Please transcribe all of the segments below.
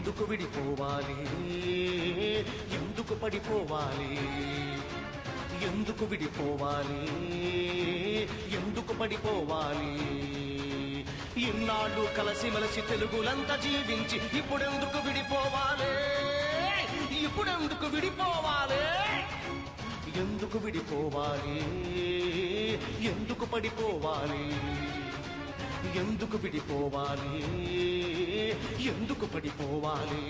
ఎందుకు విడిపోవాలి, ఎందుకు పడిపోవాలి, ఎందుకు విడిపోవాలి, ఎందుకు పడిపోవాలి. ఇన్నాళ్ళు కలిసిమెలిసి తెలుగులంతా జీవించి ఇప్పుడెందుకు విడిపోవాలి, ఇప్పుడెందుకు విడిపోవాలి, ఎందుకు విడిపోవాలి, ఎందుకు పడిపోవాలి, ఎందుకు విడిపోవాలి, ఎందుకు పడిపోవాలి.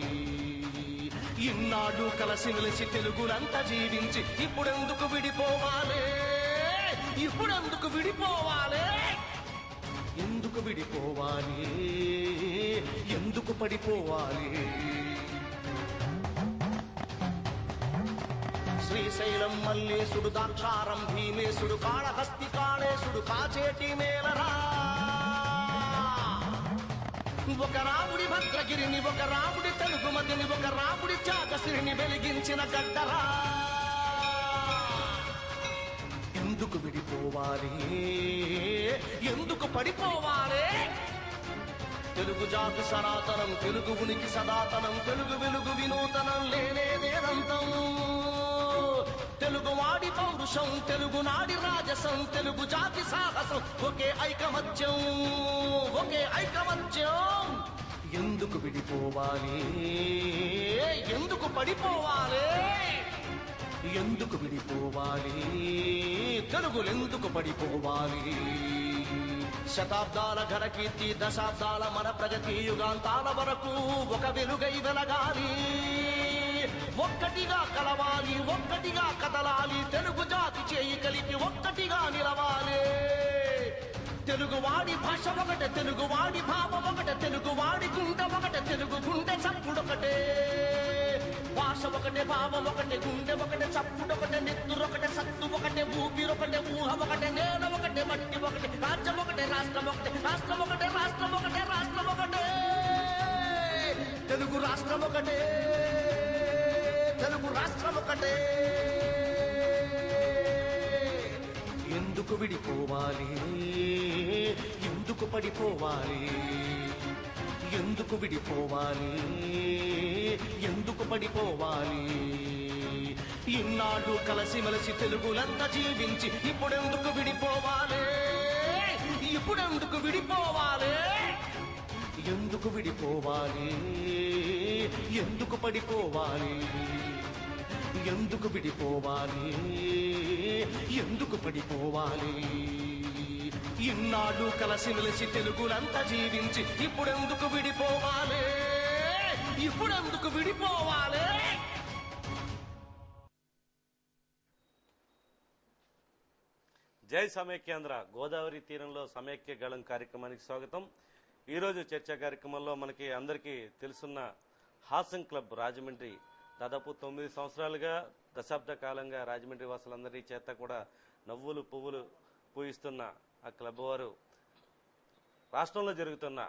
ఇన్నాళ్ళు కలిసిమెలిసి తెలుగులంతా జీవించి ఇప్పుడెందుకు విడిపోవాలి, ఇప్పుడెందుకు విడిపోవాలి, ఎందుకు విడిపోవాలి, ఎందుకు పడిపోవాలి. శ్రీశైలం మల్లేశుడు, దాక్షారం భీమేశుడు, కాళహస్తి కాళేశుడు, కాచేటి మేలరా. ఒక రాముడి భద్రగిరిని, ఒక రాముడి తెలుగుమతిని, ఒక రాముడి త్యాగశ్రీని వెలిగించిన గడ్డరా. ఎందుకు విడిపోవాలి, ఎందుకు పడిపోవాలి. తెలుగు జాతి సనాతనం, తెలుగు ఉనికి సదాతనం, తెలుగు వెలుగు వినూతనం, లేనేదేనంతం. తెలుగువాడి పౌరుషం, తెలుగునాడి రాజసం, తెలుగు జాతి సాహసం, ఒకే ఐకమత్యం, ఒకే ఐకమత్యం. ఎందుకు విడిపోవాలి, ఎందుకు పడిపోవాలి, ఎందుకు విడిపోవాలి, తెలుగులెందుకు పడిపోవాలి. శతాబ్దాల ఘనకీర్తి, దశాబ్దాల మన ప్రగతి, యుగాంతాల వరకు ఒక వెలుగై వెలగాలి. ఒక్కటిగా కలవాలి, ఒక్కటిగా కదలాలి, తెలుగు జాతి చేయి కలిపి ఒక్కటిగా నిలవాలి. తెలుగువాడి భాష ఒకటే, తెలుగువాడి భావం ఒకటే, తెలుగువాడి గుండె ఒకటే, తెలుగు గుండె చప్పుడొకటే. భాష ఒకటే, భావం ఒకటే, గుండె ఒకటే, చప్పుడొకటే, నెత్తురొకటే, సత్తు ఒకటే, ఊపిరొకటే, ఊహ ఒకటే, నేల ఒకటే, మట్టి ఒకటే, రాజ్యం ఒకటే, రాష్ట్రం ఒకటే, రాష్ట్రం ఒకటే, రాష్ట్రం ఒకటే, రాష్ట్రం ఒకటే, తెలుగు రాష్ట్రం ఒకటే, తెలుగు రాష్ట్రం ఒకటే. ఎందుకు విడిపోవాలి, ఎందుకు పడిపోవాలి, ఎందుకు విడిపోవాలి, ఎందుకు పడిపోవాలి. ఇన్నాళ్ళు కలిసిమెలిసి తెలుగులంతా జీవించి ఇప్పుడెందుకు విడిపోవాలి, ఇప్పుడెందుకు విడిపోవాలి, ఎందుకు విడిపోవాలి, ఎందుకు పడిపోవాలి, ఎందుకు విడిపోవాలి, ఎందుకు పడిపోవాలి. ఇన్నాళ్ళు కలిసిమెలిసి తెలుగులంతా జీవించి ఇప్పుడెందుకు విడిపోవాలి, ఇప్పుడెందుకు విడిపోవాలి. జై సమైక్యాంధ్ర. గోదావరి తీరంలో సమైక్య గళం కార్యక్రమానికి స్వాగతం. ఈరోజు చర్చా కార్యక్రమంలో మనకి అందరికీ తెలుసున్న హాసం క్లబ్ రాజమండ్రి దాదాపు 9 సంవత్సరాలుగా, దశాబ్ద కాలంగా రాజమండ్రి వాసులందరి చేత కూడా నవ్వులు పువ్వులు పూయిస్తున్న ఆ క్లబ్ వారు రాష్ట్రంలో జరుగుతున్న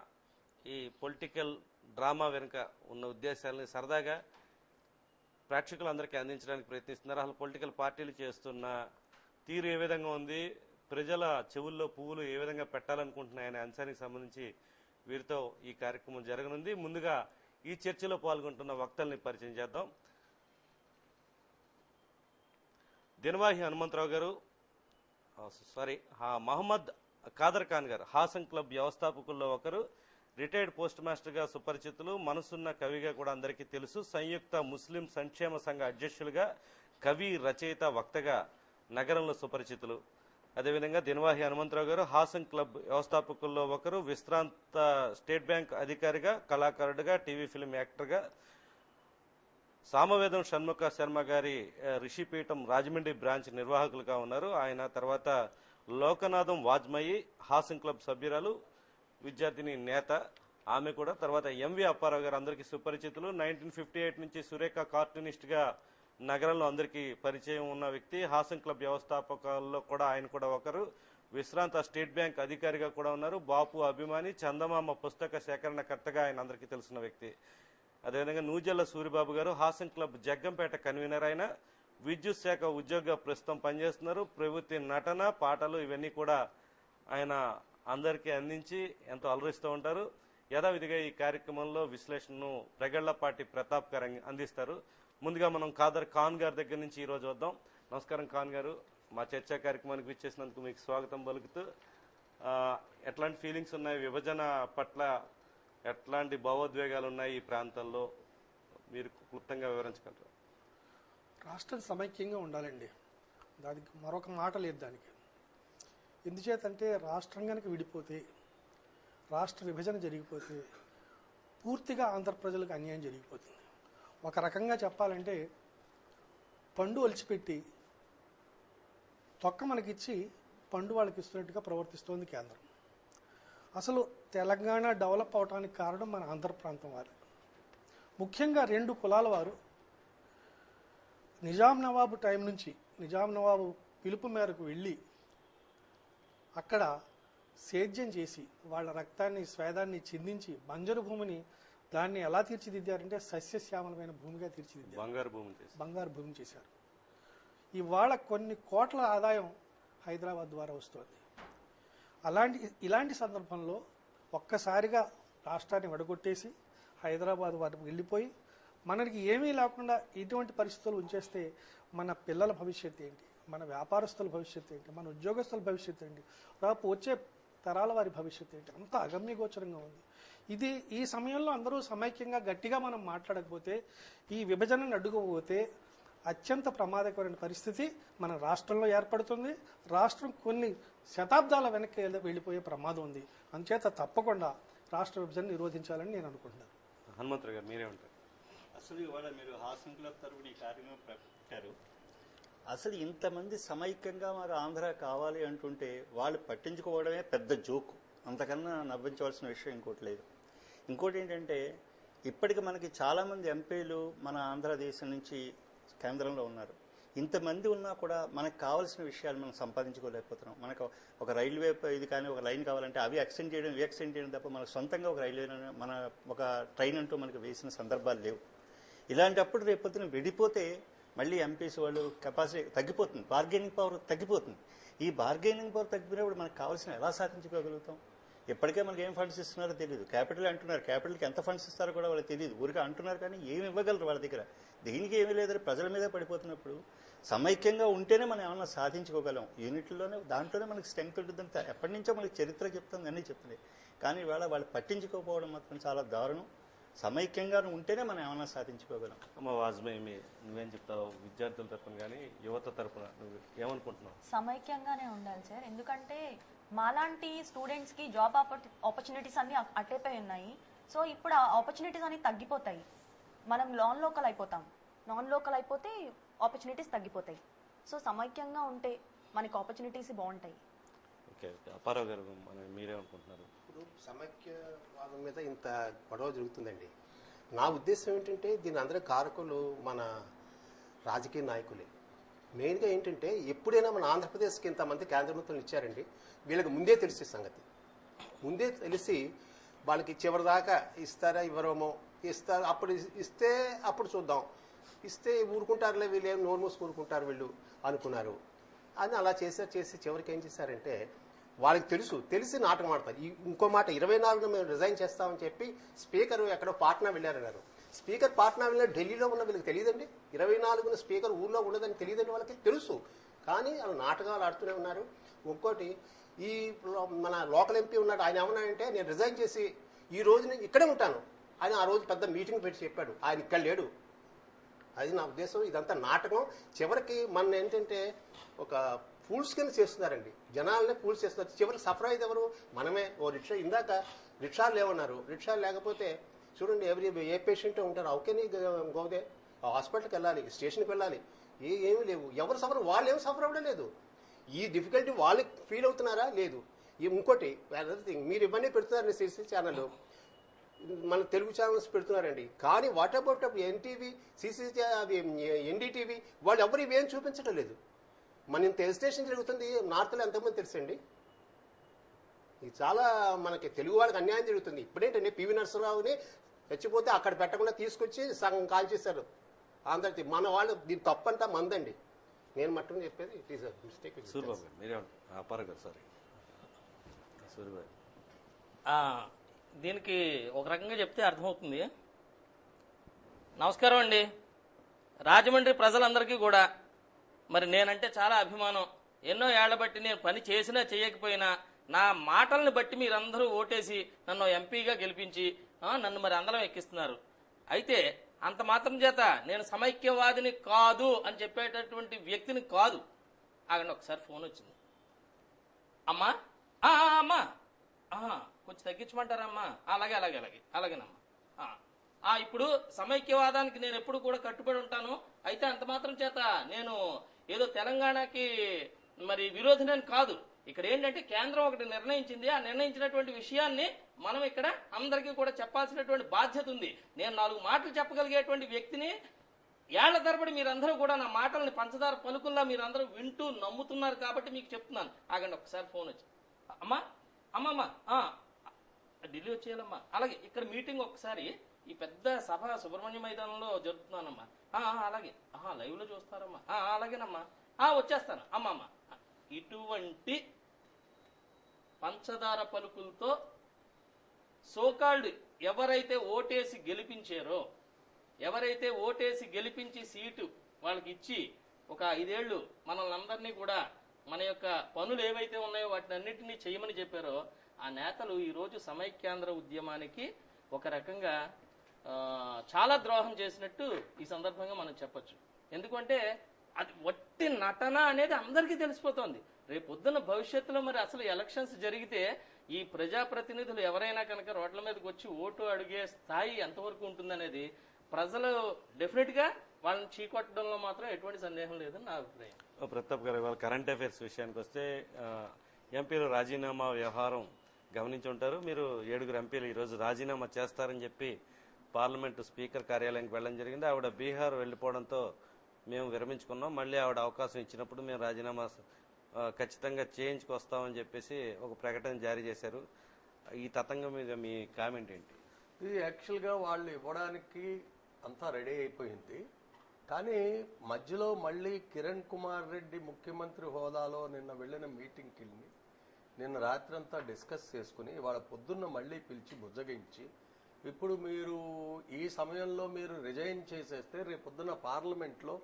ఈ పొలిటికల్ డ్రామా వెనుక ఉన్న ఉద్దేశాలని సరదాగా ప్రేక్షకులందరికీ అందించడానికి ప్రయత్నిస్తున్నారు. అసలు పొలిటికల్ పార్టీలు చేస్తున్న తీరు ఏ విధంగా ఉంది, ప్రజల చెవుల్లో పువ్వులు ఏ విధంగా పెట్టాలనుకుంటున్నాయనే అంశానికి సంబంధించి వీరితో ఈ కార్యక్రమం జరగనుంది. ముందుగా ఈ చర్చలో పాల్గొంటున్న వక్తల్ని పరిచయం చేద్దాం. దినవాహి హనుమంతరావు గారు, మహమ్మద్ ఖాదర్ ఖాన్ గారు, హాసం క్లబ్ వ్యవస్థాపకుల్లో ఒకరు, రిటైర్డ్ పోస్ట్ మాస్టర్ గా సుపరిచితులు, మనసున్న కవిగా కూడా అందరికీ తెలుసు, సంయుక్త ముస్లిం సంక్షేమ సంఘ అధ్యక్షులుగా, కవి, రచయిత, వక్తగా నగరంలో సుపరిచితులు. అదేవిధంగా దినవాహి హనుమంతరావు గారు హాసం క్లబ్ వ్యవస్థాపకుల్లో ఒకరు, విశ్రాంత స్టేట్ బ్యాంక్ అధికారిగా, కళాకారుడిగా, టీవీ ఫిల్మ్ యాక్టర్గా, సామవేదం షణ్ముఖ శర్మ గారి రిషిపీఠం రాజమండ్రి బ్రాంచ్ నిర్వాహకులుగా ఉన్నారు. ఆయన తర్వాత లోకనాథం వాజ్మయి హాసం క్లబ్ సభ్యురాలు, విద్యార్థిని నేత ఆమె కూడా. తర్వాత ఎంవి అప్పారావు గారు అందరికీ సుపరిచితులు. 1958 నుంచి సురేఖ కార్టూనిస్ట్ గా నగరంలో అందరికీ పరిచయం ఉన్న వ్యక్తి. హాసం క్లబ్ వ్యవస్థాపకుల్లో కూడా ఆయన కూడా ఒకరు. విశ్రాంత స్టేట్ బ్యాంక్ అధికారిగా కూడా ఉన్నారు. బాపు అభిమాని, చందమామ పుస్తక సేకరణకర్తగా ఆయన అందరికీ తెలిసిన వ్యక్తి. అదేవిధంగా నూజెల్ల సూరిబాబు గారు హాసం క్లబ్ జగ్గంపేట కన్వీనర్. ఆయన విద్యుత్ శాఖ ఉద్యోగ ప్రస్తుతం పనిచేస్తున్నారు. ప్రవృత్తి నటన, పాటలు ఇవన్నీ కూడా ఆయన అందరికీ అందించి ఎంతో అలరిస్తూ ఉంటారు. యథావిధిగా ఈ కార్యక్రమంలో విశ్లేషణను ప్రగళ్లపాటి ప్రతాప్ గారు అందిస్తారు. ముందుగా మనం ఖాదర్ ఖాన్ గారి దగ్గర నుంచి ఈ రోజు వద్దాం. నమస్కారం ఖాన్ గారు, మా చర్చా కార్యక్రమానికి విచ్చేసినందుకు మీకు స్వాగతం పలుకుతూ ఎట్లాంటి ఫీలింగ్స్ ఉన్నాయి, విభజన పట్ల ఎట్లాంటి భావోద్వేగాలు ఉన్నాయి ఈ ప్రాంతంలో, మీరు క్లుప్తంగా వివరించగలరా? రాష్ట్రం సమైక్యంగా ఉండాలండి, దానికి మరొక మాట లేదు. దానికి ఎందుచేతంటే రాష్ట్రం కనుక విడిపోతే, రాష్ట్ర విభజన జరిగిపోతే పూర్తిగా ఆంధ్ర ప్రజలకు అన్యాయం జరిగిపోతుంది. ఒక రకంగా చెప్పాలంటే పండు ఒలిచిపెట్టి తొక్క మనకిచ్చి పండు వాళ్ళకి ఇస్తున్నట్టుగా ప్రవర్తిస్తోంది కేంద్రం. అసలు తెలంగాణ డెవలప్ అవడానికి కారణం మన ఆంధ్ర ప్రాంతం వారు, ముఖ్యంగా 2 కులాల వారు నిజాం నవాబు టైం నుంచి, నిజాం నవాబు పిలుపు మేరకు వెళ్ళి అక్కడ సేద్యం చేసి వాళ్ళ రక్తాన్ని స్వేదాన్ని చిందించి బంజరు భూమిని దాన్ని ఎలా తీర్చిదిద్దారంటే సస్యశ్యామలమైన భూమిగా తీర్చిదిద్దారు, బంగారు భూమి చేశారు. ఇవాళ కొన్ని కోట్ల ఆదాయం హైదరాబాద్ ద్వారా వస్తుంది. ఇలాంటి సందర్భంలో ఒక్కసారిగా రాష్ట్రాన్ని వడగొట్టేసి హైదరాబాద్ వారికి వెళ్ళిపోయి మనకి ఏమీ లేకుండా ఇటువంటి పరిస్థితులు ఉంచేస్తే మన పిల్లల భవిష్యత్తు ఏంటి, మన వ్యాపారస్తుల భవిష్యత్తు ఏంటి, మన ఉద్యోగస్తుల భవిష్యత్తు ఏంటి, వచ్చే తరాల వారి భవిష్యత్తు ఏంటి, అంత అగమ్యగోచరంగా ఉంది. ఈ సమయంలో అందరూ సమైక్యంగా గట్టిగా మనం మాట్లాడకపోతే, ఈ విభజనను అడ్డుకోకపోతే అత్యంత ప్రమాదకరమైన పరిస్థితి మన రాష్ట్రంలో ఏర్పడుతుంది. రాష్ట్రం కొన్ని శతాబ్దాల వెనక్కి వెళ్ళిపోయే ప్రమాదం ఉంది. అందుచేత తప్పకుండా రాష్ట్ర విభజన నిరోధించాలని నేను అనుకుంటున్నాను. హనుమంతరావు గారు మీరేమంటారు? అసలు ఇవాళ మీరు హాసన్ క్లబ్ తరఫున ఈ కార్యక్రమం పెట్టారు. అసలు ఇంతమంది సమైక్యంగా మరి ఆంధ్ర కావాలి అంటుంటే వాళ్ళు పట్టించుకోవడమే పెద్ద జోకు, అంతకన్నా నవ్వించవలసిన విషయం ఇంకోటి లేదు. ఇంకోటి ఏంటంటే ఇప్పటికి మనకి చాలామంది ఎంపీలు మన ఆంధ్రదేశం నుంచి కేంద్రంలో ఉన్నారు. ఇంతమంది ఉన్నా కూడా మనకు కావాల్సిన విషయాలు మనం సంపాదించుకోలేకపోతున్నాం. మనకు ఒక రైల్వే ఇది కానీ ఒక లైన్ కావాలంటే అవి ఎక్స్టెండ్ చేయడం తప్ప మనకు సొంతంగా ఒక రైల్వే మన ఒక ట్రైన్ అంటూ మనకు వేసిన సందర్భాలు లేవు. ఇలాంటప్పుడు రేపొద్దున విడిపోతే మళ్ళీ ఎంపీస్ వాళ్ళు కెపాసిటీ తగ్గిపోతుంది, బార్గెనింగ్ పవర్ తగ్గిపోతుంది. ఈ బార్గెనింగ్ పవర్ తగ్గిపోయినప్పుడు మనకు కావాల్సిన ఎలా సాధించుకోగలుగుతాం? ఇప్పటికే మనకి ఏం ఫండ్స్ ఇస్తున్నారో తెలియదు. క్యాపిటల్ అంటున్నారు, క్యాపిటల్కి ఎంత ఫండ్స్ ఇస్తారో కూడా వాళ్ళకి తెలియదు. ఊరికే అంటున్నారు కానీ ఏమి ఇవ్వగలరు వాళ్ళ దగ్గర? దీనికి ఏమీ లేదని ప్రజల మీద పడిపోతున్నప్పుడు సమైక్యంగా ఉంటేనే మనం ఏమన్నా సాధించుకోగలం. యూనిట్లోనే దాంట్లోనే మనకి స్ట్రెంగ్త్ ఉంటుందంటే ఎప్పటి నుంచో మనకి చరిత్ర చెప్తుంది, అన్నీ చెప్తుంది. కానీ ఇవాళ వాళ్ళు పట్టించుకోకపోవడం మాత్రం చాలా దారుణం. సమైక్యంగా ఉంటేనే మనం ఏమన్నా సాధించుకోగలం. అమ్మ వాజ్మేయి, నువ్వేం చెప్తావు? విద్యార్థుల తరఫున కానీ యువత తరఫున నువ్వు ఏమనుకుంటున్నావు? సమైక్యంగానే ఉండాలి సార్, ఎందుకంటే మాలాంటి స్టూడెంట్స్కి జాబ్ ఆపర్చునిటీస్ అన్ని అట్టేపోయి ఉన్నాయి. సో ఇప్పుడు ఆ ఆపర్చునిటీస్ అన్ని తగ్గిపోతాయి. మనం నాన్ లోకల్ అయిపోతే ఆపర్చునిటీస్ తగ్గిపోతాయి. సో సమైక్యంగా ఉంటే మనకి ఆపర్చునిటీస్ బాగుంటాయి. ఓకే, అప్పారావు గారు మీరేమనుకుంటున్నారు? ఇప్పుడు సమైక్యవాదం మీద ఇంత గొడవ జరుగుతుందండి. నా ఉద్దేశం ఏంటంటే దీని అందరి కారకులు మన రాజకీయ నాయకులే. మెయిన్గా ఏంటంటే ఎప్పుడైనా మన ఆంధ్రప్రదేశ్కి ఇంతమంది కేంద్ర మంత్రులు ఇచ్చారండి, వీళ్ళకి ముందే తెలిసే సంగతి. ముందే తెలిసి వాళ్ళకి చివరిదాకా ఇస్తారా ఇవ్వరేమో, ఇస్తారు అప్పుడు ఇస్తే అప్పుడు చూద్దాం, ఇస్తే ఊరుకుంటారులే వీళ్ళు, ఏం నోరు మూసి ఊరుకుంటారు వీళ్ళు అనుకున్నారు. అని అలా చేసి చివరికి ఏం చేశారంటే వాళ్ళకి తెలిసి నాటకం ఆడతారు. ఇంకో మాట 24న మేము రిజైన్ చేస్తామని చెప్పి స్పీకర్ ఎక్కడో పాట్నా వెళ్ళారన్నారు. స్పీకర్ పాట్నా వెళ్ళిన ఢిల్లీలో ఉన్న వీళ్ళకి తెలియదండి. 24న స్పీకర్ ఊర్లో ఉండదని తెలియదండి, వాళ్ళకి తెలుసు. కానీ వాళ్ళు నాటకాలు ఆడుతూనే ఉన్నారు. ఇంకోటి ఈ మన లోకల్ ఎంపీ ఉన్నాడు, ఆయన ఏమన్నాడంటే నేను రిజైన్ చేసి ఈ రోజు నేను ఇక్కడే ఉంటాను ఆయన ఆ రోజు పెద్ద మీటింగ్ పెట్టి చెప్పాడు. ఆయన ఇక్కడ లేడు. అది నా ఉద్దేశం. ఇదంతా నాటకం. చివరికి మన ఏంటంటే ఒక ఫూల్స్ కింద చేస్తున్నారండి, జనాలనే ఫూల్స్ చేస్తున్నారు. చివరికి సఫర్ అయ్యేది ఎవరు? మనమే. ఓ రిక్షా, ఇందాక రిక్షాలు లేవన్నారు. రిక్షాలు లేకపోతే చూడండి, ఏ పేషెంట్ ఉంటారు, అవుకేని గోదే హాస్పిటల్కి వెళ్ళాలి, స్టేషన్కి వెళ్ళాలి, ఏమీ లేవు. ఎవరు సఫర్? వాళ్ళు ఏమి సఫర్ అవ్వడం లేదు. ఈ డిఫికల్టీ వాళ్ళు ఫీల్ అవుతున్నారా? లేదు. ఇంకోటి మీరు ఇవన్నీ పెడుతున్నారు సిసి ఛానల్, మన తెలుగు ఛానల్స్ పెడుతున్నారండి. కానీ వాట్ అబౌట్ ఎన్టీవీ, అది ఎన్డీటీవీ, వాళ్ళు ఎవరు ఇవేం చూపించడం లేదు. మన ఇంత హెసిటేషన్ జరుగుతుంది నార్త్లో ఎంతమంది తెలుసండి. ఇది చాలా మనకి తెలుగు వాళ్ళకి అన్యాయం జరుగుతుంది. ఇప్పుడేంటండి పివి నరసింహరావుని చచ్చిపోతే అక్కడ పెట్టకుండా తీసుకొచ్చి సగం కాల్ చేశారు ఆంధ్ర. మన వాళ్ళు దీని తప్పంతా మందండి. నేను మట్టుకు చెప్పేది ఇట్ ఈస్ మిస్టేక్. సూర్యబాబు మీరే అప్పారావు గారు సారీ సూర్యబాబు దీనికి ఒక రకంగా చెప్తే అర్థమవుతుంది. నమస్కారం అండి. రాజమండ్రి ప్రజలందరికీ కూడా మరి నేనంటే చాలా అభిమానం. ఎన్నో ఏళ్ల బట్టి నేను పని చేసినా చేయకపోయినా నా మాటల్ని బట్టి మీరందరూ ఓటేసి నన్ను ఎంపీగా గెలిపించి నన్ను మరి అందరం ఎక్కిస్తున్నారు. అయితే అంత మాత్రం చేత నేను సమైక్యవాదిని కాదు అని చెప్పేటటువంటి వ్యక్తిని కాదు. ఆగండి, ఒకసారి ఫోన్ వచ్చింది. అమ్మా అమ్మా కొంచెం తగ్గించమంటారా అమ్మా? అలాగే అలాగే అలాగే అలాగేనమ్మా. ఇప్పుడు సమైక్యవాదానికి నేను ఎప్పుడు కూడా కట్టుబడి ఉంటాను. అయితే అంత మాత్రం చేత నేను ఏదో తెలంగాణకి మరి విరోధినని కాదు. ఇక్కడ ఏంటంటే కేంద్రం ఒకటి నిర్ణయించింది. ఆ నిర్ణయించినటువంటి విషయాన్ని మనం ఇక్కడ అందరికీ కూడా చెప్పాల్సినటువంటి బాధ్యత ఉంది. నేను 4 మాటలు చెప్పగలిగేటువంటి వ్యక్తిని ఏళ్ల తరబడి మీరందరూ కూడా నా మాటల్ని పంచదార పలుకుల్లా మీరందరూ వింటూ నమ్ముతున్నారు కాబట్టి మీకు చెప్తున్నాను. ఆగండి, ఒకసారి ఫోన్ వచ్చి. అమ్మా అమ్మమ్మా ఢిల్లీ వచ్చేయాలమ్మా. అలాగే ఇక్కడ మీటింగ్ ఒకసారి ఈ పెద్ద సభ సుబ్రహ్మణ్య మైదానంలో జరుపుతున్నానమ్మా. అలాగే లైవ్ లో చూస్తారమ్మా. అలాగేనమ్మా, వచ్చేస్తాను అమ్మమ్మ. ఇటువంటి పంచదార పలుకులతో సోకాల్డ్ ఎవరైతే ఓటేసి గెలిపించారో, ఎవరైతే ఓటేసి గెలిపించి సీటు వాళ్ళకి ఇచ్చి ఒక 5 ఏళ్లు మనల్ని అందరినీ కూడా మన యొక్క పనులు ఏవైతే ఉన్నాయో వాటిని అన్నింటినీ చేయమని చెప్పారో ఆ నేతలు ఈరోజు సమైక్యాంధ్ర ఉద్యమానికి ఒక రకంగా చాలా ద్రోహం చేసినట్టు ఈ సందర్భంగా మనం చెప్పొచ్చు. ఎందుకంటే అది వట్టి నటన అనేది అందరికీ తెలిసిపోతుంది. రేపొద్దున భవిష్యత్తులో మరి అసలు ఎలక్షన్స్ జరిగితే ఈ ప్రజాప్రతినిధులు ఎవరైనా కనుక రోడ్ల మీదకి వచ్చి ఓటు అడిగే స్థాయి ఎంతవరకు ఉంటుందనేది ప్రజలు డెఫినెట్ గా వాళ్ళని చీకొట్టడంలో మాత్రం ఎటువంటి సందేహం లేదని నా అభిప్రాయం. ప్రతాప్ గారు, ఇవాళ కరెంట్ అఫైర్స్ విషయానికి వస్తే ఎంపీలు రాజీనామా వ్యవహారం గమనించి ఉంటారు. మీరు 7 ఎంపీలు ఈరోజు రాజీనామా చేస్తారని చెప్పి పార్లమెంటు స్పీకర్ కార్యాలయానికి వెళ్ళడం జరిగింది. ఆవిడ బీహార్ వెళ్లిపోవడంతో మేము విరమించుకున్నాం. మళ్ళీ ఆవిడ అవకాశం ఇచ్చినప్పుడు మేము రాజీనామా ఖచ్చితంగా చేయించుకొస్తామని చెప్పేసి ఒక ప్రకటన జారీ చేశారు. ఈ తతంగం మీద మీ కామెంట్ ఏంటి? ఇది యాక్చువల్గా వాళ్ళు ఇవ్వడానికి అంతా రెడీ అయిపోయింది. కానీ మధ్యలో మళ్ళీ కిరణ్ కుమార్ రెడ్డి ముఖ్యమంత్రి హోదాలో నిన్న వెళ్ళిన మీటింగ్కి వెళ్ళి నిన్న రాత్రంతా డిస్కస్ చేసుకుని వాళ్ళ పొద్దున్న మళ్ళీ పిలిచి బుజ్జగించి ఇప్పుడు మీరు ఈ సమయంలో మీరు రిజైన్ చేసేస్తే రేపు పొద్దున్న పార్లమెంట్లో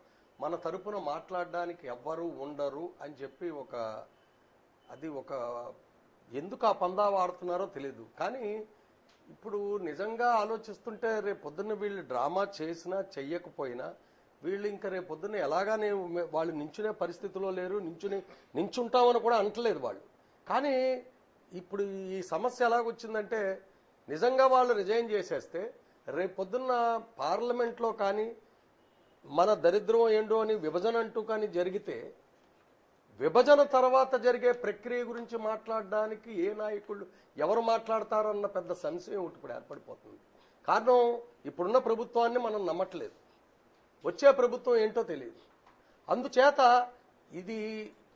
మన తరపున మాట్లాడడానికి ఎవ్వరూ ఉండరు అని చెప్పి అది ఎందుకు ఆ పందా వాడుతున్నారో తెలీదు. కానీ ఇప్పుడు నిజంగా ఆలోచిస్తుంటే రేపు పొద్దున్న వీళ్ళు డ్రామా చేసినా చెయ్యకపోయినా వీళ్ళు ఇంకా రేపు పొద్దున్న ఎలాగానే వాళ్ళు నించునే పరిస్థితిలో లేరు. నించుంటామని కూడా అంటలేదు వాళ్ళు. కానీ ఇప్పుడు ఈ సమస్య ఎలాగొచ్చిందంటే నిజంగా వాళ్ళు రిజైన్ చేసేస్తే రేపు పొద్దున్న పార్లమెంట్లో కానీ మన దరిద్రం ఏంటో అని విభజన అంటూ కానీ జరిగితే విభజన తర్వాత జరిగే ప్రక్రియ గురించి మాట్లాడడానికి ఏ నాయకుళ్ళు ఎవరు మాట్లాడతారన్న పెద్ద సంశయం ఇప్పుడు ఏర్పడిపోతుంది. కారణం ఇప్పుడున్న ప్రభుత్వాన్ని మనం నమ్మట్లేదు, వచ్చే ప్రభుత్వం ఏంటో తెలియదు. అందుచేత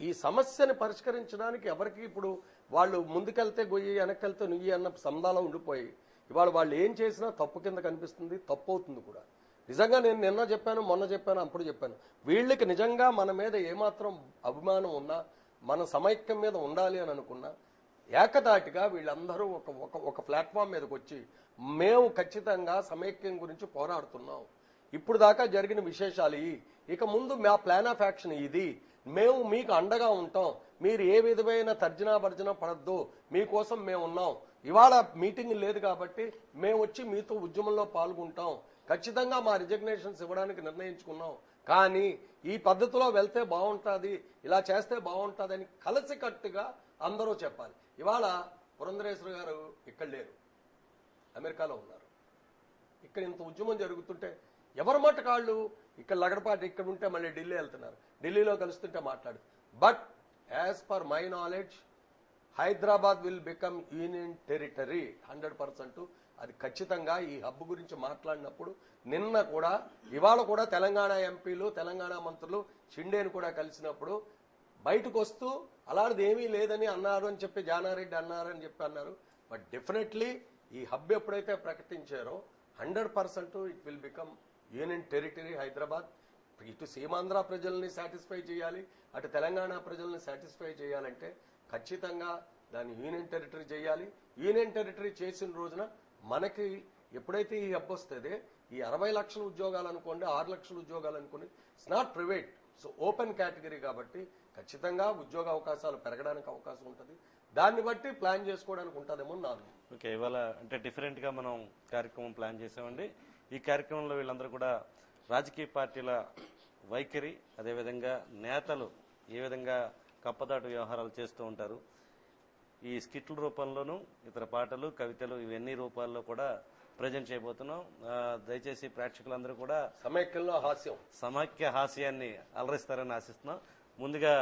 ఈ సమస్యని పరిష్కరించడానికి ఎవరికి ఇప్పుడు వాళ్ళు ముందుకెళ్తే గొయ్యి వెనక్కెళ్తే నుయ్యి అన్న సందాలో ఉండిపోయి ఇవాళ వాళ్ళు ఏం చేసినా తప్పు కింద కనిపిస్తుంది, తప్పు అవుతుంది కూడా. నిజంగా నేను నిన్న చెప్పాను, మొన్న చెప్పాను, అప్పుడు చెప్పాను, వీళ్ళకి నిజంగా మన మీద ఏమాత్రం అభిమానం ఉన్నా, మన సమైక్యం మీద ఉండాలి అని అనుకున్నా ఏకదాటిగా వీళ్ళందరూ ఒక ప్లాట్ఫామ్ మీదకి వచ్చి మేము ఖచ్చితంగా సమైక్యం గురించి పోరాడుతున్నాం, ఇప్పుడు దాకా జరిగిన విశేషాలు ఇక ముందు మా ప్లాన్ ఆఫ్ యాక్షన్ ఇది, మేము మీకు అండగా ఉంటాం, మీరు ఏ విధమైన తర్జనా భర్జన పడద్దు, మీకోసం మేము ఉన్నాం, ఇవాళ మీటింగ్ లేదు కాబట్టి మేము వచ్చి మీతో ఉద్యమంలో పాల్గొంటాం, ఖచ్చితంగా మా రిజగ్నేషన్స్ ఇవ్వడానికి నిర్ణయించుకున్నాం, కానీ ఈ పద్ధతిలో వెళ్తే బాగుంటుంది, ఇలా చేస్తే బాగుంటుంది అని కలిసికట్టుగా అందరూ చెప్పాలి. ఇవాళ పురంధరేశ్వర గారు ఇక్కడ లేరు, అమెరికాలో ఉన్నారు. ఇక్కడ ఇంత ఉద్యమం జరుగుతుంటే ఎవరి మాట కాళ్ళు ఇక్కడ లగడపాటి ఇక్కడ ఉంటే మళ్ళీ ఢిల్లీ వెళ్తున్నారు, ఢిల్లీలో కలుస్తుంటే మాట్లాడు. But as per my knowledge Hyderabad will become union territory 100%. అది ఖచ్చితంగా ఈ హబ్ గురించి మాట్లాడినప్పుడు నిన్న కూడా ఇవాళ కూడా తెలంగాణ ఎంపీలు తెలంగాణ మంత్రులు షిండేని కూడా కలిసినప్పుడు బయటకు వస్తూ అలాంటిది ఏమీ లేదని అన్నారు అని చెప్పి జానారెడ్డి అన్నారని చెప్పి అన్నారు. బట్ డెఫినెట్లీ ఈ హబ్ ఎప్పుడైతే ప్రకటించారో 100% it will become union territory Hyderabad. ఇటు సీమాంధ్ర ప్రజల్ని సాటిస్ఫై చేయాలి, అటు తెలంగాణ ప్రజల్ని సాటిస్ఫై చేయాలంటే ఖచ్చితంగా దాన్ని యూనియన్ టెరిటరీ చేయాలి. యూనియన్ టెరిటరీ చేసిన రోజున మనకి ఎప్పుడైతే ఈ హబ్ వస్తుంది, ఈ 60 లక్షల ఉద్యోగాలు అనుకోండి, 6 లక్షల ఉద్యోగాలు అనుకోండి, it's not private, so open category కాబట్టి ఖచ్చితంగా ఉద్యోగ అవకాశాలు పెరగడానికి అవకాశం ఉంటుంది. దాన్ని బట్టి ప్లాన్ చేసుకోవడానికి ఉంటుందేమో నాను. ఓకే, ఇవాళ అంటే డిఫరెంట్ గా మనం కార్యక్రమం ప్లాన్ చేసామండి. ఈ కార్యక్రమంలో వీళ్ళందరూ కూడా రాజకీయ పార్టీల వైఖరి, అదేవిధంగా నేతలు ఏ విధంగా కప్పదాటు వ్యవహారాలు చేస్తూ ఉంటారు, ఈ స్కిట్ల రూపంలోనూ ఇతర పాటలు, కవితలు ఇవన్నీ రూపాల్లో కూడా ప్రజెంట్ చేయబోతున్నాం. దయచేసి ప్రేక్షకులందరూ కూడా సమైక్య హాస్యాన్ని అలరిస్తారని ఆశిస్తున్నాం. ముందుగా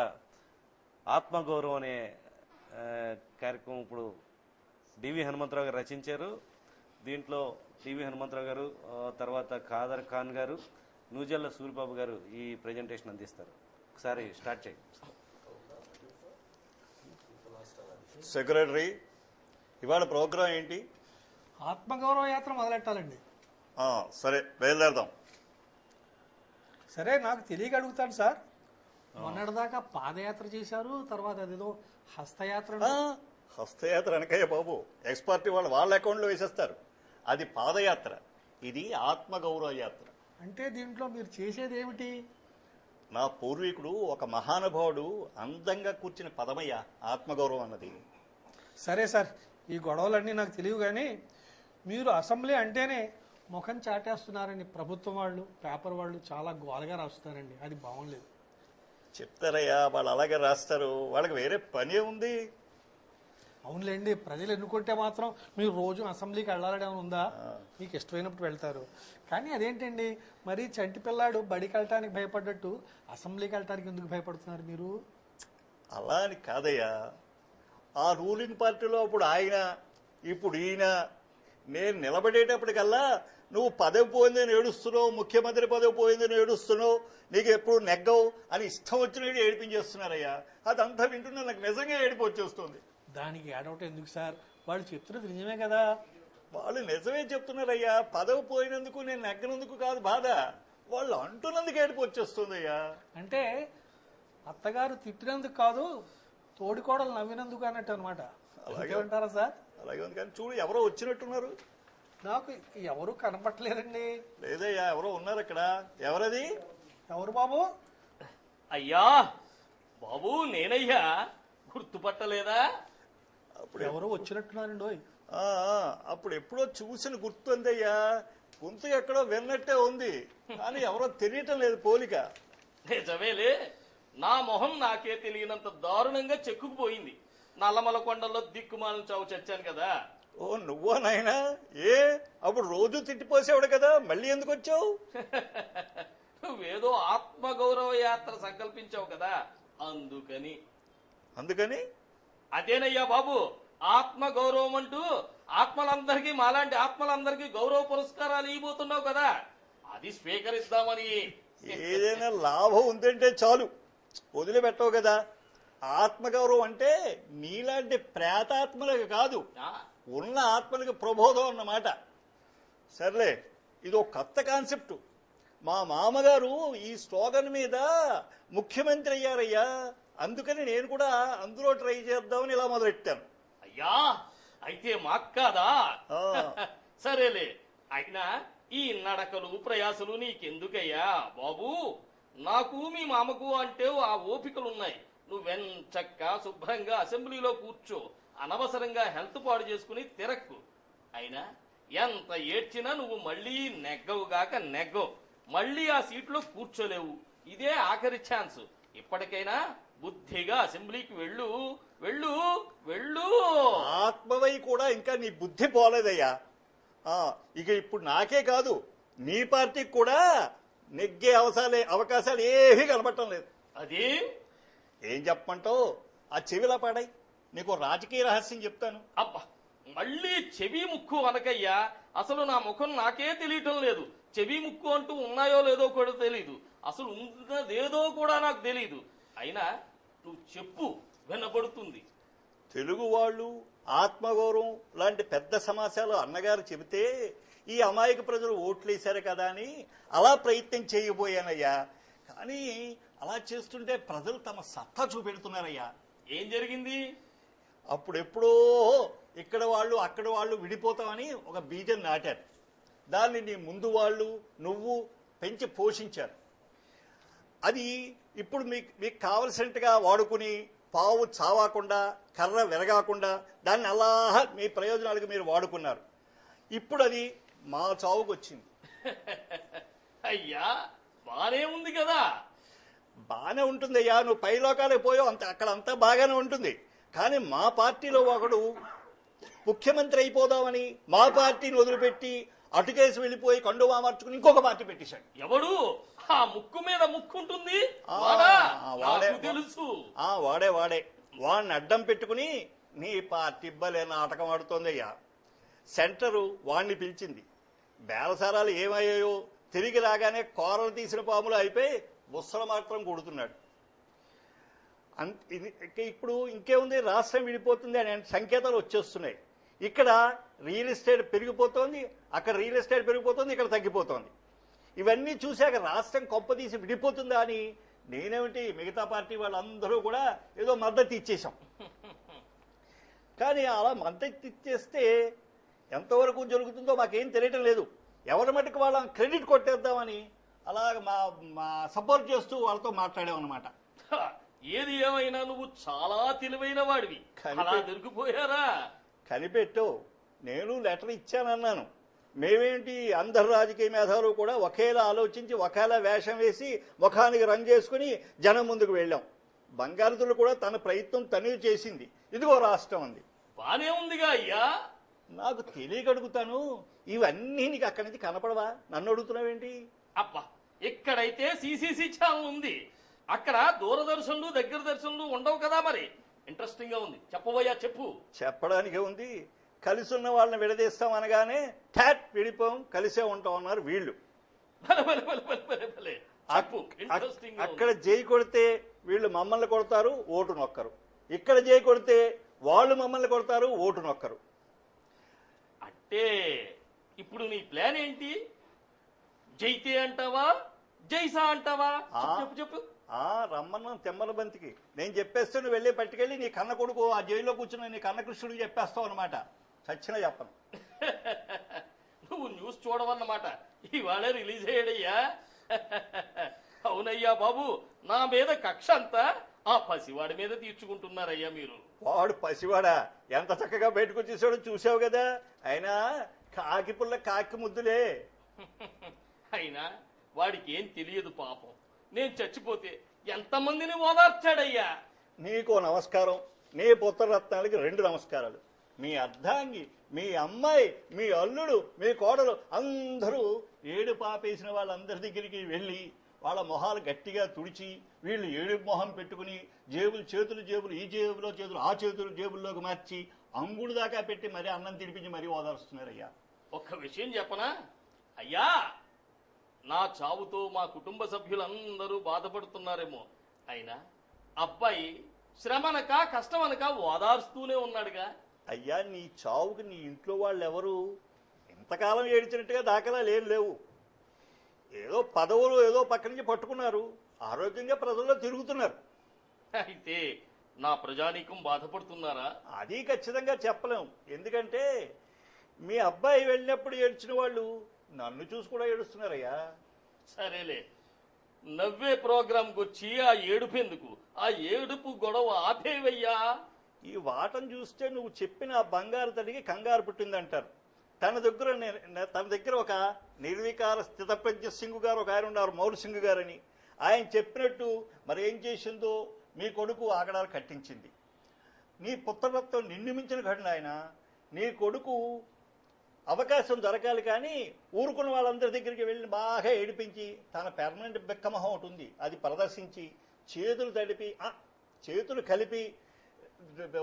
ఆత్మగౌరవం అనే కార్యక్రమం ఇప్పుడు డివి హనుమంతరావు గారు రచించారు. దీంట్లో డివి హనుమంతరావు గారు, తర్వాత ఖాదర్ ఖాన్ గారు, నూజల్ల సూరిబాబు గారు ఈ ప్రెజెంటేషన్ అందిస్తారు. ఒకసారి స్టార్ట్ చేయండి. సెక్రటరీ, ఇవాళ ప్రోగ్రాం ఏంటి? ఆత్మగౌరవ యాత్ర మొదలెట్టాలండి. సరే, బయలుదేరదాం. సరే, నాకు తెలియక అడుగుతాను సార్, మొన్నటిదాకా పాదయాత్ర చేశారు, తర్వాత అదేదో హస్తయాత్ర. హస్తయాత్ర అనకయ్య బాబు, ఎక్స్ పార్టీ వాళ్ళ అకౌంట్లో వేసేస్తారు. అది పాదయాత్ర, ఇది ఆత్మగౌరవ యాత్ర. అంటే దీంట్లో మీరు చేసేది ఏమిటి? నా పూర్వీకుడు ఒక మహానుభావుడు అందంగా కూర్చుని పదమయ్య ఆత్మగౌరవం అన్నది. సరే సార్, ఈ గొడవలన్నీ నాకు తెలియవు, కానీ మీరు అసెంబ్లీ అంటేనే ముఖం చాటేస్తున్నారని ప్రభుత్వం వాళ్ళు, పేపర్ వాళ్ళు చాలా గోలగా రాస్తున్నారండి. అది బాగుండలేదు. చెప్తారయ్యా, వాళ్ళు అలాగే రాస్తారు, వాళ్ళకి వేరే పనే ఉంది. అవునులేండి, ప్రజలు ఎన్నుకుంటే మాత్రం మీరు రోజు అసెంబ్లీకి వెళ్ళాలని ఉందా? మీకు ఇష్టమైనప్పుడు వెళ్తారు. కానీ అదేంటండి, మరి చంటి పిల్లాడు బడికి వెళ్ళటానికి భయపడ్డట్టు అసెంబ్లీకి వెళ్ళటానికి ఎందుకు భయపడుతున్నారు మీరు? అలా అని కాదయ్యా, ఆ రూలింగ్ పార్టీలో అప్పుడు ఆయన, ఇప్పుడు ఈయన. నేను నిలబడేటప్పటికల్లా నువ్వు పదవి పోయిందని ఏడుస్తున్నావు, ముఖ్యమంత్రి పదవి పోయిందని ఏడుస్తున్నావు, నీకు ఎప్పుడు నెగ్గవు అని ఇష్టం వచ్చినట్టు ఏడిపించేస్తున్నారయ్యా. అదంతా వింటున్నా నాకు నిజంగా ఏడిపి వచ్చేస్తుంది. దానికి ఏడవటం ఎందుకు సార్? వాళ్ళు చెప్తున్నది నిజమే కదా. వాళ్ళు నిజమే చెప్తున్నారయ్యా. పదవి పోయినందుకు, నేను నెగ్గనందుకు కాదు బాధ, వాళ్ళు అంటున్నందుకు ఏడిపి వచ్చేస్తుందయ్యా. అంటే అత్తగారు తిట్టినందుకు కాదు, తోడికోడలు నవ్వినందుకు అన్నట్టు అనమాట. అలాగే ఉంటారా సార్? అలాగే ఉంది, కానీ చూడు, ఎవరో వచ్చినట్టున్నారు. నాకు ఎవరు కనపట్టలేదండి. లేదయ్యా, ఎవరో ఉన్నారు అక్కడ. ఎవరది? ఎవరు బాబు? అయ్యా బాబు, నేనయ్యా, గుర్తుపట్టలేదా? అప్పుడు ఎవరో వచ్చినట్టున్నారండి. అప్పుడు ఎప్పుడో చూసిన గుర్తుందయ్యా, గొంతు ఎక్కడో విన్నట్టే ఉంది, కానీ ఎవరో తెలియటం లేదు పోలిక. నిజమేలే, నా మొహం నాకే తెలియనంత దారుణంగా చెక్కుకుపోయింది. నల్లమల కొండల్లో దిక్కుమాలను చావు చచ్చాను కదా. ఓ నువ్వో నాయనా? ఏ అప్పుడు రోజు తిట్టిపోసేవాడు కదా, మళ్ళీ ఎందుకు వచ్చావు? నువ్వేదో ఆత్మగౌరవ యాత్ర సంకల్పించావు కదా, అందుకని. అందుకని అదేనయ్యా బాబు, ఆత్మగౌరవం అంటూ ఆత్మలందరికీ, మాలాంటి ఆత్మలందరికీ గౌరవ పురస్కారాలు ఇవ్వబోతున్నావు కదా, అది స్వీకరిద్దామని. ఏదైనా లాభం ఉందంటే చాలు, వదిలిపెట్టవు కదా. ఆత్మగౌరవం అంటే నీలాంటి ప్రేతాత్మలకు కాదు, ఉన్న ఆత్మలకు ప్రబోధం అన్నమాట. సర్లే, ఇది ఒక కొత్త కాన్సెప్ట్. మా మామగారు ఈ స్లోగన్ మీద ముఖ్యమంత్రి అయ్యారయ్యా, అందుకని నేను కూడా అందులో ట్రై చేద్దామని ఇలా మొదలెట్టాను. అయ్యా, అయితే మాకు కాదా? సరేలే, అయినా ఈ నడకలు ప్రయాసలు నీకెందుకయ్యా బాబు? నాకు మీ మామకు అంటే ఆ ఓపికలున్నాయి. నువ్వెంచక్క శుభ్రంగా అసెంబ్లీలో కూర్చో, అనవసరంగా హెల్త్ పాడు చేసుకుని తిరక్కు. అయినా ఎంత ఏడ్చినా నువ్వు మళ్ళీ నెగ్గవుగాక నెగ్గవు, మళ్ళీ ఆ సీట్లో కూర్చోలేవు. ఇదే ఆఖరి ఛాన్స్. ఇప్పటికైనా బుద్ధిగా అసెంబ్లీకి వెళ్ళు వెళ్ళు వెళ్ళు. ఆత్మవై కూడా ఇంకా నీ బుద్ధి పోలేదయ్యా. ఇక ఇప్పుడు నాకే కాదు, నీ పార్టీకి కూడా నెగ్గే అవకాశాలు ఏమీ కనబడటం లేదు. అది ఏం చెప్పమంటావు? ఆ చెవిలా పాడాయి, నీకు రాజకీయ రహస్యం చెప్తాను. అబ్బా, మళ్ళీ చెవి ముక్కు అనకయ్యా. అసలు నా ముఖం నాకే తెలియటం లేదు. చెవి ముక్కు అంటూ ఉన్నాయో లేదో కూడా తెలీదు, అసలు ఉన్నదేదో కూడా నాకు తెలీదు. అయినా నువ్వు చెప్పు, వినపడుతుంది. తెలుగు వాళ్ళు ఆత్మగౌరవం లాంటి పెద్ద సమాచారాలు అన్నగారు చెబితే ఈ అమాయక ప్రజలు ఓట్లేశారు కదా అని అలా ప్రయత్నం చేయబోయానయ్యా. కానీ అలా చేస్తుంటే ప్రజలు తమ సత్తా చూపెడుతున్నారయ్యా. ఏం జరిగింది? అప్పుడెప్పుడో ఇక్కడ వాళ్ళు అక్కడ వాళ్ళు విడిపోతామని ఒక బీజం నాటారు. దాన్ని నీ ముందు వాళ్ళు నువ్వు పెంచి పోషించారు. అది ఇప్పుడు మీకు కావలసినట్టుగా వాడుకుని పావు చావకుండా కర్ర విరగాకుండా దాన్ని అలా మీ ప్రయోజనాలకు మీరు వాడుకున్నారు. ఇప్పుడు అది మా చావుకు వచ్చింది. అయ్యా బానే ఉంది కదా. బాగానే ఉంటుంది అయ్యా, నువ్వు పైలోకాలకు పోయావు, అక్కడ అంతా బాగానే ఉంటుంది. కానీ మా పార్టీలో ఒకడు ముఖ్యమంత్రి అయిపోదామని మా పార్టీని వదిలిపెట్టి అటుకేసి వెళ్ళిపోయి కండువా మార్చుకుని ఇంకొక పార్టీ పెట్టేశాడు. ఎవడు? ఆ ముక్కు మీద ముక్కు ఉంటుంది, తెలుసు. వాడే వాడిని అడ్డం పెట్టుకుని నీ పార్టీ ఇవ్వలే నాటకం ఆడుతోందయ్యా. సెంటరు వాణ్ణి పిలిచింది. బేలసారాలు ఏమయ్యాయో తిరిగి రాగానే కోరలు తీసిన పాములు అయిపోయి బుస్సలు మాత్రం కొడుతున్నాడు. ఇప్పుడు ఇంకేముంది, రాష్ట్రం విడిపోతుంది అనే సంకేతాలు వచ్చేస్తున్నాయి. ఇక్కడ రియల్ ఎస్టేట్ పెరిగిపోతోంది, అక్కడ రియల్ ఎస్టేట్ పెరిగిపోతుంది, ఇక్కడ తగ్గిపోతోంది. ఇవన్నీ చూశాక రాష్ట్రం కొంపదీసి విడిపోతుందా అని నేనేమిటి మిగతా పార్టీ వాళ్ళందరూ కూడా ఏదో మద్దతు ఇచ్చేశాం. కానీ అలా మద్దతు ఇచ్చేస్తే ఎంతవరకు జరుగుతుందో మాకేం తెలియటం లేదు. ఎవరి మటుకు వాళ్ళని క్రెడిట్ కొట్టేద్దామని అలా మా సపోర్ట్ చేస్తూ వాళ్ళతో మాట్లాడామన్నమాట. ఏది ఏమైనా నువ్వు చాలా తెలివైన వాడివి. అలా దొరికిపోయారా? కనిపెట్టు. నేను లెటర్ ఇచ్చానన్నాను. మేమేంటి అందరు రాజకీయ మేధావులు కూడా ఒకేలా ఆలోచించి ఒకేలా వేషం వేసి ముఖానికి రంగు చేసుకుని జనం ముందుకు వెళ్ళాం. బంగారుతులు కూడా తన ప్రయత్నం తనే చేసింది. ఇదిగో రాష్ట్రం ఉంది. బానే ఉందిగా అయ్యా. నాకు తెలియగడుగుతాను, ఇవన్నీ నీకు అక్కడి నుంచి కనపడవా? నన్ను అడుగుతున్నావేంటి? అబ్బా, ఇక్కడైతే సిసిసి ఛానల్ ఉంది, అక్కడ దూరదర్శన్లు దగ్గర దర్శన్లు ఉండవు కదా. మరి ఇంట్రెస్టింగ్ గా ఉంది. చెప్పబోయా, చెప్పు. చెప్పడానికే ఉంది. కలిసి ఉన్న వాళ్ళని విడదీస్తాం అనగానే ఠాట్ విడిపోం, కలిసే ఉంటాం అన్నారు వీళ్ళు. అక్కడ జై కొడితే వీళ్ళు మమ్మల్ని కొడతారు, ఓటు నొక్కరు. ఇక్కడ జై కొడితే వాళ్ళు మమ్మల్ని కొడతారు, ఓటు నొక్కరు. అంటే ఇప్పుడు నీ ప్లాన్ ఏంటి? జైతే అంటావా, జైసా అంటావా? చెప్పు చెప్పు. రమ్మన్నాం తెమ్మల బంతికి. నేను చెప్పేస్తే నువ్వు వెళ్ళి పట్టుకెళ్ళి నీ కన్న కొడుకు ఆ జైల్లో కూర్చున్న నీ కన్న కృష్ణుడికి చెప్పేస్తావు అనమాట. చచ్చినా చెప్పను. నువ్వు న్యూస్ చూడవన్నమాట. ఇవాళ రిలీజ్ అయ్యాడయ్యా. అవునయ్యా బాబు, నా మీద కక్ష అంతా ఆ పసివాడి మీద తీర్చుకుంటున్నారయ్యా మీరు. వాడు పసివాడా? ఎంత చక్కగా బయటకు వచ్చేసాడో చూసావు కదా. అయినా కాకి పుల్ల కాకి ముద్దులే. అయినా వాడికి ఏం తెలియదు పాపం. నేను చచ్చిపోతే ఎంతమందిని ఓదార్చాడయ్యా. నీకో నమస్కారం, నీ పుత్రరత్నాలకి 2 నమస్కారాలు. మీ అర్ధాంగి, మీ అమ్మాయి, మీ అల్లుడు, మీ కోడలు అందరూ ఏడు పాపేసిన వాళ్ళందరి దగ్గరికి వెళ్ళి వాళ్ళ మొహాలు గట్టిగా తుడిచి వీళ్ళు ఏడు మొహం పెట్టుకుని చేతులు ఈ జేబులో చేతులు ఆ చేతులు జేబుల్లోకి మార్చి అంగుడు దాకా పెట్టి మరీ అన్నం తినిపించి మరీ ఓదారుస్తున్నారయ్యా. ఒక్క విషయం చెప్పనా అయ్యా, నా చావుతో మా కుటుంబ సభ్యులందరూ బాధపడుతున్నారేమో, అయినా అబ్బాయి శ్రమనక కష్టమనక ఓదార్స్తూనే ఉన్నాడుగా. అయ్యా, నీ చావుకి నీ ఇంట్లో వాళ్ళు ఎవరు ఇంతకాలం ఏడిచినట్టుగా దాఖలా లేవు. ఏదో పదవులు ఏదో పక్క నుంచి పట్టుకున్నారు, ఆరోగ్యంగా ప్రజల్లో తిరుగుతున్నారు. అయితే నా ప్రజానీకం బాధపడుతున్నారా? అది ఖచ్చితంగా చెప్పలేం. ఎందుకంటే మీ అబ్బాయి వెళ్ళినప్పుడు ఏడ్చిన వాళ్ళు నన్ను చూసి కూడా ఏడుస్తున్నారయ్యా. సరేలే, నవ్వే ప్రోగ్రాంకి వచ్చి ఆ ఏడుపు ఎందుకు? ఆ ఏడుపు గొడవ ఆపేవయ్యా. ఈ వాటం చూస్తే నువ్వు చెప్పిన ఆ బంగారు తల్లికి కంగారు పుట్టిందంటారు. తన దగ్గర ఒక నిర్వికార స్థితప్రజ్ఞ సింగ్ గారు ఒక ఆయన ఉన్నారు, మౌర్ సింగ్ గారని. ఆయన చెప్పినట్టు మరి ఏం చేసిందో మీ కొడుకు ఆగడాలు కట్టించింది. నీ పుత్రరత్వం నిన్ను మించిన ఘటన. ఆయన నీ కొడుకు అవకాశం దొరకాలి కానీ ఊరుకున్న వాళ్ళందరి దగ్గరికి వెళ్ళి బాగా ఏడిపించి తన పెర్మనెంట్ బెక్కమహం ఒకటి ఉంది, అది ప్రదర్శించి చేతులు కలిపి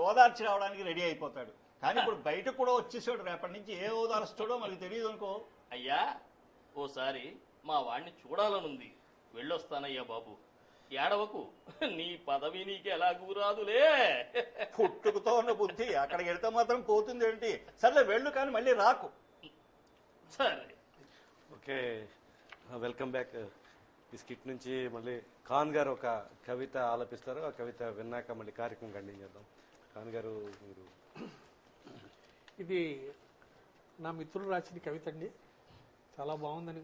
ఓదార్చి రావడానికి రెడీ అయిపోతాడు. కానీ ఇప్పుడు బయటకు కూడా వచ్చేసాడు. రేపటి నుంచి ఏ ఓదార్స్తాడో మనకు తెలియదు అనుకో. అయ్యా, ఓసారి మా వాణ్ణి చూడాలనుంది, వెళ్ళొస్తానయ్యా బాబు. ఏడవకు, నీ పదవి నీకు ఎలాగూ రాదులే. పుట్టుకుతో ఉన్న బుద్ధి అక్కడికి వెళ్తే మాత్రం పోతుంది ఏంటి? సర్లే వెళ్ళు, కానీ మళ్ళీ రాకు. సరే, ఓకే, వెల్కమ్ బ్యాక్. ఈ స్కిట్ నుంచి మళ్ళీ ఖాన్ గారు ఒక కవిత ఆలపిస్తారు. ఆ కవిత విన్నాక మళ్ళీ కార్యక్రమం కంటిన్యూ చేద్దాం. ఖాన్ గారు మీరు ఇది నా మిత్రులు రాసిన కవిత అండి. చాలా బాగుందని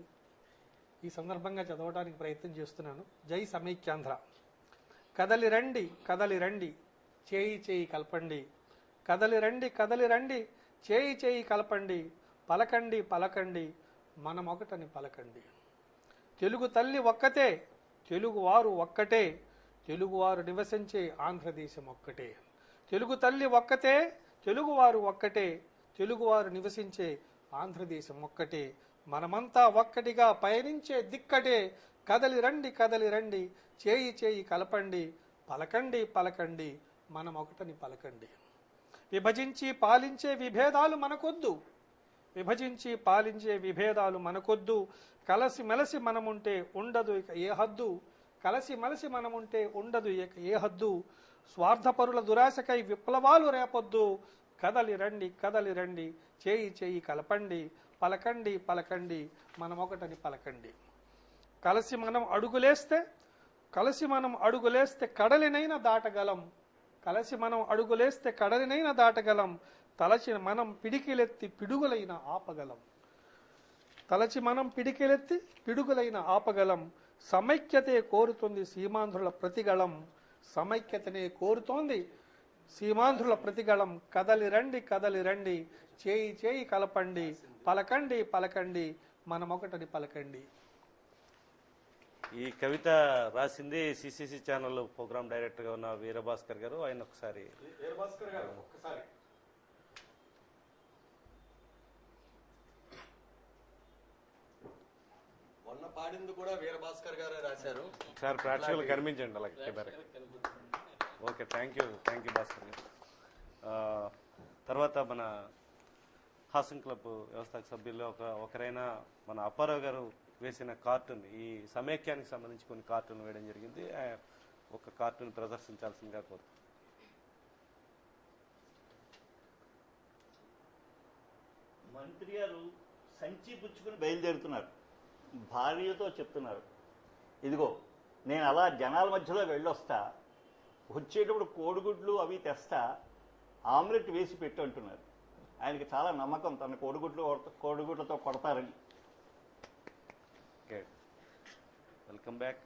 ఈ సందర్భంగా చదవడానికి ప్రయత్నం చేస్తున్నాను. జై సమైక్యాంధ్ర. కదలి రండి కదలి రండి చేయి చేయి కలపండి, కదలి రండి కదలి రండి చేయి చేయి కలపండి, పలకండి పలకండి మనమొకటని పలకండి. తెలుగు తల్లి ఒక్కటే, తెలుగువారు ఒక్కటే, తెలుగువారు నివసించే ఆంధ్రదేశం ఒక్కటే. తెలుగు తల్లి ఒక్కటే, తెలుగువారు ఒక్కటే, తెలుగువారు నివసించే ఆంధ్రదేశం ఒక్కటే. మనమంతా ఒక్కటిగా పయనించే దిక్కటే. కదలి రండి కదలి రండి చేయి చేయి కలపండి, పలకండి పలకండి మనం ఒకటని పలకండి. విభజించి పాలించే విభేదాలు మనకొద్దు, విభజించి పాలించే విభేదాలు మనకొద్దు. కలసి మెలసి మనముంటే ఉండదు ఇక ఏ హద్దు, కలసి మెలసి మనముంటే ఉండదు ఇక ఏ హద్దు. స్వార్థపరుల దురాశకై విప్లవాలు రేపొద్దు. కదలి రండి కదలి రండి చేయి చేయి కలపండి, పలకండి పలకండి మనమొకటని పలకండి. కలిసి మనం అడుగులేస్తే కడలినైనా దాటగలం, కలిసి మనం అడుగులేస్తే కడలినైనా దాటగలం. తలచి మనం పిడికిలెత్తి పిడుగులైన ఆపగలం, తలచి మనం పిడికిలెత్తి పిడుగులైన ఆపగలం. సమైక్యతే కోరుతుంది సీమాంధ్రుల ప్రతిగళం, సమైక్యతనే కోరుతోంది సీమాంధ్రుల ప్రతిగళం. కదలి రండి చేయి చేయి కలపండి, పలకండి పలకండి మనమొకటని పలకండి. ఈ కవిత రాసింది సిసిసి ఛానల్ ప్రోగ్రామ్ డైరెక్టర్ గా ఉన్న వీరభాస్కర్ గారు. ఆయన ఒకసారి మొన్న పాడింది కూడా వీరభాస్కర్ గారే రాశారు. ఒకసారి ప్రేక్షకులు కనిపించండి అలాగే camera. Okay, thank you Bhaskar గారు. తర్వాత మన హాసన్ క్లబ్ వ్యవస్థాపక సభ్యుల్లో ఒకరైన మన అప్పారావు గారు వేసిన కార్టూన్, ఈ సమైక్యానికి సంబంధించి కొన్ని కార్టూన్ వేయడం జరిగింది. ఒక కార్టూన్ ప్రదర్శించాల్సిందిగా కోరుతున్నాను. మంత్రి గారు సంచి పుచ్చుకుని బయలుదేరుతున్నారు. భార్యతో చెప్తున్నారు, ఇదిగో నేను అలా జనాల మధ్యలో వెళ్ళొస్తా, వచ్చేటప్పుడు కోడిగుడ్లు అవి తెస్తా, ఆమ్లెట్ వేసి పెట్టు అంటున్నారు. ఆయనకి చాలా నమ్మకం తన కోడిగుడ్లతో కొడతారని. Okay, welcome back.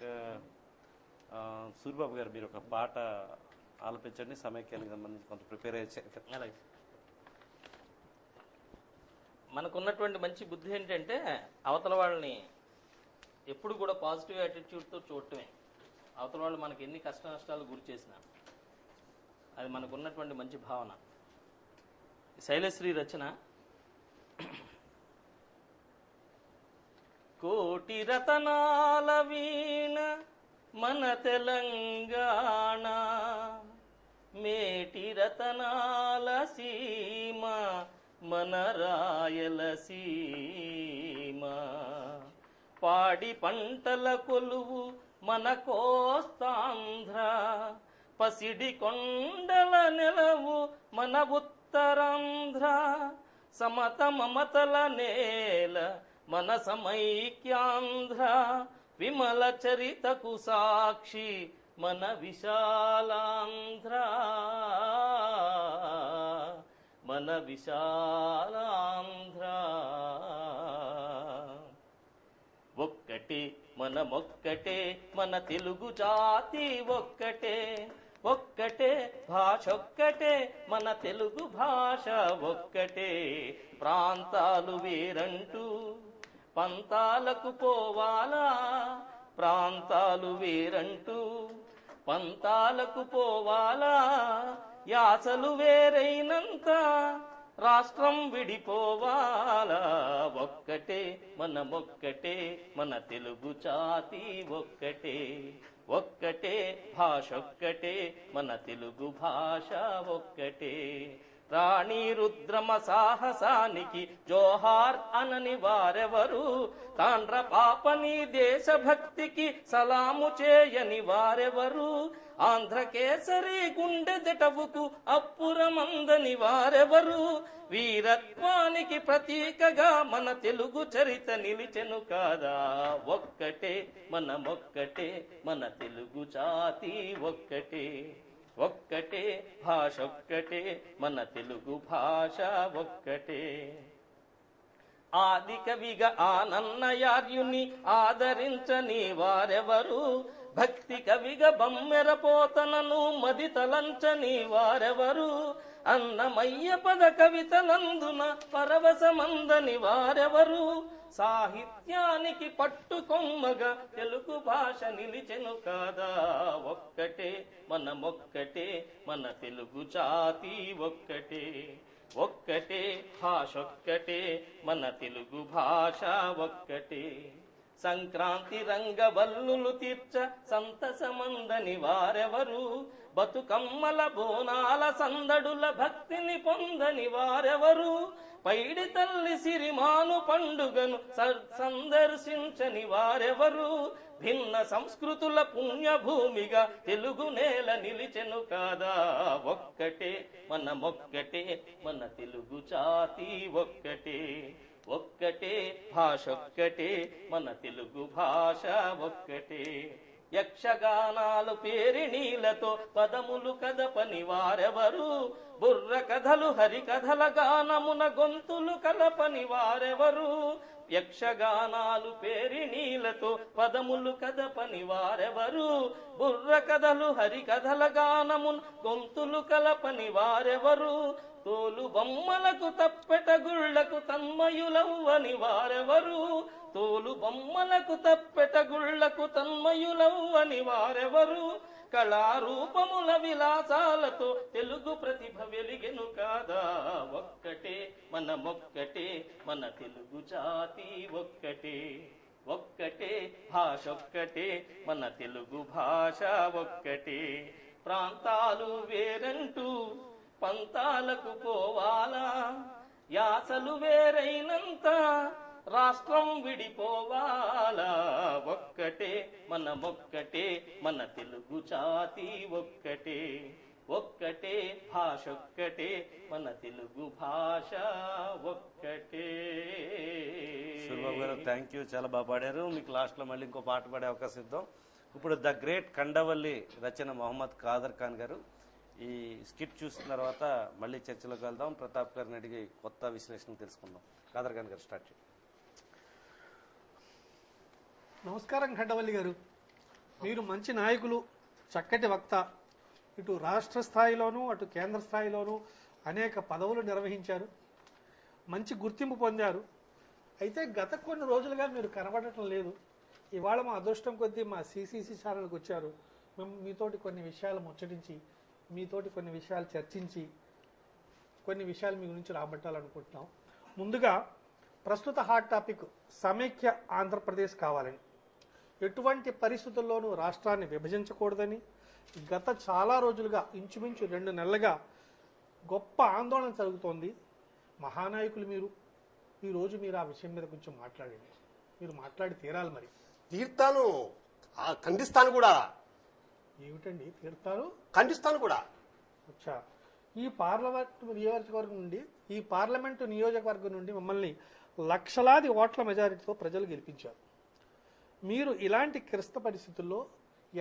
సూర్యబాబు గారు మీరు ఒక పాట ఆలపించండి, సమైక్యానికి సంబంధించి కొంత ప్రిపేర్ అయ్యారు. అలాగే మనకున్నటువంటి మంచి బుద్ధి ఏంటంటే అవతల వాళ్ళని ఎప్పుడు కూడా పాజిటివ్ యాటిట్యూడ్తో చూడటమే. అవతల వాళ్ళు మనకి ఎన్ని కష్ట నష్టాలు గురి చేసినా అది మనకున్నటువంటి మంచి భావన. శైలశ్రీ రచన. కోటి రతనాల వీణ మన తెలంగాణ, మేటి రతనాల సీమ మన రాయలసీమ, పాడి పంటల కొలువు మన కోస్తాంధ్ర, పసిడి కొండల నెలవు మన ఉత్తరాంధ్ర, సమత మమతల నేల మన సమైక్యాంధ్ర, విమల చరితకు సాక్షి మన విశాలాంధ్ర, మన విశాలాంధ్ర. ఒక్కటే మనమొక్కటే మన తెలుగు జాతి ఒక్కటే, ఒక్కటే భాష ఒక్కటే మన తెలుగు భాష ఒక్కటే. ప్రాంతాలు వేరంటూ పంతాలకు పోవాలా, ప్రాంతాలు వేరంటూ పంతాలకు పోవాలా, యాసలు వేరైనంత రాష్ట్రం విడిపోవాలా. ఒక్కటే మనమొక్కటే మన తెలుగు జాతి ఒక్కటే, ఒక్కటే భాష ఒక్కటే మన తెలుగు భాష ఒక్కటే. రాణి రుద్రమ సాహసానికి జోహార్ అనని వారెవరు, తాండ్ర పాపని దేశభక్తికి సలాము చేయని వారెవరు, ఆంధ్రకేసరి గుండె జటవుకు అప్పురమందని వారెవరు, వీరత్వానికి ప్రతీకగా మన తెలుగు చరిత నిలిచెను కాదా. ఒక్కటే మనమొక్కటే మన తెలుగు జాతి ఒక్కటే, ఒక్కటే భాష ఒక్కటే మన తెలుగు భాష ఒక్కటే. ఆది కవిగా ఆనన్నయార్యుని ఆదరించని వారెవరు, భక్తి కవిగా బమ్మెరపోతనను మది తలంచని వారెవరు, అన్నమయ్య పద కవితలందున పరవశమందని వారెవరు, సాహిత్యానికి పట్టుకొమ్మగా తెలుగు భాష నిలిచెను కాదా. ఒక్కటే మనమొక్కటే మన తెలుగు జాతి ఒక్కటే. ఒక్కటే భాష ఒక్కటే మన తెలుగు భాష ఒక్కటే. సంక్రాంతి రంగవల్లులు తీర్చ సంతసమందని వారెవరు, బతుకమ్మల బోనాల సందడుల భక్తిని పొందని వారెవరు, పైడి తల్లి సిరిమాను పండుగను సందర్శించని వారెవరు, భిన్న సంస్కృతుల పుణ్యభూమిగా తెలుగు నేల నిలిచెను కాదా. ఒక్కటే మనమొక్కటే మన తెలుగు జాతి ఒక్కటే. ఒక్కటే భాష ఒక్కటే మన తెలుగు భాష ఒక్కటే. యక్షగానాలు పేరిణీలతో పదములు కదపని వారెవరు, బుర్ర కథలు హరికథల గానమున గొంతులు కలపని వారెవరు, యక్షగానాలు పేరిణీలతో పదములు కదపని వారెవరు, బుర్ర కథలు హరికథల గానమున గొంతులు కలపని వారెవరు, తోలు బొమ్మలకు తప్పెట గుళ్లకు తన్మయులవ్వని వారెవరు, తోలు బొమ్మలకు తప్పెట గుళ్లకు తన్మయులవ్వని వారెవరు, కళారూపముల విలాసాలతో తెలుగు ప్రతిభ వెలిగెను కాదా. ఒక్కటే మనమొక్కటే మన తెలుగు జాతి ఒక్కటే. ఒక్కటే భాష ఒక్కటే మన తెలుగు భాష ఒక్కటే. ప్రాంతాలు వేరంటూ పంతాలకు పోవాలా, యాసలు వేరైనంత రాష్ట్రం విడిపోవాలా. ఒక్కటే మనమొక్కటే మన తెలుగు జాతి ఒక్కటే. ఒక్కటే భాష ఒక్కటే మన తెలుగు భాష ఒక్కటే. సూర్యబాబు గారు థ్యాంక్ యూ, చాలా బాగా పాడారు. మీకు లాస్ట్లో మళ్ళీ ఇంకో పాట పాడే అవకాశం ఇద్దాం. ఇప్పుడు ద గ్రేట్ కండవల్లి రచన మొహమ్మద్ ఖాదర్ ఖాన్ గారు. ఈ స్కిట్ చూసిన తర్వాత మళ్ళీ చర్చలోకి వెళ్దాం. ప్రతాప్ గారిని అడిగి కొత్త విశ్లేషణ తెలుసుకుందాం. ఖాదర్ ఖాన్ గారు స్టార్ట్ చేయండి. నమస్కారం ఖండవల్లి గారు. మీరు మంచి నాయకులు, చక్కటి వక్త. ఇటు రాష్ట్ర స్థాయిలోనూ అటు కేంద్ర స్థాయిలోనూ అనేక పదవులు నిర్వహించారు, మంచి గుర్తింపు పొందారు. అయితే గత కొన్ని రోజులుగా మీరు కనబడటం లేదు. ఇవాళ మా అదృష్టం కొద్దీ మా సిసిసి ఛానల్కి వచ్చారు. మేము మీతోటి కొన్ని విషయాలు ముచ్చటించి, మీతోటి కొన్ని విషయాలు చర్చించి, కొన్ని విషయాలు మీ గురించి రాబట్టాలనుకుంటున్నాం. ముందుగా ప్రస్తుత హాట్ టాపిక్ సమైక్య ఆంధ్రప్రదేశ్ కావాలని, ఎటువంటి పరిస్థితుల్లోనూ రాష్ట్రాన్ని విభజించకూడదని గత చాలా రోజులుగా, ఇంచుమించు 2 నెలలుగా గొప్ప ఆందోళన జరుగుతోంది. మహానాయకులు మీరు, ఈరోజు మీరు ఆ విషయం మీద కొంచెం మాట్లాడండి. మీరు మాట్లాడి తీరాలి. మరి తీర్థాను ఖండిస్తాను కూడా. ఏమిటండి తీర్థాలు? ఖండిస్తాను కూడా. అచ్చా, ఈ పార్లమెంటు నియోజకవర్గం నుండి మిమ్మల్ని లక్షలాది ఓట్ల మెజారిటీతో ప్రజలు గెలిపించారు. మీరు ఇలాంటి క్లిష్ట పరిస్థితుల్లో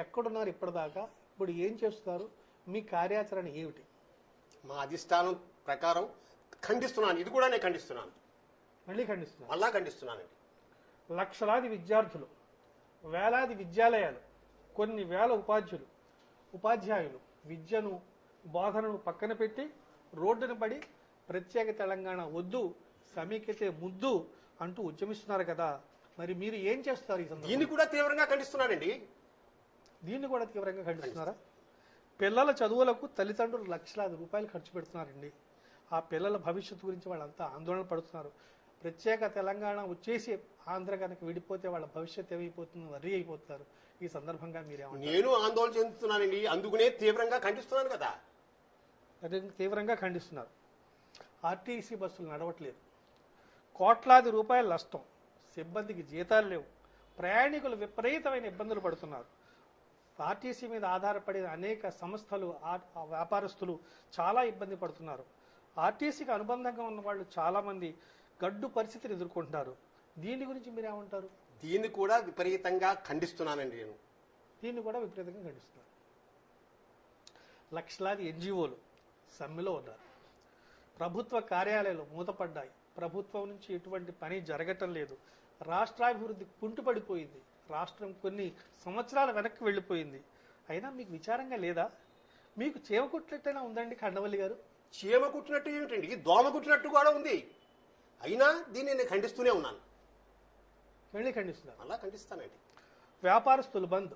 ఎక్కడున్నారు ఇప్పటిదాకా? ఇప్పుడు ఏం చేస్తున్నారు? మీ కార్యాచరణ ఏమిటి? మా అధిష్టానం ప్రకారం ఖండిస్తున్నాను. ఇది కూడా నేను ఖండిస్తున్నాను. మళ్ళీ ఖండిస్తున్నారు? మళ్ళా ఖండిస్తున్నానండి. లక్షలాది విద్యార్థులు, వేలాది విద్యాలయాలు, కొన్ని వేల ఉపాధ్యాయులు విద్యను, బోధనను పక్కన పెట్టి రోడ్డున పడి ప్రత్యేక తెలంగాణ వద్దు, సమైక్యతే ముద్దు అంటూ ఉద్యమిస్తున్నారు కదా. మరి మీరు ఏం చేస్తారు ఈ సందర్భంగా? దీన్ని కూడా తీవ్రంగా ఖండిస్తున్నానండి. దీన్ని కూడా తీవ్రంగా ఖండిస్తున్నారా? పిల్లల చదువులకు తల్లిదండ్రులు లక్షలాది రూపాయలు ఖర్చు పెడుతున్నారండి. ఆ పిల్లల భవిష్యత్తు గురించి వాళ్ళంతా ఆందోళన పడుతున్నారు. ప్రత్యేక తెలంగాణ వచ్చేసి ఆంధ్ర కనుక విడిపోతే వాళ్ళ భవిష్యత్తు ఏమైపోతుంది, వర్రీ అయిపోతున్నారు. ఈ సందర్భంగా మీరేమంటారు? నేను ఆందోళన చెందుతున్నానండి. అందుకనే తీవ్రంగా ఖండిస్తున్నాను కదా. తీవ్రంగా ఖండిస్తున్నారు. ఆర్టీసీ బస్సులు నడవట్లేదు, కోట్లాది రూపాయల నష్టం, సిబ్బందికి జీతాలు లేవు, ప్రయాణికులు విపరీతమైన ఇబ్బందులు పడుతున్నారు. ఆర్టీసీ మీద ఆధారపడిన అనేక సంస్థలు, వ్యాపారస్తులు చాలా ఇబ్బంది పడుతున్నారు. ఆర్టీసీకి అనుబంధంగా ఉన్న వాళ్ళు చాలా మంది గడ్డు పరిస్థితిని ఎదుర్కొంటున్నారు. దీని గురించి మీరేమంటారు? దీన్ని కూడా విపరీతంగా ఖండిస్తున్నానండి నేను. దీన్ని కూడా విపరీతంగా ఖండిస్తున్నారు. లక్షలాది ఎన్జిఓలు సమ్మెలో ఉన్నారు. ప్రభుత్వ కార్యాలయాలు మూతపడ్డాయి. ప్రభుత్వం నుంచి ఎటువంటి పని జరగటం లేదు. రాష్ట్రాభివృద్ధి కుంటుపడిపోయింది. రాష్ట్రం కొన్ని సంవత్సరాల వెనక్కి వెళ్ళిపోయింది. అయినా మీకు విచారంగా లేదా? మీకు చేమ కుట్టినట్టయినా ఉందండి ఖండవల్లి గారు? చీమ కుట్టినట్టు ఏమిటండి, దోమ కుట్టినట్టు కూడా ఉంది. అయినా దీన్ని నేను ఖండిస్తూనే ఉన్నాను. వెళ్ళి ఖండిస్తున్నారు. అలా ఖండిస్తానండి. వ్యాపారస్తులు బంద్,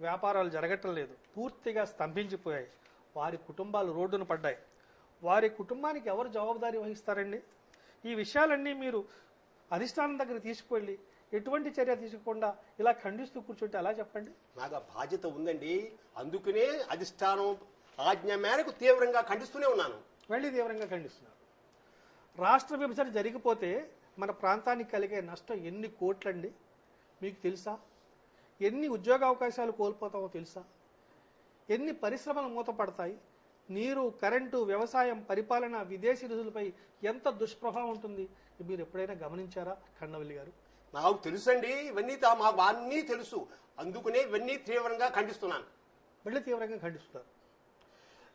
వ్యాపారాలు జరగటం లేదు, పూర్తిగా స్తంభించిపోయాయి. వారి కుటుంబాలు రోడ్డున పడ్డాయి. వారి కుటుంబానికి ఎవరు జవాబుదారీ వహిస్తారండి? ఈ విషయాలన్నీ మీరు అధిష్టానం దగ్గర తీసుకువెళ్ళి ఎటువంటి చర్య తీసుకోకుండా ఇలా ఖండిస్తూ కూర్చుంటే ఎలా చెప్పండి? నాకు ఆ బాధ్యత ఉందండి. అందుకనే అధిష్టానం ఆజ్ఞ మేరకు తీవ్రంగా ఖండిస్తూనే ఉన్నాను. వెళ్ళి తీవ్రంగా ఖండిస్తున్నారు. రాష్ట్ర విభజన జరిగిపోతే మన ప్రాంతానికి కలిగే నష్టం ఎన్ని కోట్లండి మీకు తెలుసా? ఎన్ని ఉద్యోగ అవకాశాలు కోల్పోతామో తెలుసా? ఎన్ని పరిశ్రమలు మూతపడతాయి? నీరు, కరెంటు, వ్యవసాయం, పరిపాలన, విదేశీ నిధులపై ఎంత దుష్ప్రభావం ఉంటుంది? మీరు ఎప్పుడైనా గమనించారా ఖండవల్లి గారు? నాకు తెలుసండి, ఇవన్నీ మాకు అన్నీ తెలుసు. అందుకనే ఇవన్నీ తీవ్రంగా ఖండిస్తున్నాను. వెళ్ళి తీవ్రంగా ఖండిస్తున్నారు.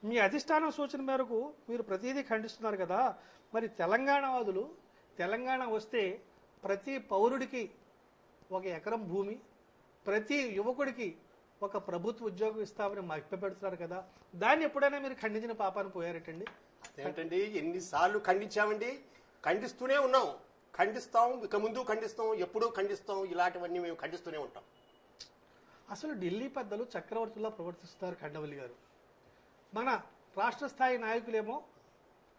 మీ అధిష్టానం సూచన మేరకు మీరు ప్రతిదీ ఖండిస్తున్నారు కదా. మరి తెలంగాణ వాదులు తెలంగాణ వస్తే ప్రతి పౌరుడికి 1 ఎకరం భూమి, ప్రతి యువకుడికి ఒక ప్రభుత్వ ఉద్యోగం ఇస్తామని మభ్యపెడుతున్నారు కదా. దాన్ని ఎప్పుడైనా మీరు ఖండించిన పాపాన్ని పోయారటండి? అదేంటండి, ఎన్నిసార్లు ఖండించామండి, ఖండిస్తూనే ఉన్నాం, ఖండిస్తాం, ఇక ముందు ఖండిస్తాం, ఎప్పుడూ ఖండిస్తాం. ఇలాంటివన్నీ మేము ఖండిస్తూనే ఉంటాం. అసలు ఢిల్లీ పెద్దలు చక్రవర్తుల్లా ప్రవర్తిస్తున్నారు ఖండవల్లి గారు. మన రాష్ట్ర స్థాయి నాయకులేమో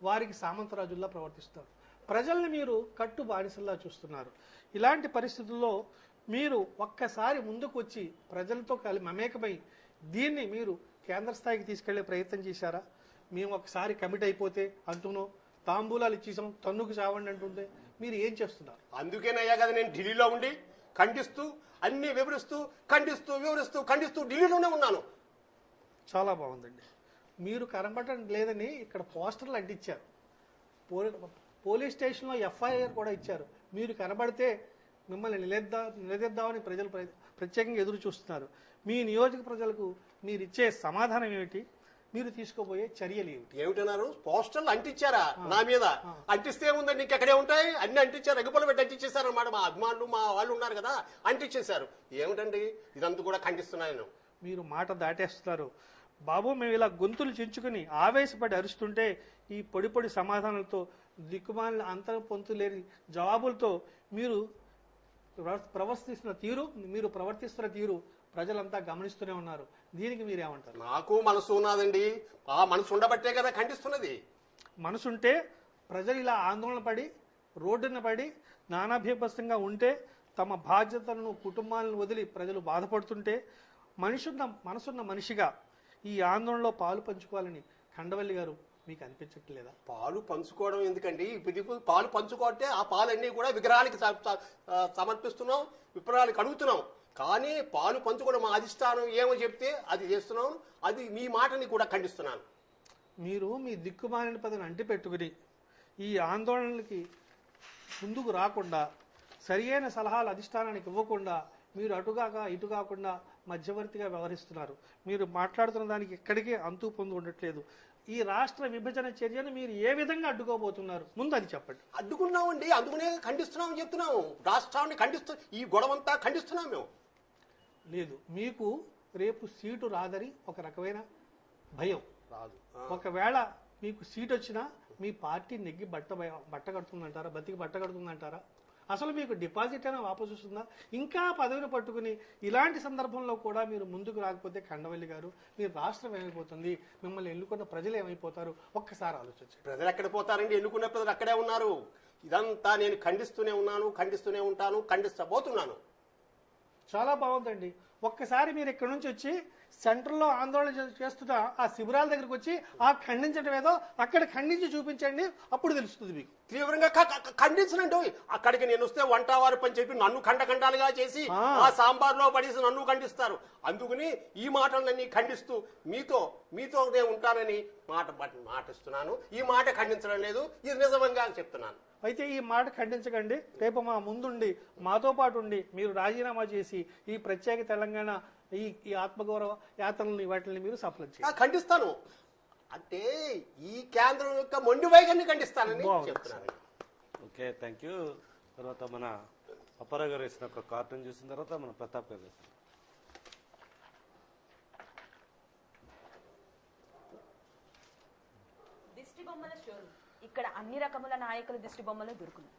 వారికి సామంతరాజుల్లా ప్రవర్తిస్తారు. ప్రజల్ని మీరు కట్టు బానిసల్లా చూస్తున్నారు. ఇలాంటి పరిస్థితుల్లో మీరు ఒక్కసారి ముందుకు వచ్చి ప్రజలతో మమేకమై దీన్ని మీరు కేంద్ర స్థాయికి తీసుకెళ్లే ప్రయత్నం చేశారా? మేము ఒకసారి కమిట్ అయిపోతే అంటూనో తాంబూలాలు ఇచ్చేసాం, తన్నుకు చావండి అంటుంటే మీరు ఏం చేస్తున్నారు? అందుకేనయ్యా కదా నేను ఢిల్లీలో ఉండి ఖండిస్తూ, అన్ని వివరిస్తూ, ఖండిస్తూ ఢిల్లీలోనే ఉన్నాను. చాలా బాగుందండి. మీరు కనబడటం లేదని ఇక్కడ పోస్టర్లు అంటించారు. పోలీస్ స్టేషన్లో ఎఫ్ఐఆర్ కూడా ఇచ్చారు. మీరు కనబడితే మిమ్మల్ని నిలదీద్దామని ప్రజలు ప్రత్యేకంగా ఎదురు చూస్తున్నారు. మీ నియోజక ప్రజలకు మీరు ఇచ్చే సమాధానం ఏమిటి? మీరు తీసుకోబోయే చర్యలు ఏమిటి? ఏమిటన్నారు? పోస్టర్లు అంటించారా నా మీద? అంటిస్తే ఏముందండి, ఇంకెక్కడే ఉంటాయి, అన్ని అంటించారు, ఎగపలు పెట్టి అంటించేశారు అనమాట. మా అభిమానులు, మా వాళ్ళు ఉన్నారు కదా, అంటించేశారు. ఏమిటండి, ఇదంతా కూడా ఖండిస్తున్నాను. మీరు మాట దాటేస్తున్నారు. బాబు, మేము ఇలా గొంతులు చించుకుని ఆవేశపడి అరుస్తుంటే ఈ పొడి పొడి సమాధానాలతో, దిక్కుమాలిన అంతరం పొంతు లేని జవాబులతో మీరు ప్రవర్తిస్తున్న తీరు ప్రజలంతా గమనిస్తూనే ఉన్నారు. దీనికి మీరేమంటారు? నాకు మనసు ఉన్నదండి. ఆ మనసు ఉండబట్టే కదా ఖండిస్తున్నది. మనసుంటే ప్రజలు ఇలా ఆందోళన పడి రోడ్డున పడి నానాభీభత్సంగా ఉంటే, తమ బాధ్యతలను, కుటుంబాలను వదిలి ప్రజలు బాధపడుతుంటే, మనసున్న మనిషిగా ఈ ఆందోళనలో పాలు పంచుకోవాలని ఖండవల్లి గారు మీకు అనిపించట్లేదా? పాలు పంచుకోవడం ఎందుకండి? పాలు పంచుకోవటే ఆ పాలన్నీ కూడా విగ్రహానికి సమర్పిస్తున్నాం, విగ్రహానికి అడుగుతున్నాం. కానీ పాలు పంచుకోవడం మా అధిష్టానం ఏమో చెప్తే అది చేస్తున్నాం. అది మీ మాటని కూడా ఖండిస్తున్నాను. మీరు మీ దిక్కుమాలిన పదవిని అంటిపెట్టుకుని ఈ ఆందోళనలకి ముందుకు రాకుండా, సరియైన సలహాలు అధిష్టానానికి ఇవ్వకుండా, మీరు అటుగాక ఇటు కాకుండా మధ్యవర్తిగా వ్యవహరిస్తున్నారు. మీరు మాట్లాడుతున్న దానికి ఎక్కడికే అంతు పొందు ఉండట్లేదు. ఈ రాష్ట్ర విభజన చర్యను మీరు ఏ విధంగా అడ్డుకోబోతున్నారు? ముందు అది చెప్పండి. అడ్డుకున్నామండి, అందుకునే ఖండిస్తున్నామని చెప్తున్నాము. రాష్ట్రాన్ని ఈ గొడవంతా ఖండిస్తున్నాం మేము. లేదు, మీకు రేపు సీటు రాదని ఒక రకమైన భయం. రాదు. ఒకవేళ మీకు సీట్ వచ్చినా మీ పార్టీ నెగ్గి బట్ట కడుతుందంటారా? బతికి బట్ట కడుతుందంటారా? అసలు మీకు డిపాజిట్ అయినా వాపసు వస్తుందా? ఇంకా పదవిని పట్టుకుని ఇలాంటి సందర్భంలో కూడా మీరు ముందుకు రాకపోతే ఖండవల్లి గారు, మీ రాష్ట్రం ఏమైపోతుంది? మిమ్మల్ని ఎన్నుకున్న ప్రజలు ఏమైపోతారు? ఒక్కసారి ఆలోచించండి. ప్రజలు ఎక్కడ పోతారండి? ఎన్నుకున్న ప్రజలు అక్కడే ఉన్నారు. ఇదంతా నేను ఖండిస్తూనే ఉన్నాను, ఖండిస్తూనే ఉంటాను, ఖండిస్తబోతున్నాను. చాలా బాగుందండి. ఒక్కసారి మీరు ఇక్కడ నుంచి వచ్చి సెంటర్లో ఆందోళన చేస్తున్న ఆ శిబిరాల దగ్గరకు వచ్చి ఆ ఖండించడం ఏదో అక్కడ ఖండించి చూపించండి, అప్పుడు తెలుస్తుంది మీకు. తీవ్రంగా ఖండించనండి. అక్కడికి నేను వస్తే వంటవారు పని చెప్పి నన్ను ఖండఖండాలుగా చేసి ఆ సాంబార్లో పడేసి నన్ను ఖండిస్తారు. అందుకని ఈ మాటలన్నీ ఖండిస్తూ మీతో నేను ఉంటానని మాటిస్తున్నాను. ఈ మాట ఖండించడం లేదు, ఇది నిజంగా చెప్తున్నాను. అయితే ఈ మాట ఖండించకండి. రేపు మా ముందుండి మాతో పాటు ఉండి మీరు రాజీనామా చేసి ఈ ప్రత్యేక తెలంగాణ ఈ ఆత్మగౌరవ యాత్రల్ని వాటిని మీరు సఫలం చేయాలి. ఖండిస్తాను అంటే ఈ కేంద్రం యొక్క మొండి వైఖరిని ఖండిస్తానని చెప్తున్నాను. Okay, thank you. తర్వాత మన అప్పారావు గారు వేసిన ఒక కార్టూన్ చూసిన తర్వాత మన ప్రతాప్ గారు వేసిన దిష్టి బొమ్మల షోరూమ్. ఇక్కడ అన్ని రకముల నాయకుల దిష్టి బొమ్మలు దొరుకును.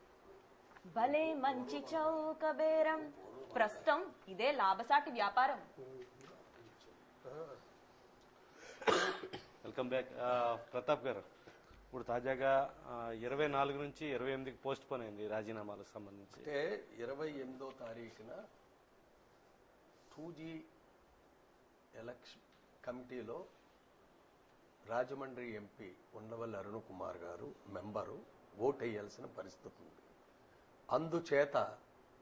భలే మంచి చౌక బేరం, ప్రస్తుతం ఇదే లాభసాటి వ్యాపారం. Welcome back. ప్రతాప్ గారు, ఇప్పుడు తాజాగా 24 నుంచి 28కి పోస్ట్ పోన్ అయింది రాజీనామాలకు సంబంధించి. అంటే 28వ తారీఖున 2G ఎలక్షన్ కమిటీలో రాజమండ్రి ఎంపీ ఉండవల్లి అరుణ్ కుమార్ గారు మెంబరు ఓటు వేయాల్సిన పరిస్థితి ఉంది. అందుచేత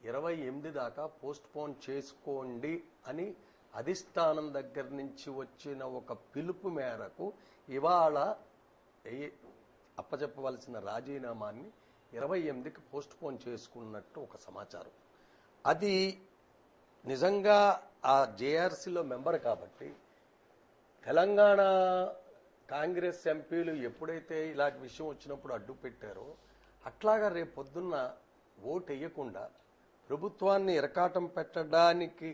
28 దాకా పోస్ట్ పోన్ చేసుకోండి అని అధిష్టానం దగ్గర నుంచి వచ్చిన ఒక పిలుపు మేరకు ఇవాళ అప్పచెప్పవలసిన రాజీనామాన్ని 28కి పోస్ట్ పోన్ చేసుకున్నట్టు ఒక సమాచారం. అది నిజంగా ఆ జేఆర్సీలో మెంబర్ కాబట్టి తెలంగాణ కాంగ్రెస్ ఎంపీలు ఎప్పుడైతే ఇలాంటి విషయం వచ్చినప్పుడు అడ్డు పెట్టారో అట్లాగా రేపు పొద్దున్న ఓటు వేయకుండా ప్రభుత్వాన్ని ఇరకాటం పెట్టడానికి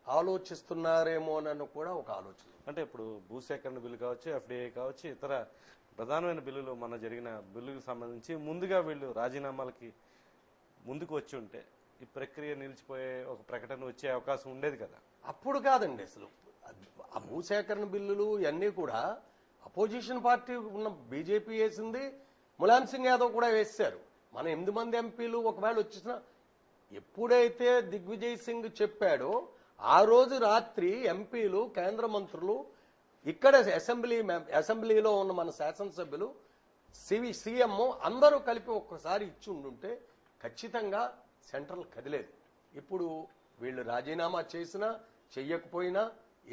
ఆలోచిస్తున్నారేమోనని కూడా ఒక ఆలోచన. అంటే ఇప్పుడు భూసేకరణ బిల్లు కావచ్చు, ఎఫ్డీఐ కావచ్చు, ఇతర ప్రధానమైన బిల్లులు మన జరిగిన బిల్లుకు సంబంధించి ముందుగా వీళ్ళు రాజీనామాలకి ముందుకు వచ్చి ఉంటే ఈ ప్రక్రియ నిలిచిపోయే ఒక ప్రకటన వచ్చే అవకాశం ఉండేది కదా. అప్పుడు కాదండి, అసలు ఆ భూసేకరణ బిల్లులు ఇవన్నీ కూడా అపోజిషన్ పార్టీ ఉన్న బీజేపీ వేసింది, ములాయం సింగ్ యాదవ్ కూడా వేశారు. మన 8 మంది ఎంపీలు ఒకవేళ వచ్చిన ఎప్పుడైతే దిగ్విజయ్ సింగ్ చెప్పాడో ఆ రోజు రాత్రి ఎంపీలు, కేంద్ర మంత్రులు, ఇక్కడ అసెంబ్లీలో ఉన్న మన శాసనసభ్యులు, సీఎం అందరూ కలిపి ఒక్కసారి ఇచ్చి ఉండుంటే ఖచ్చితంగా సెంట్రల్ కదిలేదు. ఇప్పుడు వీళ్ళు రాజీనామా చేసినా చెయ్యకపోయినా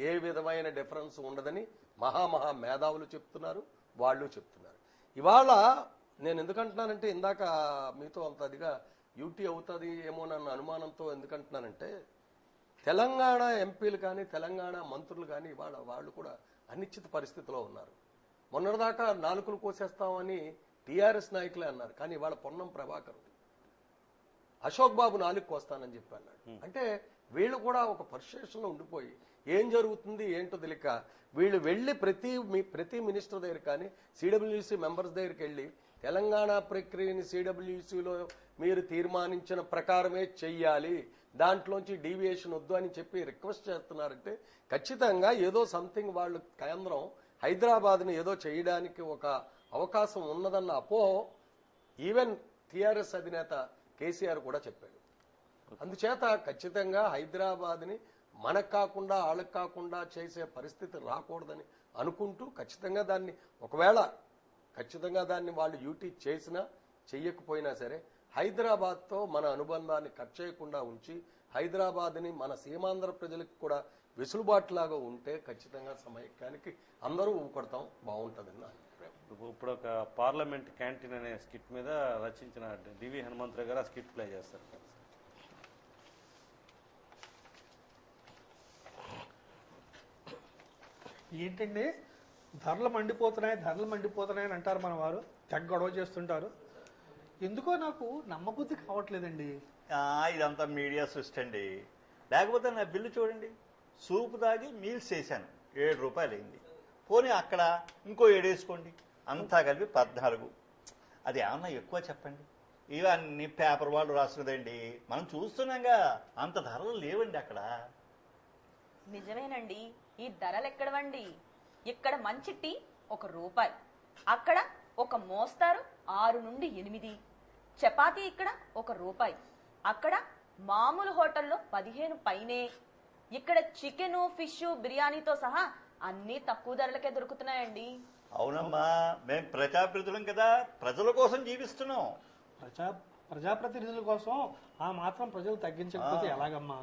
ఏ విధమైన డిఫరెన్స్ ఉండదని మహా మేధావులు చెప్తున్నారు, వాళ్ళు చెప్తున్నారు. ఇవాళ నేను ఎందుకంటున్నానంటే ఇందాక మీతో అంత అదిగా యూటీ అవుతుంది ఏమో నన్న అనుమానంతో ఎందుకంటున్నానంటే తెలంగాణ ఎంపీలు కానీ తెలంగాణ మంత్రులు కానీ ఇవాళ వాళ్ళు కూడా అనిశ్చిత పరిస్థితిలో ఉన్నారు. మొన్నటిదాకా నాలుకలు కోసేస్తామని టీఆర్ఎస్ నాయకులే అన్నారు, కానీ ఇవాళ పొన్నం ప్రభాకర్ అశోక్ బాబు నాలుగు కోస్తానని చెప్పి అన్నాడు. అంటే వీళ్ళు కూడా ఒక పర్సేషన్ లో ఉండిపోయి ఏం జరుగుతుంది ఏంటో తెలియక వీళ్ళు వెళ్లి ప్రతి మినిస్టర్ దగ్గర కానీ సిడబ్ల్యూసీ మెంబర్స్ దగ్గరికి వెళ్లి తెలంగాణ ప్రక్రియని సిడబ్ల్యూసీలో మీరు తీర్మానించిన ప్రకారమే చెయ్యాలి, దాంట్లోంచి డీవియేషన్ వద్దు అని చెప్పి రిక్వెస్ట్ చేస్తున్నారంటే ఖచ్చితంగా ఏదో సంథింగ్ వాళ్ళు కేంద్రం హైదరాబాద్ని ఏదో చేయడానికి ఒక అవకాశం ఉన్నదన్న అపోహ ఈవెన్ టీఆర్ఎస్ అధినేత కేసీఆర్ కూడా చెప్పాడు. అందుచేత ఖచ్చితంగా హైదరాబాద్ని మనకు కాకుండా వాళ్ళకు కాకుండా చేసే పరిస్థితి రాకూడదని అనుకుంటూ ఖచ్చితంగా దాన్ని ఒకవేళ ఖచ్చితంగా దాన్ని వాళ్ళు యూటీ చేసినా చెయ్యకపోయినా సరే హైదరాబాద్తో మన అనుబంధాన్ని కట్ చేయకుండా ఉంచి హైదరాబాద్ని మన సీమాంధ్ర ప్రజలకు కూడా వెసులుబాటులాగా ఉంటే ఖచ్చితంగా సమైక్యానికి అందరూ ఊపడతాం, బాగుంటుందని నా అభిప్రాయం. ఇప్పుడు ఒక పార్లమెంట్ క్యాంటీన్ అనే స్కిట్ మీద రచించిన డివి హనుమంతరావు గారు ఆ స్కిట్ ప్లే చేస్తారు. ఏంటండి ధరలు మండిపోతున్నాయి అని అంటారు మన వారు, తెగ గొడవ చేస్తుంటారు. ఎందుకో నాకు నమ్మబుద్ధి కావట్లేదండి. ఇదంతా మీడియా సృష్టి అండి. లేకపోతే నా బిల్లు చూడండి, సూపు తాగి మీల్స్ చేశాను, 7 రూపాయలు అయింది. పోనీ అక్కడ ఇంకో 7 వేసుకోండి, అంతా కలిపి 14. అది ఏమన్నా ఎక్కువ చెప్పండి? ఇవన్నీ పేపర్ వాళ్ళు రాస్తున్నదండి, మనం చూస్తున్నాగా. అంత ధరలు లేవండి అక్కడ. నిజమేనండి, ఈ ధరలు ఎక్కడవండి? ఇక్కడ మంచి టీ 1 రూపాయి, అక్కడ ఒక మోస్తారు 6 నుండి 8. చపాతీ ఇక్కడ 1 రూపాయి, అక్కడ మామూలు హోటల్లో 15 పైనే. ఇక్కడ చికెను, ఫిష్, బిర్యానీతో సహా అన్ని తక్కువ ధరలకే దొరుకుతున్నాయండి. అవునమ్మా, మేము ప్రజాప్రతినిధులం కదా, ప్రజల కోసం జీవిస్తున్నాం. ప్రజాప్రతినిధుల కోసం ఆ మాత్రం ప్రజలు తగ్గించకపోతే ఎలాగమ్మా?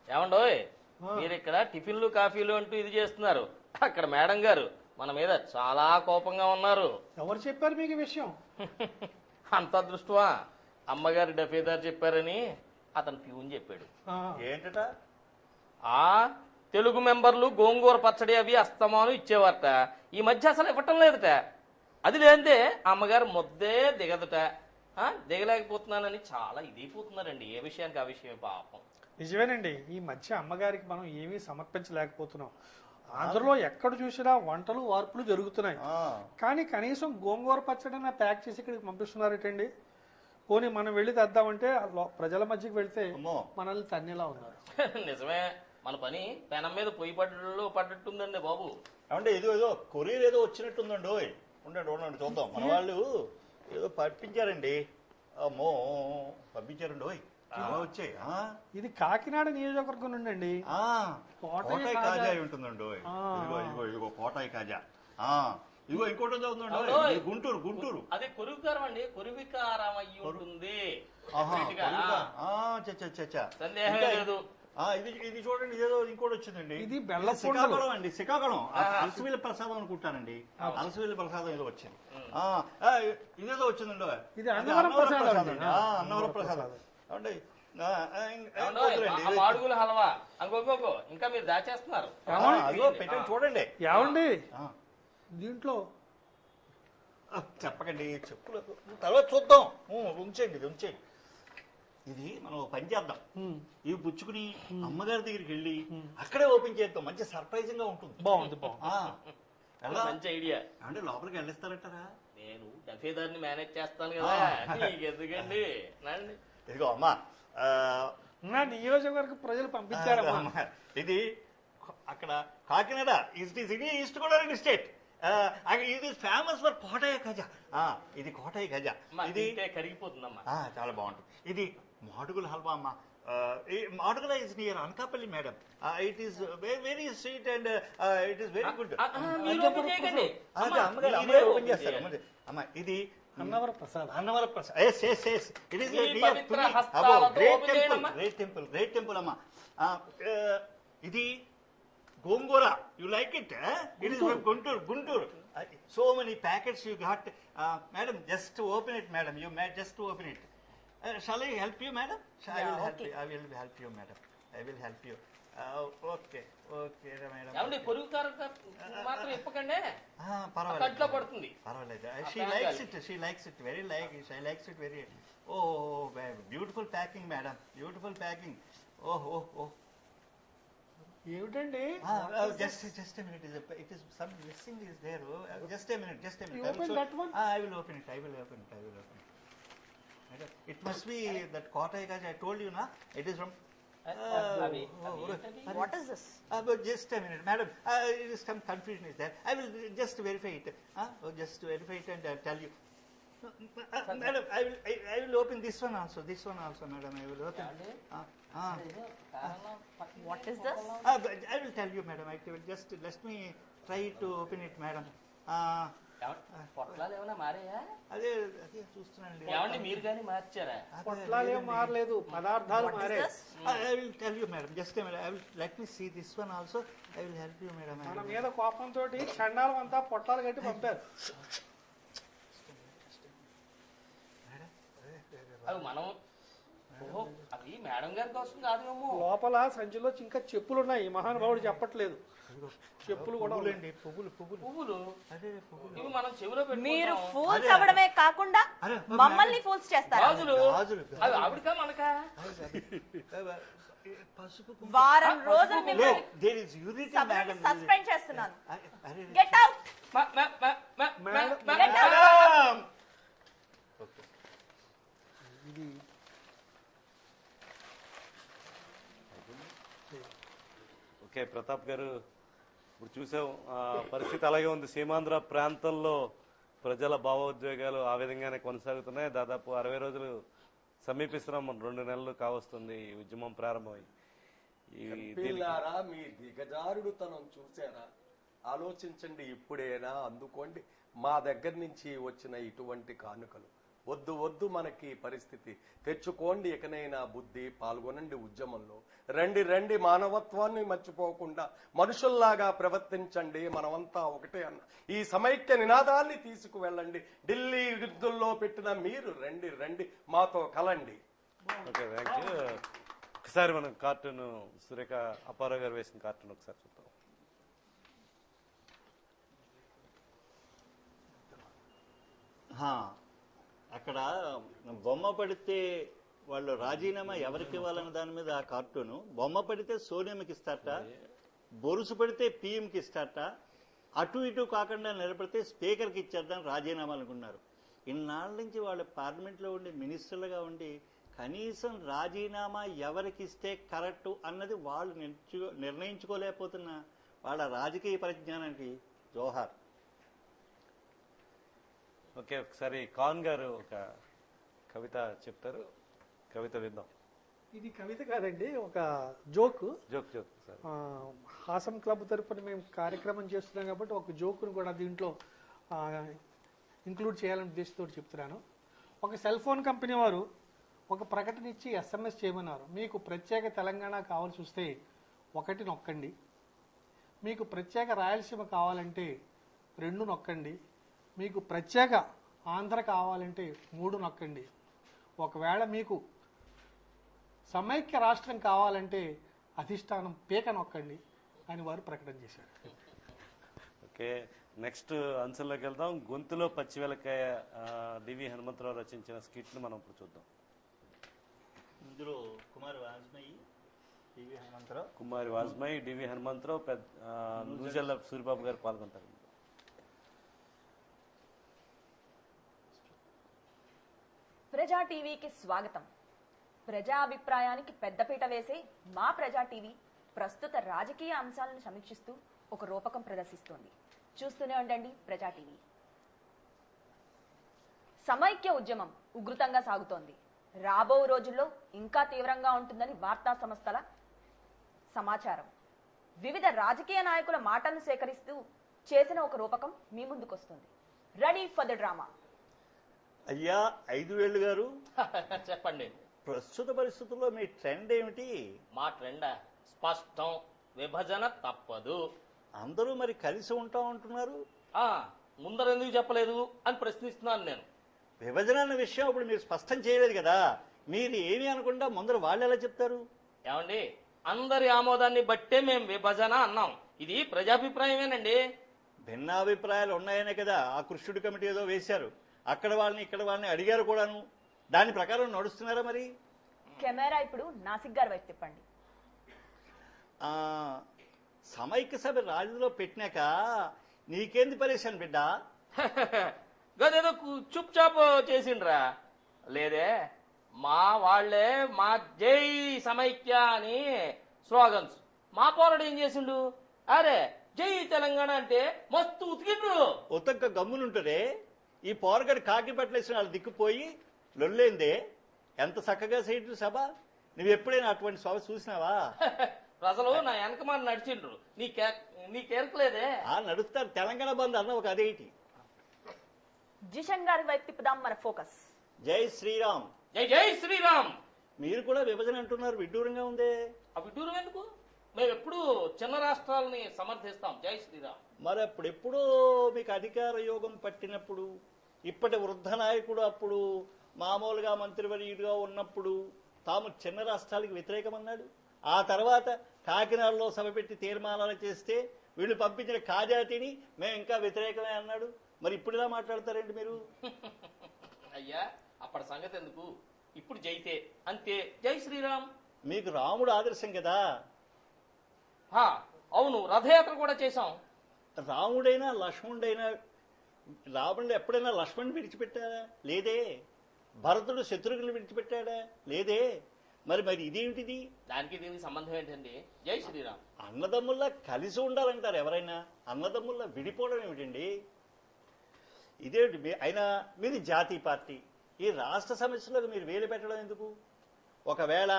ఏమండోయ్, మీరు ఇక్కడ టిఫిన్లు కాఫీలు అంటూ ఇది చేస్తున్నారు, అక్కడ మేడం గారు మన మీద చాలా కోపంగా ఉన్నారు. ఎవరు చెప్పారు మీకు ఈ విషయం? అంత అదృష్టమా, అమ్మగారి డఫేదారు చెప్పారని అతను ప్యూన్ చెప్పాడు. ఏంటట? ఆ తెలుగు మెంబర్లు గోంగూర పచ్చడి అవి అస్తమాను ఇచ్చేవారట, ఈ మధ్య అసలు ఇవ్వటం లేదట. అది లేదే అమ్మగారు ముద్దే దిగదట. దిగలేకపోతున్నానని చాలా ఇదైపోతున్నారండి, ఏ విషయానికి ఆ విషయమే పాపం. నిజమేనండి, ఈ మధ్య అమ్మగారికి మనం ఏమీ సమర్పించలేకపోతున్నాం. ఆంధ్రలో ఎక్కడ చూసినా వంటలు వార్పులు జరుగుతున్నాయి, కానీ కనీసం గోంగూర పచ్చడిన ప్యాక్ చేసి ఇక్కడికి పంపిస్తున్నారటండి. పోనీ మనం వెళ్ళి తెద్దామంటే ప్రజల మధ్యకి వెళ్తే మనల్ని తన్నేలా ఉన్నారు. నిజమే, మన పని పెనం మీద పొయ్యి పడ్డట్టుందండి బాబు. అంటే ఏదో కొరియర్ ఏదో వచ్చినట్టుందండి. ఉండండి చూద్దాం. మన వాళ్ళు ఏదో పంపించారండి. అమ్మో, పంపించారండి. వచ్చాయి. ఇది కాకినాడ నియోజకవర్గం నుండి అండి. కోటాయి కాజా ఉంటుందండి. ఇదిగో కోటాయి కాజా. ఇదిగో ఇంకోటి చదువుతుందండి, గుంటూరు. అదే కొరువికారం అండి, కొరువికారం అయ్యి ఉంటుంది. సందేహం లేదు. ఇది చూడండి, ఇదేదో ఇంకోటి వచ్చిందండి. ఇది శ్రీకాకుళం అండి, శ్రీకాకుళం అలసవీల ప్రసాదం అనుకుంటానండి. అలసవీల ప్రసాదం ఏదో వచ్చింది. ఇదేదో వచ్చిందండి, ఇది అన్నవరం ప్రసాదం. అన్నవరం ప్రసాదం అంటే మాడుగుల హల్వా అంకోకో ఇంకా మీరు దాచేస్తున్నారు. పెట్టండి చూడండి. ఏమండి దీంట్లో చెప్పకండి, చెప్పులు తర్వాత చూద్దాం. ఉంచేయండి. ఇది మనం పని చేద్దాం, ఇవి పుచ్చుకుని అమ్మగారి దగ్గరికి వెళ్ళి అక్కడే ఓపెన్ చేద్దాం. మంచి సర్ప్రైజింగ్ గా ఉంటుంది. బాగుంది. మంచి ఐడియా. అంటే లోపలికి వెళ్ళిస్తారంటారా? నేను డఫేదారిని మేనేజ్ చేస్తాను కదా, ఎందుకండి. ఇదిగో అమ్మా, నా నియోజకవర్గ ప్రజలు పంపించారమ్మా. ఇది అక్కడ కాకినాడ ఈస్ట్ గోదావరి స్టేట్. ఇది ఫేమస్ ఫర్ కోటాయి ఖజా. ఇది కోటాయి ఖజా. ఇది కరిగిపోతుందమ్మా, చాలా బాగుంటుంది. ఇది మాడుగుల హల్వా అమ్మా. Madugula is near Anakapalli madam. It is very sweet and it is very good. అమ్మగారు ఓపెన్ చేస్తారు. అమ్మా, ఇది Annavara prasad. It is great temple అమ్మా. ఇది gongura. You like it? It is from Guntur. So many packets you got. Madam, just open it, madam. You may just open it. Shall I help you, madam? I will help you, madam. I will help you. Okay, madam. ఏమండి కొరుకుతారు మాత్రం ఇప్పకండి, కట్లో పడుతుంది. పర్వాలేదు. She likes it very. Oh, beautiful packing, madam. Beautiful packing. Oh. ఏమిటండి? Just a minute. It is some missing is there. Just a minute. You open that one? I will open it. It must be that kotai kaja I told you, na? It is from. What is this? Just a minute, madam. It is some confusion is there. I will just verify it. Just verify it and tell you. Madam, I will open this one also, madam. I will open. What is this? I will tell you, madam. I will just let me try to open it, madam. పొట్లాలు ఏమైనా మారాయా? అదే చూస్తున్నానండి. ఏమండి మీరు కానీ మార్చారా? పొట్లాలు ఏం మారలేదు, పదార్థాలు మారాయి. I will tell you, madam. Just a minute. I will let me see this one also. I will help you, madam. మన మీద కోపంతో చండాలం అంతా పొట్లాలు కట్టి పంపారు. అవి మనం అవి మేడం గారి కోసం కాదేమో. లోపల సంచిలో ఇంకా చెప్పులు ఉన్నాయి, మహానుభావుడు చెప్పట్లేదు. చెప్పులు కూడా పువ్వులు ఇవి మనం చెవిలో పెట్టి మీరు ఫూల్స్ అవ్వడమే కాకుండా మమ్మల్ని ఫూల్స్ చేస్తారు. అవి ఆవిడకా మనకా? వారం రోజులు మిమ్మల్ని సస్పెండ్ చేస్తున్నాను. Get out. ఓకే ప్రతాప్ గారు, ఇప్పుడు చూసాం పరిస్థితి అలాగే ఉంది. సీమాంధ్ర ప్రాంతంలో ప్రజల భావోద్వేగాలు ఆ విధంగానే కొనసాగుతున్నాయి. దాదాపు 60 రోజులు సమీపిస్తున్నాం, 2 నెలలు కావస్తుంది ఈ ఉద్యమం ప్రారంభమై. మీ దిగజారుడుతనం చూసారా? ఆలోచించండి, ఇప్పుడైనా అందుకోండి మా దగ్గర నుంచి వచ్చిన ఇటువంటి కానుకలు. వద్దు వద్దు మనకి పరిస్థితి, తెచ్చుకోండి ఇకనైనా బుద్ధి, పాల్గొనండి ఉద్యమంలో, రండి రండి మానవత్వాన్ని మర్చిపోకుండా మనుషుల్లాగా ప్రవర్తించండి, మనమంతా ఒకటే అన్న ఈ సమైక్య నినాదాన్ని తీసుకువెళ్ళండి. ఢిల్లీ యుద్ధంలో పెట్టిన మీరు రండి రండి మాతో కలండి. Okay, thank you. ఒకసారి మనం కార్టూన్ సురేఖ అప్పారావు గారు వేసిన కార్టూన్ ఒకసారి చూద్దాం. అక్కడ బొమ్మ పడితే వాళ్ళు రాజీనామా ఎవరికి ఇవ్వాలన్న దాని మీద ఆ కార్టూను. బొమ్మ పడితే సోనియాకి ఇస్తారట, బొరుసు పడితే పీఎంకి ఇస్తారట, అటు ఇటు కాకుండా నిలబడితే స్పీకర్కి ఇచ్చేద్దాం రాజీనామా అనుకున్నారు. ఇన్నాళ్ళ నుంచి వాళ్ళు పార్లమెంట్లో ఉండి మినిస్టర్లుగా ఉండి కనీసం రాజీనామా ఎవరికి ఇస్తే కరెక్టు అన్నది వాళ్ళు నిర్ణయించుకోలేకపోతున్న వాళ్ళ రాజకీయ పరిజ్ఞానానికి జోహార్. ఓకే, ఒకసారి ఖాన్ గారు ఒక కవిత చెప్తారు, కవిత విందాం. ఇది కవిత కాదండి, ఒక joke. Joke joke sir. Hasam club తరఫున మేము కార్యక్రమం చేస్తున్నాం కాబట్టి ఒక జోక్ను కూడా దీంట్లో ఇంక్లూడ్ చేయాలనే ఉద్దేశంతో చెప్తున్నాను. ఒక సెల్ ఫోన్ కంపెనీ వారు ఒక ప్రకటన ఇచ్చి SMS చేయమన్నారు. మీకు ప్రత్యేక తెలంగాణ కావాల్సి వస్తే 1 నొక్కండి, మీకు ప్రత్యేక రాయలసీమ కావాలంటే 2 నొక్కండి, మీకు ప్రత్యేక ఆంధ్ర కావాలంటే 3 నొక్కండి, ఒకవేళ మీకు సమైక్య రాష్ట్రం కావాలంటే అధిష్టానం పీక నొక్కండి అని వారు ప్రకటన చేశారు. ఓకే, నెక్స్ట్ ఆన్సర్లోకి వెళ్దాం. గొంతులో పచ్చివెలకాయ డివి హనుమంతరావు రచించిన స్కిట్ ను మనం ఇప్పుడు చూద్దాం. ఇందులో కుమార్ వాజ్మేయి, డివి హనుమంతరావు, కుమారి వాజ్మేయి, డివి హనుమంతరావు, నూజెల్ల సూరిబాబు గారు పాల్గొంటారు. ప్రజా టీవీకి స్వాగతం. ప్రజా అభిప్రాయానికి పెద్దపీట వేసే మా ప్రజా టీవీ ప్రస్తుత రాజకీయ అంశాలను సమీక్షిస్తూ ఒక రూపకం ప్రదర్శిస్తోంది. చూస్తూనే ఉండండి ప్రజా టీవీ. సమైక్య ఉద్యమం ఉధృతంగా సాగుతోంది. రాబో రోజుల్లో ఇంకా తీవ్రంగా ఉంటుందని వార్తా సంస్థల సమాచారం. వివిధ రాజకీయ నాయకుల మాటలను సేకరిస్తూ చేసిన ఒక రూపకం మీ ముందుకొస్తుంది. Ready for the drama. అయ్యా 5 గారు, చెప్పండి. ప్రస్తుత పరిస్థితుల్లో మీ ట్రెండ్ ఏమిటి? మా ట్రెండ్ స్పష్టం, విభజన తప్పదు. అందరూ మరి కలిసి ఉంటాం అంటున్నారు. ముందర ఎందుకు చెప్పలేదు అని ప్రశ్నిస్తున్నాను నేను. విభజన అన్న విషయం ఇప్పుడు మీరు స్పష్టం చేయలేదు కదా, మీరు ఏమి అనకుండా ముందర వాళ్ళు ఎలా చెప్తారు? ఏమండి, అందరి ఆమోదాన్ని బట్టే మేము విభజన అన్నాం. ఇది ప్రజాభిప్రాయమేనండి. భిన్నాభిప్రాయాలు ఉన్నాయనే కదా ఆ కృష్ణుడి కమిటీ ఏదో వేశారు, అక్కడ వాళ్ళని ఇక్కడ వాళ్ళని అడిగారు కూడాను. దాని ప్రకారం నడుస్తున్నారా మరి? కెమెరా ఇప్పుడు నాసిక్ గారి వైపు తిప్పండి. సమైక్య సభ రాజులో పెట్టినాక నీకేంది పరేషాన్ బిడ్డ? గదేదో చుప్ చాప్ చేసిండ్రా. లేదే, మా వాళ్లే మా జై సమైక్య అని స్లోగన్స్. మా పోరాడు ఏం చేసిండు? అరే జై తెలంగాణ అంటే మస్తు ఉతికిండ్రు. ఉతక్క గమ్మునుంటారే, ఈ పోరగడి కాకి పట్లేసిన వాళ్ళు దిక్కుపోయి లొల్లేందే. ఎంత చక్కగా చేయడు సభ. నువ్వు ఎప్పుడైనా అటువంటి సభ చూసినావా? ప్రజలు నా వెనకమాన నడిచిండ్రు, నీకెరకలేదే? నడుస్తారు. తెలంగాణ బంద్ అన్న ఒక అదేంటి. జిషన్ గారి వైపు తిప్పుదాం మన ఫోకస్. జై శ్రీరామ్. జై జై శ్రీరామ్. మీరు కూడా విభజన అంటున్నారు, విడ్డూరంగా ఉందే. ఆ విడ్డూరం ఎందుకు? మేము ఎప్పుడు చిన్న రాష్ట్రాలని సమర్థిస్తాం. జై శ్రీరామ్. మరి అప్పుడెప్పుడో మీకు అధికార యోగం పట్టినప్పుడు, ఇప్పటి వృద్ధ నాయకుడు అప్పుడు మామూలుగా మంత్రివర్యుడిగా ఉన్నప్పుడు తాము చిన్న రాష్ట్రాలకు వ్యతిరేకమన్నాడు. ఆ తర్వాత కాకినాడలో సభ పెట్టి తీర్మానాలు చేస్తే వీళ్ళు పంపించిన కాజాతిని మేము ఇంకా వ్యతిరేకమే అన్నాడు. మరి ఇప్పుడు ఇలా మాట్లాడతారండి మీరు? అయ్యా, అప్పటి సంగతి ఎందుకు, ఇప్పుడు జైతే అంతే. జై శ్రీరామ్. మీకు రాముడు ఆదర్శం కదా. అవును, రథయాత్ర కూడా చేశాం. రాముడైనా లక్ష్మణుడైనా, రావణుడు ఎప్పుడైనా లక్ష్మణుని విడిచిపెట్టాడా? లేదే. భరతుడు శత్రుఘ్నుని విడిచిపెట్టాడా? లేదే. మరి ఇదేమిటిది? దానికి దీనికి సంబంధం ఏంటండి? జై శ్రీరామ్. అన్నదమ్ముల్లా కలిసి ఉండాలంటారు ఎవరైనా, అన్నదమ్ముల్లా విడిపోవడం ఏమిటండి? ఇదేమిటి? అయినా మీది జాతీయ పార్టీ. ఈ రాష్ట్ర సమస్యలకు మీరు వేలు పెట్టడం ఎందుకు? ఒకవేళ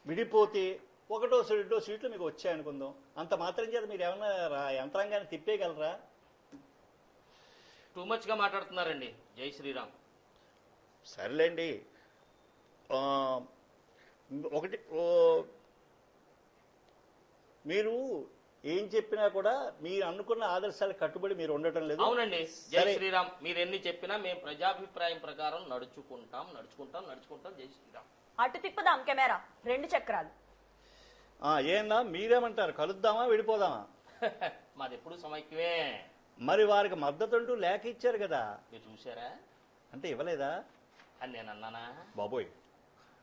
విడిపోతే ఒకటో రెండో సీట్లు మీకు వచ్చాయనుకుందాం. అంత మాత్రం చేత మీరు ఏమన్నా యంత్రాంగాన్ని తిప్పేయగలరా? టూ మచ్ గా మాట్లాడుతున్నారండి. జై శ్రీరామ్. సర్లేండి. ఒకటి మీరు ఏం చెప్పినా కూడా మీరు అనుకున్న ఆదర్శాలకు కట్టుబడి మీరు ఉండటం లేదు. అవునండి. జై శ్రీరామ్. మీరు ఎన్ని చెప్పినా మేము ప్రజాభిప్రాయం ప్రకారం నడుచుకుంటాం. జై శ్రీరామ్. అటు తిప్పుదాం కెమెరా, 2 చక్రాలు. ఏనా మీరేమంటారు? కలుద్దామా, విడిపోదామా? మాది ఎప్పుడు సమైక్యమే. మరి వారికి మద్దతు లేఖ ఇచ్చారు కదా, మీరు చూసారా? అంటే ఇవ్వలేదా అని నేను అన్నానా? బాబోయ్,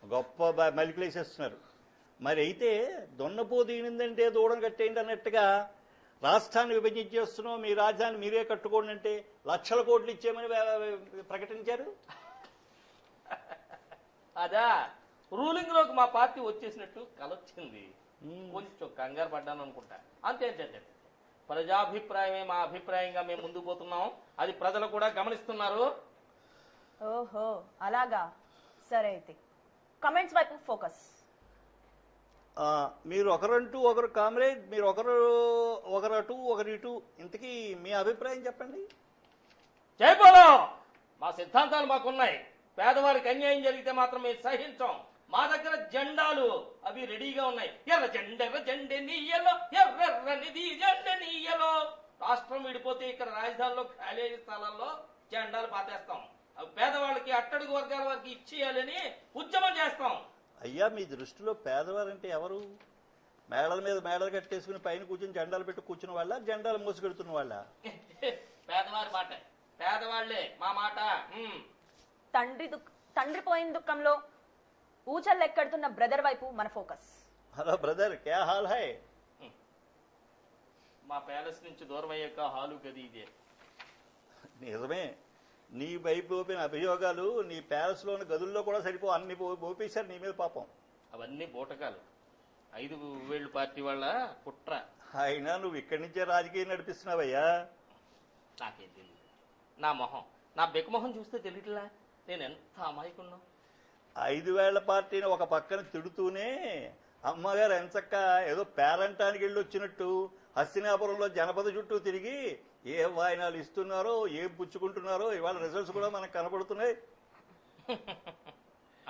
గొప్ప మలికలేసేస్తున్నారు. మరి అయితే దొన్నపో దీనిందంటే దూడం కట్టేయండి అన్నట్టుగా రాష్ట్రాన్ని విభజించేస్తున్నాం, మీ రాజధాని మీరే కట్టుకోండి అంటే లక్షల కోట్లు ఇచ్చేయమని ప్రకటించారు. అదా రూలింగ్ లోకి మా పార్టీ వచ్చేసినట్టు కలొచ్చింది. కొంచెం కంగారు పడ్డాను అనుకుంటా. అంతే. ప్రజాభిప్రాయమే మా అభిప్రాయంగా మేము ముందుకు పోతున్నాం. అది ప్రజలు కూడా గమనిస్తున్నారు. ఓహో అలాగా. సరే అయితే కమెంట్స్ వైపు ఫోకస్. మీరు ఒకరంటూ ఒకరు కామ్రేడ్, మీరు ఒకరు అటు ఒకరు ఇటు, ఇంతకీ మీ అభిప్రాయం చెప్పండి. జైపోలో మా సిద్ధాంతాలు మాకున్నాయి. పేదవారికి అన్యాయం జరిగితే మాత్రం మేము సహించాం. మా దగ్గర జెండాలు అవి రెడీగా ఉన్నాయి. ఎర్ర జెండె నీయలో, ఎర్రెర్రనిది జెండె నీయలో. రాష్ట్రం విడిపోతే ఇక్కడ రాజధానిలో ఖాళీ స్థలాల్లో జెండాలు పాతేస్తాం. అవి పేదవాళ్ళకి, అట్టడుగు వర్గాల వారికి ఇచ్చేయాలని ఉద్యమం చేస్తాం. అయ్యా, మీ దృష్టిలో పేదవారంటే ఎవరు? మేడల మీద మేడలు కట్టేసుకుని పైన కూర్చుని జెండాలు పెట్టి కూర్చున్న వాళ్ళ, జెండాలు మోసుకెడుతున్న వాళ్ళ? పేదవారి మాట, పేదవాళ్లే మా మాట. తండ్రి పోయిన దుఃఖంలో ఊచల్లెక్కడుతున్న బ్రదర్ వైపు మన ఫోకస్. హలో బ్రదర్, క్యా హాల్ హై? మా ప్యాలెస్ నుంచి దూరం అయ్యాక హాలు గది ఇదే. నిజమే, నీ వైపు ఓపిన అభియోగాలు నీ ప్యాలెస్ లోని గదుల్లో కూడా సరిపో, అన్ని ఓపేశారు నీ మీద పాపం. అవన్నీ బూటకాలు. 5 పార్టీ వాళ్ళ కుట్ర. అయినా నువ్వు ఇక్కడి నుంచే రాజకీయం నడిపిస్తున్నావయ్యా. నాకేం తెలియదు. నా మొహం, నా బెక్కమొహం చూస్తే తెలియట్లా నేను ఎంత అమాయకున్నా. 5 పార్టీని ఒక పక్కన తిడుతూనే అమ్మగారు ఎంచక్క ఏదో పేరంటానికి వెళ్ళి వచ్చినట్టు హస్తినాపురంలో జనపద చుట్టూ తిరిగి ఏ వాయినాలు ఇస్తున్నారో, ఏం పుచ్చుకుంటున్నారో ఇవాళ రిజల్ట్స్ కూడా మనకు కనపడుతున్నాయి.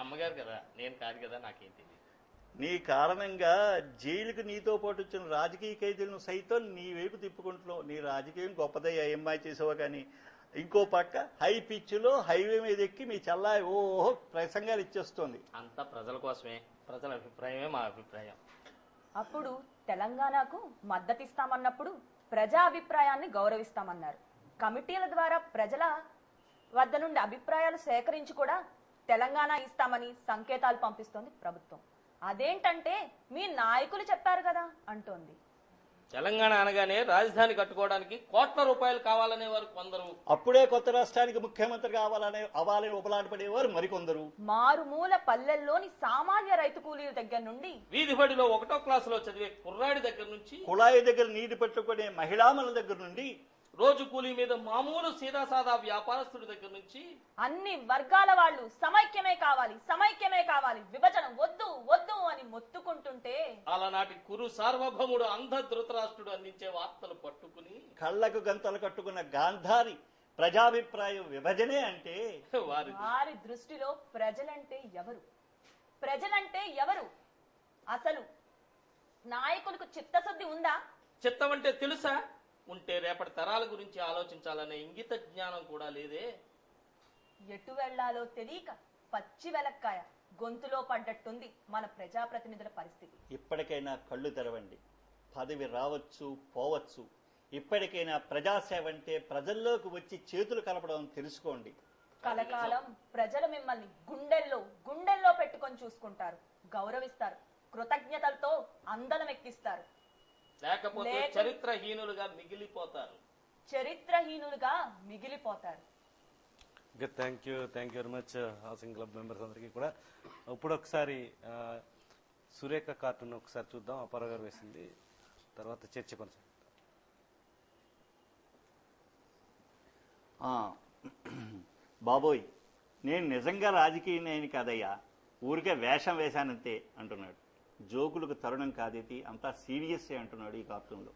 అమ్మగారు కదా, నేను కాదు కదా, నాకేం తెలియదు. నీ కారణంగా జైలుకు నీతో పాటు వచ్చిన రాజకీయ ఖైదీలను సైతం నీ వైపు తిప్పుకుంటున్నావు. నీ రాజకీయం గొప్పదయ్యా, ఎంఐ చేసావా. కానీ ఇంకో పక్క హై పిచ్లో హైవే మీద ఎక్కి మీ చల్లాయి ఓహో ప్రసంగాలు ఇచ్చేస్తోంది. అంతా ప్రజల కోసమే. ప్రజల అభిప్రాయమే మా అభిప్రాయం. అప్పుడు తెలంగాణకు మద్దతిస్తామన్నప్పుడు ప్రజా అభిప్రాయాన్ని గౌరవిస్తామన్నారు. కమిటీల ద్వారా ప్రజల వద్ద నుండి అభిప్రాయాలు సేకరించి కూడా తెలంగాణ ఇస్తామని సంకేతాలు పంపిస్తోంది ప్రభుత్వం. అదేంటంటే మీ నాయకులు చెప్పారు కదా అంటోంది. తెలంగాణ అనగానే రాజధాని కట్టుకోవడానికి కోట్ల రూపాయలు కావాలనేవారు కొందరు. అప్పుడే కొత్త రాష్ట్రానికి ముఖ్యమంత్రి అవ్వాలని ఉపలాట పడేవారు మరికొందరు. మారుమూల పల్లెల్లోని సామాన్య రైతు కూలీల దగ్గర నుండి, వీధి బడిలో 1వ క్లాసులో చదివే కుర్రాడి దగ్గర నుంచి, కుళాయి దగ్గర నీటి పట్టుకునే మహిళామల దగ్గర నుండి, రోజు కూలీ మీద మామూలు సీదాసాదా వ్యాపారస్తుడి దగ్గర నుంచి అన్ని వర్గాల వాళ్ళు సమైక్యమే కావాలి, సమైక్యమే కావాలి, విభజన వద్దు వద్దు అని మొత్తుకుంటుంటే అలనాటి కురు సార్వభౌముడు అంధ ధృతరాష్ట్రుడు అందించే వార్తలు పట్టుకుని కళ్లకు గంతలు కట్టుకున్న గాంధారి ప్రజాభిప్రాయం విభజనే అంటే వారి దృష్టిలో ప్రజలంటే ఎవరు? ప్రజలంటే ఎవరు? అసలు నాయకులకు చిత్తశుద్ధి ఉందా? చిత్తం అంటే తెలుసా? ఉంటే రేపటి తరాల గురించి ఆలోచించాలనే ఇంగిత జ్ఞానం కూడా లేదే. ఎటు వెళ్లాలో తెలియక పచ్చి వెలక్కాయ గొంతులో పడ్డట్టుంది మన ప్రజాప్రతినిధుల పరిస్థితి. ఇప్పటికైనా కళ్ళు తెరవండి. పదవి రావచ్చు పోవచ్చు, ఇప్పటికైనా ప్రజాసేవ అంటే ప్రజల్లోకి వచ్చి చేతులు కలపడం తెలుసుకోండి. కలకాలం ప్రజలు మిమ్మల్ని గుండెల్లో పెట్టుకొని చూసుకుంటారు, గౌరవిస్తారు, కృతజ్ఞతలతో అందలం ఎక్కిస్తారు. లేకపోతే చరిత్రహీనులుగా మిగిలిపోతారు. Thank you very much housing club members అందరికీ కూడా. ఇప్పుడు ఒకసారి సురేఖ కార్టూన్ ఒకసారి చూద్దాం. అప్పారావు గారు వేసింది, తర్వాత చర్చ కొనసాగుతాం. బాబోయ్, నేను నిజంగా రాజకీయ నాయకుని కాదయ్యా, ఊరికే వేషం వేశానంతే అంటున్నాడు. జోకులకు తరుణం కాదేది, అంతా సీరియస్ అంటున్నాడు ఈ కార్టూన్లో.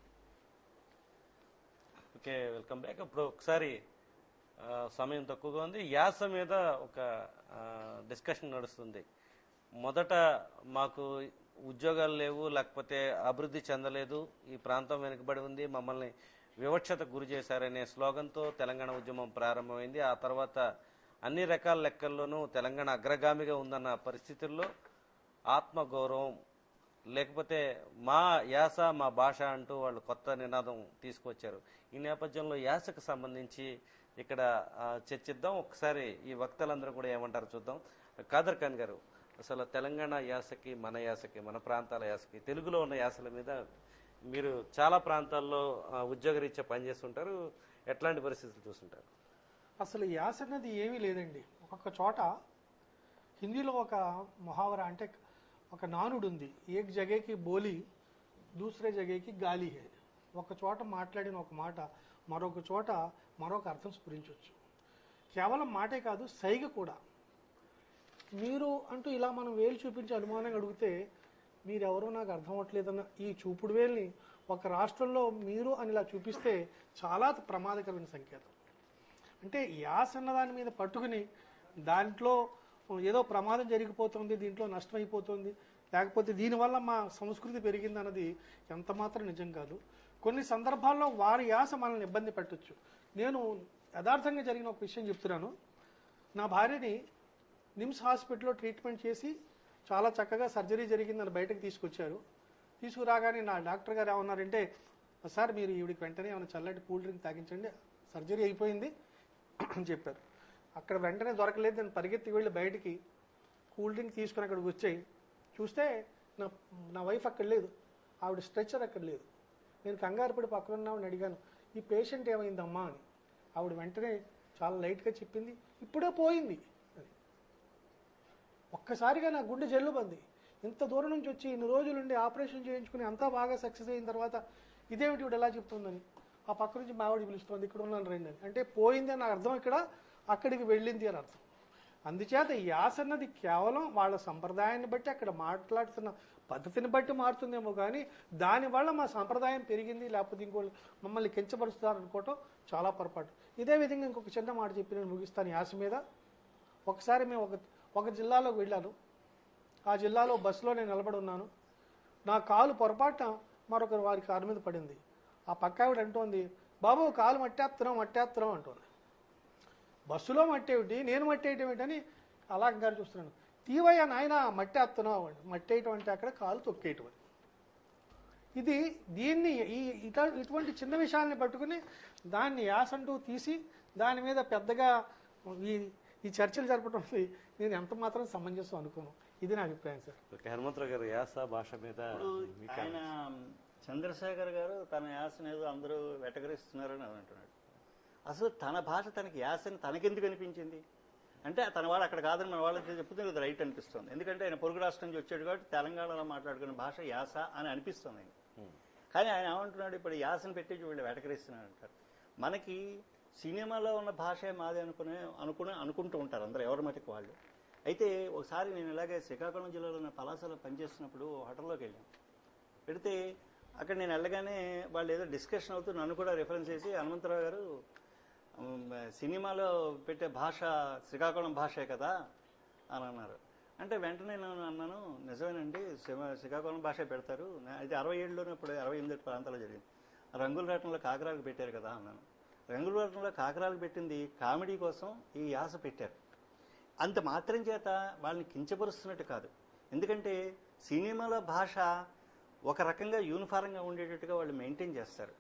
Okay, welcome back. ఇప్పుడు ఒకసారి సమయం తక్కువగా ఉంది, యాస మీద ఒక డిస్కషన్ నడుస్తుంది. మొదట మాకు ఉద్యోగాలు లేవు, లేకపోతే అభివృద్ధి చెందలేదు, ఈ ప్రాంతం వెనుకబడి ఉంది, మమ్మల్ని వివక్షతకు గురి చేశారనే స్లోగన్తో తెలంగాణ ఉద్యమం ప్రారంభమైంది. ఆ తర్వాత అన్ని రకాల లెక్కల్లోనూ తెలంగాణ అగ్రగామిగా ఉందన్న పరిస్థితుల్లో ఆత్మగౌరవం, లేకపోతే మా యాస మా భాష అంటూ వాళ్ళు కొత్త నినాదం తీసుకొచ్చారు. ఈ నేపథ్యంలో యాసకు సంబంధించి ఇక్కడ చర్చిద్దాం. ఒకసారి ఈ వక్తలందరూ కూడా ఏమంటారు చూద్దాం. ఖాదర్ ఖాన్ గారు, అసలు తెలంగాణ యాసకి, మన యాసకి, మన ప్రాంతాల యాసకి, తెలుగులో ఉన్న యాసల మీద మీరు చాలా ప్రాంతాల్లో ఉద్యోగరీత్యా పనిచేస్తుంటారు, ఎట్లాంటి పరిస్థితులు చూస్తుంటారు? అసలు యాస అన్నది ఏమీ లేదండి. ఒక్కొక్క చోట హిందీలో ఒక ముహావరా అంటే ఒక నానుడు ఉంది, ఏక్ జగేకి బోలి దూసరే జగేకి గాలి హే. ఒక చోట మాట్లాడిన ఒక మాట మరొక చోట మరొక అర్థం స్ఫురించవచ్చు. కేవలం మాటే కాదు, సైగ కూడా. మీరు అంటూ ఇలా మనం వేలు చూపించి అనుమానంగా అడిగితే మీరెవరో నాకు అర్థం అవ్వట్లేదన్న ఈ చూపుడు వేలుని ఒక రాష్ట్రంలో మీరు అని ఇలా చూపిస్తే చాలా ప్రమాదకరమైన సంకేతం. అంటే యాస అన్న దాని మీద పట్టుకుని దాంట్లో ఏదో ప్రమాదం జరిగిపోతుంది, దీంట్లో నష్టం అయిపోతుంది, లేకపోతే దీనివల్ల మా సంస్కృతి పెరిగింది అన్నది ఎంత మాత్రం నిజం కాదు. కొన్ని సందర్భాల్లో వారి యాస మనల్ని ఇబ్బంది పెట్టచ్చు. నేను యథార్థంగా జరిగిన ఒక విషయం చెప్తున్నాను. నా భార్యని నిమ్స్ హాస్పిటల్లో ట్రీట్మెంట్ చేసి చాలా చక్కగా సర్జరీ జరిగిందని బయటకు తీసుకొచ్చారు. తీసుకురాగానే నా డాక్టర్ గారు ఏమన్నారంటే, సార్ మీరు ఈవిడికి వెంటనే ఏమైనా చల్లటి కూల్ డ్రింక్ తాగించండి, సర్జరీ అయిపోయింది అని చెప్పారు. అక్కడ వెంటనే దొరకలేదు, నేను పరిగెత్తి వెళ్ళి బయటికి కూల్ డ్రింక్ తీసుకుని అక్కడికి వచ్చాయి. చూస్తే నా వైఫ్ అక్కడ లేదు, ఆవిడ స్ట్రెచ్చర్ అక్కడ లేదు. నేను కంగారు పడి పక్కన ఉన్నామని అడిగాను, ఈ పేషెంట్ ఏమైందమ్మా అని. ఆవిడ వెంటనే చాలా లైట్గా చెప్పింది, ఇప్పుడే పోయింది అని. ఒక్కసారిగా నా గుండె జల్లుబంది. ఇంత దూరం నుంచి వచ్చి ఇన్ని రోజులుండి ఆపరేషన్ చేయించుకుని అంతా బాగా సక్సెస్ అయిన తర్వాత ఇదేమిటి ఇవిడ ఎలా చెప్తుందని ఆ పక్క నుంచి మావిడి పిలుస్తుంది, ఇక్కడ ఉన్నాను రండి అని. అంటే పోయింది అని అర్థం, ఇక్కడ అక్కడికి వెళ్ళింది అని అర్థం. అందుచేత యాస అన్నది కేవలం వాళ్ళ సంప్రదాయాన్ని బట్టి అక్కడ మాట్లాడుతున్న పద్ధతిని బట్టి మారుతుందేమో కానీ దానివల్ల మా సంప్రదాయం పెరిగింది లేకపోతే ఇంకోళ్ళు మమ్మల్ని కించపరుస్తారు అనుకోవటం చాలా పొరపాటు. ఇదే విధంగా ఇంకొక చిన్న మాట చెప్పి నేను ముగిస్తాను యాస మీద. ఒకసారి మేము ఒక జిల్లాలోకి వెళ్ళాను. ఆ జిల్లాలో బస్సులో నేను నిలబడి ఉన్నాను. నా కాలు పొరపాటున మరొకరు వారి కారు మీద పడింది. ఆ పక్క ఆవిడ అంటోంది, బాబు కాలు మట్టేస్తున్నాం అంటోంది. బస్సులో మట్టేమిటి, నేను మట్టేయటం అని అలా గారు చూస్తున్నాను. తీవయ్యా నాయన మట్టేస్తున్నావు అండి. మట్టేయటం అంటే అక్కడ కాలు తొక్కేయటం అని. దీన్ని ఇటువంటి చిన్న విషయాల్ని పట్టుకుని దాన్ని యాసంటూ తీసి దాని మీద పెద్దగా ఈ చర్చలు జరపడం నేను ఎంత మాత్రం సమంజసం అనుకోను. ఇది నా అభిప్రాయం సార్. హనుమంతరావు గారు, యాస భాష మీద ఆయన చంద్రశేఖర్ గారు తన యాసను ఏదో అందరూ వెటకరిస్తున్నారని అంటున్నాడు. అసలు తన భాష తనకి యాసని తనకెందుకు అనిపించింది అంటే తన వాళ్ళు అక్కడ కాదని మన వాళ్ళకి చెప్తే ఇది రైట్ అనిపిస్తుంది. ఎందుకంటే ఆయన పొరుగు రాష్ట్రం నుంచి వచ్చాడు కాబట్టి తెలంగాణలో మాట్లాడుకునే భాష యాస అని అనిపిస్తుంది ఆయన. కానీ ఆయన ఏమంటున్నాడు, ఇప్పుడు యాసను పెట్టి వీళ్ళు వెటకరిస్తున్నాడు అంటారు. మనకి సినిమాలో ఉన్న భాషే మాది అనుకుంటూ ఉంటారు అందరూ, ఎవరి మటుకు వాళ్ళు. అయితే ఒకసారి నేను ఇలాగే శ్రీకాకుళం జిల్లాలో ఉన్న పలాసలో పనిచేస్తున్నప్పుడు హోటల్లోకి వెళ్ళాను. పెడితే అక్కడ నేను వెళ్ళగానే వాళ్ళు ఏదో డిస్కషన్ అవుతూ నన్ను కూడా రిఫరెన్స్ చేసి, హనుమంతరావు గారు సినిమాలో పెట్టే భాష శ్రీకాకుళం భాషే కదా అని అన్నారు. అంటే వెంటనే నేను అన్నాను, నిజమేనండి శ్రీకాకుళం భాషే పెడతారు, అయితే 67లోనే ఇప్పుడు 68 ప్రాంతాల్లో జరిగింది. రంగుల రాటంలో కాకరాలకు పెట్టారు కదా అన్నాను. రంగుల రాటంలో కాకరాలకు పెట్టింది కామెడీ కోసం ఈ యాస పెట్టారు. అంత మాత్రం చేత వాళ్ళని కించపరుస్తున్నట్టు కాదు. ఎందుకంటే సినిమాలో భాష ఒక రకంగా యూనిఫారంగా ఉండేటట్టుగా వాళ్ళు మెయింటైన్ చేస్తారు.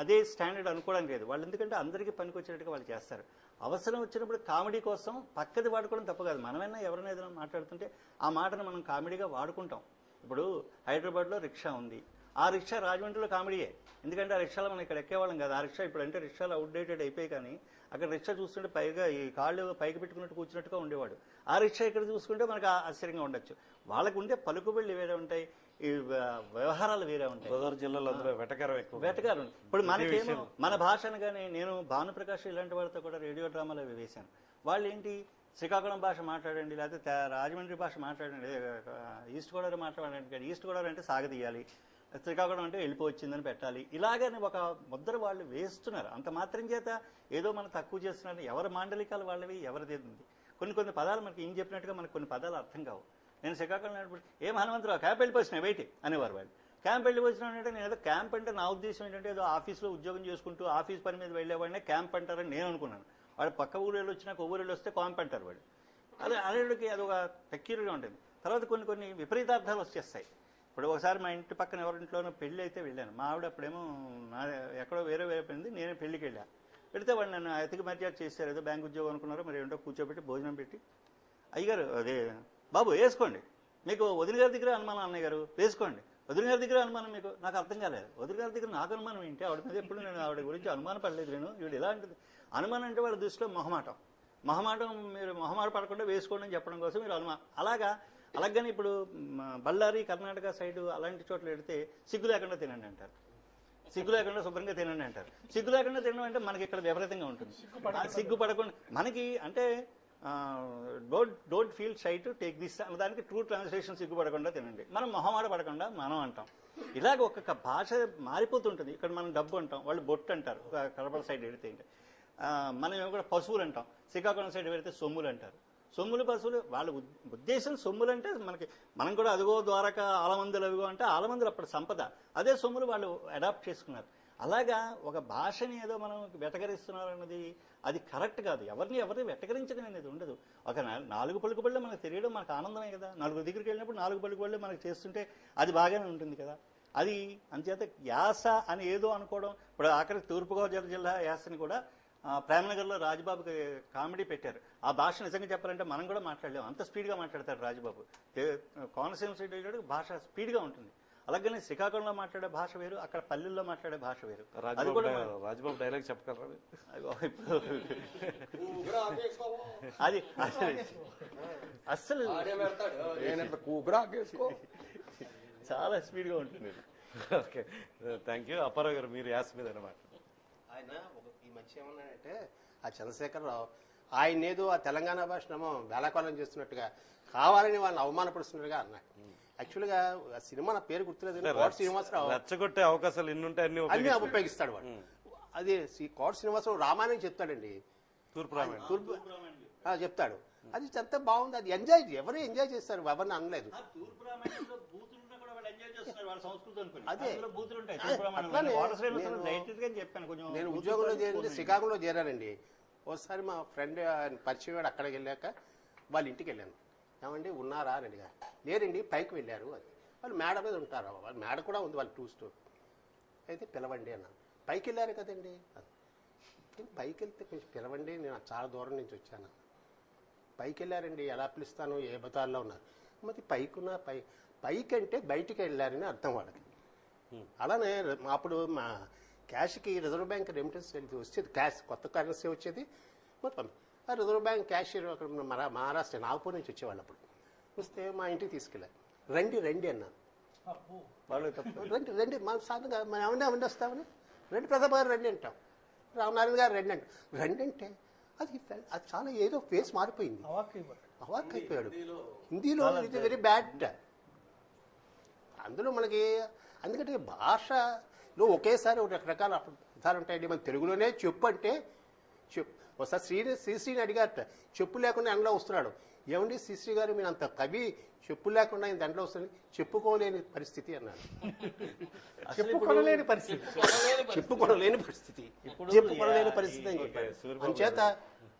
అదే స్టాండర్డ్ అనుకోవడానికి లేదు వాళ్ళు. ఎందుకంటే అందరికీ పనికొచ్చేటట్టుగా వాళ్ళు చేస్తారు. అవసరం వచ్చినప్పుడు కామెడీ కోసం పక్కది వాడుకోవడం తప్పు కాదు. మనమైనా ఎవరైనా ఏదైనా మాట్లాడుతుంటే ఆ మాటను మనం కామెడీగా వాడుకుంటాం. ఇప్పుడు హైదరాబాద్లో రిక్షా ఉంది, ఆ రిక్షా రాజమండ్రిలో కామెడీయే. ఎందుకంటే ఆ రిక్షాలో మనం ఇక్కడ ఎక్కేవాళ్ళం కదా. ఆ రిక్షా ఇప్పుడు అంటే రిక్షాలు అవుట్డేటెడ్ అయిపోయి, కానీ అక్కడ రిక్షా చూస్తుంటే పైగా ఈ కాళ్ళు పైకి పెట్టుకున్నట్టు కూర్చున్నట్టుగా ఉండేవాడు. ఆ రిక్షా ఇక్కడ చూసుకుంటే మనకు ఆశ్చర్యంగా ఉండొచ్చు. వాళ్ళకు ఉండే పలుకుబళ్ళు వేరే ఉంటాయి, ఈ వ్యవహారాలు వేరే ఉంటాయి. గోదావరి జిల్లాలో వెటకారం. ఇప్పుడు మనకేమో మన భాష అనగానే నేను భానుప్రకాష్ ఇలాంటి వాళ్ళతో కూడా రేడియో డ్రామాలు అవి వేశాను. వాళ్ళు ఏంటి శ్రీకాకుళం భాష మాట్లాడండి, లేకపోతే రాజమండ్రి భాష మాట్లాడండి, ఈస్ట్ గోదావరి మాట్లాడండి. కానీ ఈస్ట్ గోదావరి అంటే సాగదీయాలి, శ్రీకాకుళం అంటే వెళ్ళిపోవచ్చిందని పెట్టాలి. ఇలాగని ఒక ముద్ర వాళ్ళు వేస్తున్నారు. అంత మాత్రం చేత ఏదో మనం తక్కువ చేస్తున్నారు. ఎవరి మాండలికాలు వాళ్ళవి, ఎవరిది ఉంది. కొన్ని పదాలు మనకి ఏం చెప్పినట్టుగా మనకు కొన్ని పదాలు అర్థం కావు. నేను శ్రీకాకుళం ఏం హనుమంతరావు క్యాంప్ వెళ్ళిపోయినాయి వెయిట్ అనేవారు వాళ్ళు. క్యాంప్ వెళ్ళిపోయినా అంటే నేను ఏదో క్యాంప్ అంటే నా ఉద్దేశం ఏంటంటే ఏదో ఆఫీస్లో ఉద్యోగం చేసుకుంటూ ఆఫీస్ పని మీద వెళ్ళేవాడినే క్యాంప్ అంటారని నేను అనుకున్నాను. వాడు పక్క ఊళ్ళో వచ్చినా ఊళ్ళో వస్తే క్యాంప్ అంటారు వాడు. అదే అనేటికి అది ఒక పెక్యూరిగా ఉంటుంది. తర్వాత కొన్ని విపరీతార్థాలు వచ్చేస్తాయి. ఇప్పుడు ఒకసారి మా ఇంటి పక్కన ఎవరింట్లోనో పెళ్లి అయితే వెళ్ళాను. మా ఆవిడ అప్పుడేమో ఎక్కడో వేరే పోయింది, నేనే పెళ్లికి వెళ్ళా. పెడితే వాళ్ళు నన్ను అతికి మర్యాద చేశారు. ఏదో బ్యాంక్ ఉద్యోగం అనుకున్నారో మరి ఏంటో కూర్చోబెట్టి భోజనం పెట్టి, అయ్యగారు అదే బాబు వేసుకోండి, మీకు వదిన గారి దగ్గర అనుమానం, అన్నయ్య గారు వేసుకోండి, వదిన గారి దగ్గర అనుమానం, మీకు నాకు అర్థం కాలేదు. వదిన గారి దగ్గర నాకు అనుమానం ఏంటి? ఆవిడ మీద ఎప్పుడు నేను ఆవిడ గురించి అనుమానం పడలేదు. నేను ఈవిడ ఎలాంటిది అనుమానం అంటే వాళ్ళ దృష్టిలో మొహమాటం మీరు మొహమాట పడకుండా వేసుకోండి అని చెప్పడం కోసం మీరు అనుమానం. అలాగని ఇప్పుడు బళ్ళారి కర్ణాటక సైడు అలాంటి చోట్ల పెడితే సిగ్గు లేకుండా తినండి అంటారు, సిగ్గు లేకుండా శుభ్రంగా తినండి అంటారు. సిగ్గు లేకుండా తినడం అంటే మనకి ఇక్కడ విపరీతంగా ఉంటుంది. సిగ్గు పడకుండా మనకి అంటే don't feel shy to take this దానికి ట్రూ ట్రాన్స్లేషన్ సిగ్గుపడకుండా తినండి. మనం మొహమాట పడకుండా మనం అంటాం. ఇలాగ ఒక్కొక్క భాష మారిపోతుంటుంది. ఇక్కడ మనం డబ్బు అంటాం, వాళ్ళు బొట్టు అంటారు. కడపల సైడ్ పెడితే మనం కూడా పశువులు అంటాం, శ్రీకాకుళం సైడ్ పెడితే సొమ్ములు అంటారు. సొమ్ములు పశువులు వాళ్ళ ఉద్దేశం. సొమ్ములు అంటే మనం కూడా అదిగో ద్వారక ఆలమందులు అవిగో అంటే ఆలమందులు అప్పుడు సంపద, అదే సొమ్ములు వాళ్ళు అడాప్ట్ చేసుకున్నారు. అలాగా ఒక భాషని ఏదో మనం వెటకరిస్తున్నారు అన్నది అది కరెక్ట్ కాదు. ఎవరిని వెటకరించడం అనేది ఉండదు. ఒక 4 పలుకుబడులు మనకు తెలియడం మనకు ఆనందమే కదా. 4 దగ్గరికి వెళ్ళినప్పుడు 4 పలుకుబడులు మనకు చేస్తుంటే అది బాగానే ఉంటుంది కదా. అది అంచేత యాస అని ఏదో అనుకోవడం. ఇప్పుడు ఆఖరికి తూర్పుగోదావరి జిల్లా యాసని కూడా ప్రేమనగర్లో రాజబాబుకి కామెడీ పెట్టారు. ఆ భాష నిజంగా చెప్పాలంటే మనం కూడా మాట్లాడలేము, అంత స్పీడ్గా మాట్లాడతాడు రాజబాబు. కోనసీమ సైడ్ భాష స్పీడ్గా ఉంటుంది. అలాగనే శ్రీకాకుళంలో మాట్లాడే భాష వేరు, అక్కడ పల్లెల్లో మాట్లాడే భాష వేరు. అది కూడా రాజబాబు డైలాగ్ చెప్పగలరా? అది అస్సలు చాలా స్పీడ్గా ఉంటుంది. Okay, thank you. అప్పారావు గారు మీరు యాస మీద అన్నమాట. ఆయన ఈ మధ్య ఏమన్నాడంటే ఆ చంద్రశేఖరరావు ఆయన ఏదో ఆ తెలంగాణ భాషనేమో వేళాకాలం చేస్తున్నట్టుగా కావాలని వాళ్ళని అవమానపరుస్తున్నట్టుగా అన్నాడు. యాక్చువల్గా ఆ సినిమా నా పేరు గుర్తులేదు, కోట శ్రీనివాసరావు రెచ్చగొట్టే అవకాశాలు ఎన్నుంటాయి అన్ని ఉపయోగిస్తాడు వాడు. అది కోట శ్రీనివాసరావు రామాయణం చెప్తాడండి, తూర్పు చెప్తాడు. అది ఎంత బాగుంది, అది ఎంజాయ్ ఎవరు ఎంజాయ్ చేస్తారు, ఎవరిని అనలేదు. నేను ఉద్యోగంలో చేరింది శ్రీకాకుళంలో చేరానండి. ఒకసారి మా ఫ్రెండ్ పరిచయం వాడు అక్కడికి వెళ్ళాక వాళ్ళ ఇంటికి వెళ్ళాను. ఏమండి ఉన్నారా అని అడిగారు. లేరండి పైకి వెళ్ళారు అని. వాళ్ళు మేడ మీద ఉంటారు, వాళ్ళు మేడ కూడా ఉంది వాళ్ళ 2 స్టోర్. అయితే పిలవండి అన్నాను. పైకి వెళ్ళారు కదండి, పైకి వెళ్తే కొంచెం పిలవండి, నేను చాలా దూరం నుంచి వచ్చాను. పైకి వెళ్ళారండి, ఎలా పిలుస్తాను, ఏ బతాల్లో ఉన్నారు. మరి పైకి అంటే బయటికి వెళ్ళారని అర్థం వాళ్ళకి. అలానే అప్పుడు మా క్యాష్కి రిజర్వ్ బ్యాంక్ రెమిటెన్స్ వచ్చేది, క్యాష్ కొత్త కరెన్సీ వచ్చేది మొత్తం. ఆ రిజర్వ్ బ్యాంక్ క్యాషియర్ అక్కడ మహారాష్ట్ర నాగపూర్ నుంచి వచ్చేవాళ్ళు. అప్పుడు వస్తే మా ఇంటికి తీసుకెళ్ళారు. రండి అన్నాను. వాళ్ళు రండి మా సాధంగా ఏమన్నా వస్తామని రండి ప్రతాప్ గారు రండి అంటాం, రామనారాయణ గారు రండి అంటాం. రండి అంటే అది చాలా ఏదో ఫేస్ మారిపోయింది, అవాక్ అయిపోయాడు. హిందీలో ఇది వెరీ బ్యాడ్. అందులో మనకి అందుకంటే భాషలో ఒకేసారి రకరకాల అర్థాలు ఉంటాయండి. మన తెలుగులోనే చెప్పు అంటే చెప్పు. ఒకసారి శ్రీశ్రీని అడిగారట, చెప్పు లేకుండా ఎండలో వస్తున్నాడు. ఏమండి శ్రీశ్రీ గారు మీరు అంత కవి, చెప్పు లేకుండా ఇంత ఎండలో వస్తుంది, చెప్పుకోలేని పరిస్థితి అన్నాడు. చెప్పుకోలేని పరిస్థితి అని చెప్పారు. అంచేత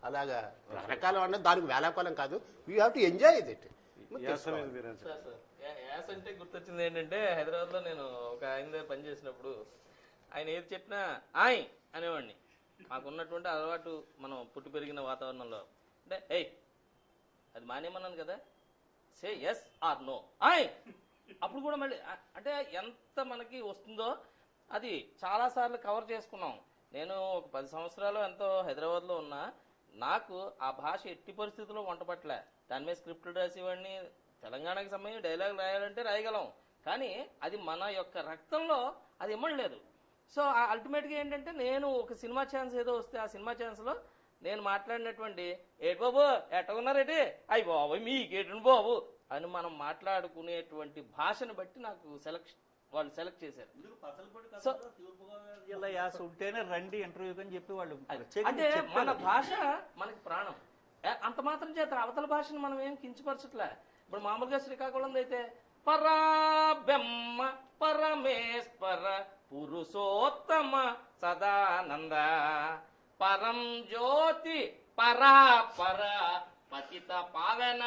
అలాగా రకరకాల అన్న దానికి వేళాకాలం కాదు, we have to enjoy it. యాస అంటే గుర్తొచ్చింది ఏంటంటే, హైదరాబాద్ లో నేను ఒక ఆయన దగ్గర పనిచేసినప్పుడు ఆయన ఏది చెప్పినా ఆయ్ అనేవాడిని. మాకున్నటువంటి అలవాటు మనం పుట్టి పెరిగిన వాతావరణంలో అంటే అది మానేమన్నాను కదా, సే ఎస్ ఆర్ నో ఆయ్. అప్పుడు కూడా మళ్ళీ అంటే ఎంత మనకి వస్తుందో అది చాలా సార్లు కవర్ చేసుకున్నాం. నేను ఒక 10 సంవత్సరాలు ఎంతో హైదరాబాద్లో ఉన్నా నాకు ఆ భాష ఎట్టి పరిస్థితుల్లో వంటపట్లే. దాని మీద స్క్రిప్ట్లు రాసేవాడిని. తెలంగాణకి సంబంధించి డైలాగ్ రాయాలంటే రాయగలం, కానీ అది మన యొక్క రక్తంలో అది ఇమ్మడలేదు. సో అల్టిమేట్గా ఏంటంటే నేను ఒక సినిమా ఛాన్స్ ఏదో వస్తే ఆ సినిమా ఛాన్స్లో నేను మాట్లాడినటువంటి ఏటి బాబు ఎట్ట ఉన్నారేటి అయ్యి బాబు మీకేటండి బాబు అని మనం మాట్లాడుకునేటువంటి భాషను బట్టి నాకు వాళ్ళు సెలెక్ట్ చేశారు. తూర్పుగోదావరి జిల్లా యాస ఉంటేనే రండి ఇంటర్వ్యూకి అని చెప్పి వాళ్ళు అంటే మన భాష మనకి ప్రాణం. అంత మాత్రం చేత అవతల భాషను మనం ఏం కించపరచట్లే. ఇప్పుడు మామూలుగా శ్రీకాకుళం అయితే పరాబెమ్మ పరమేశ్వర పురుషోత్తమ సదానంద పరం జ్యోతి పరాపర పతిత పావన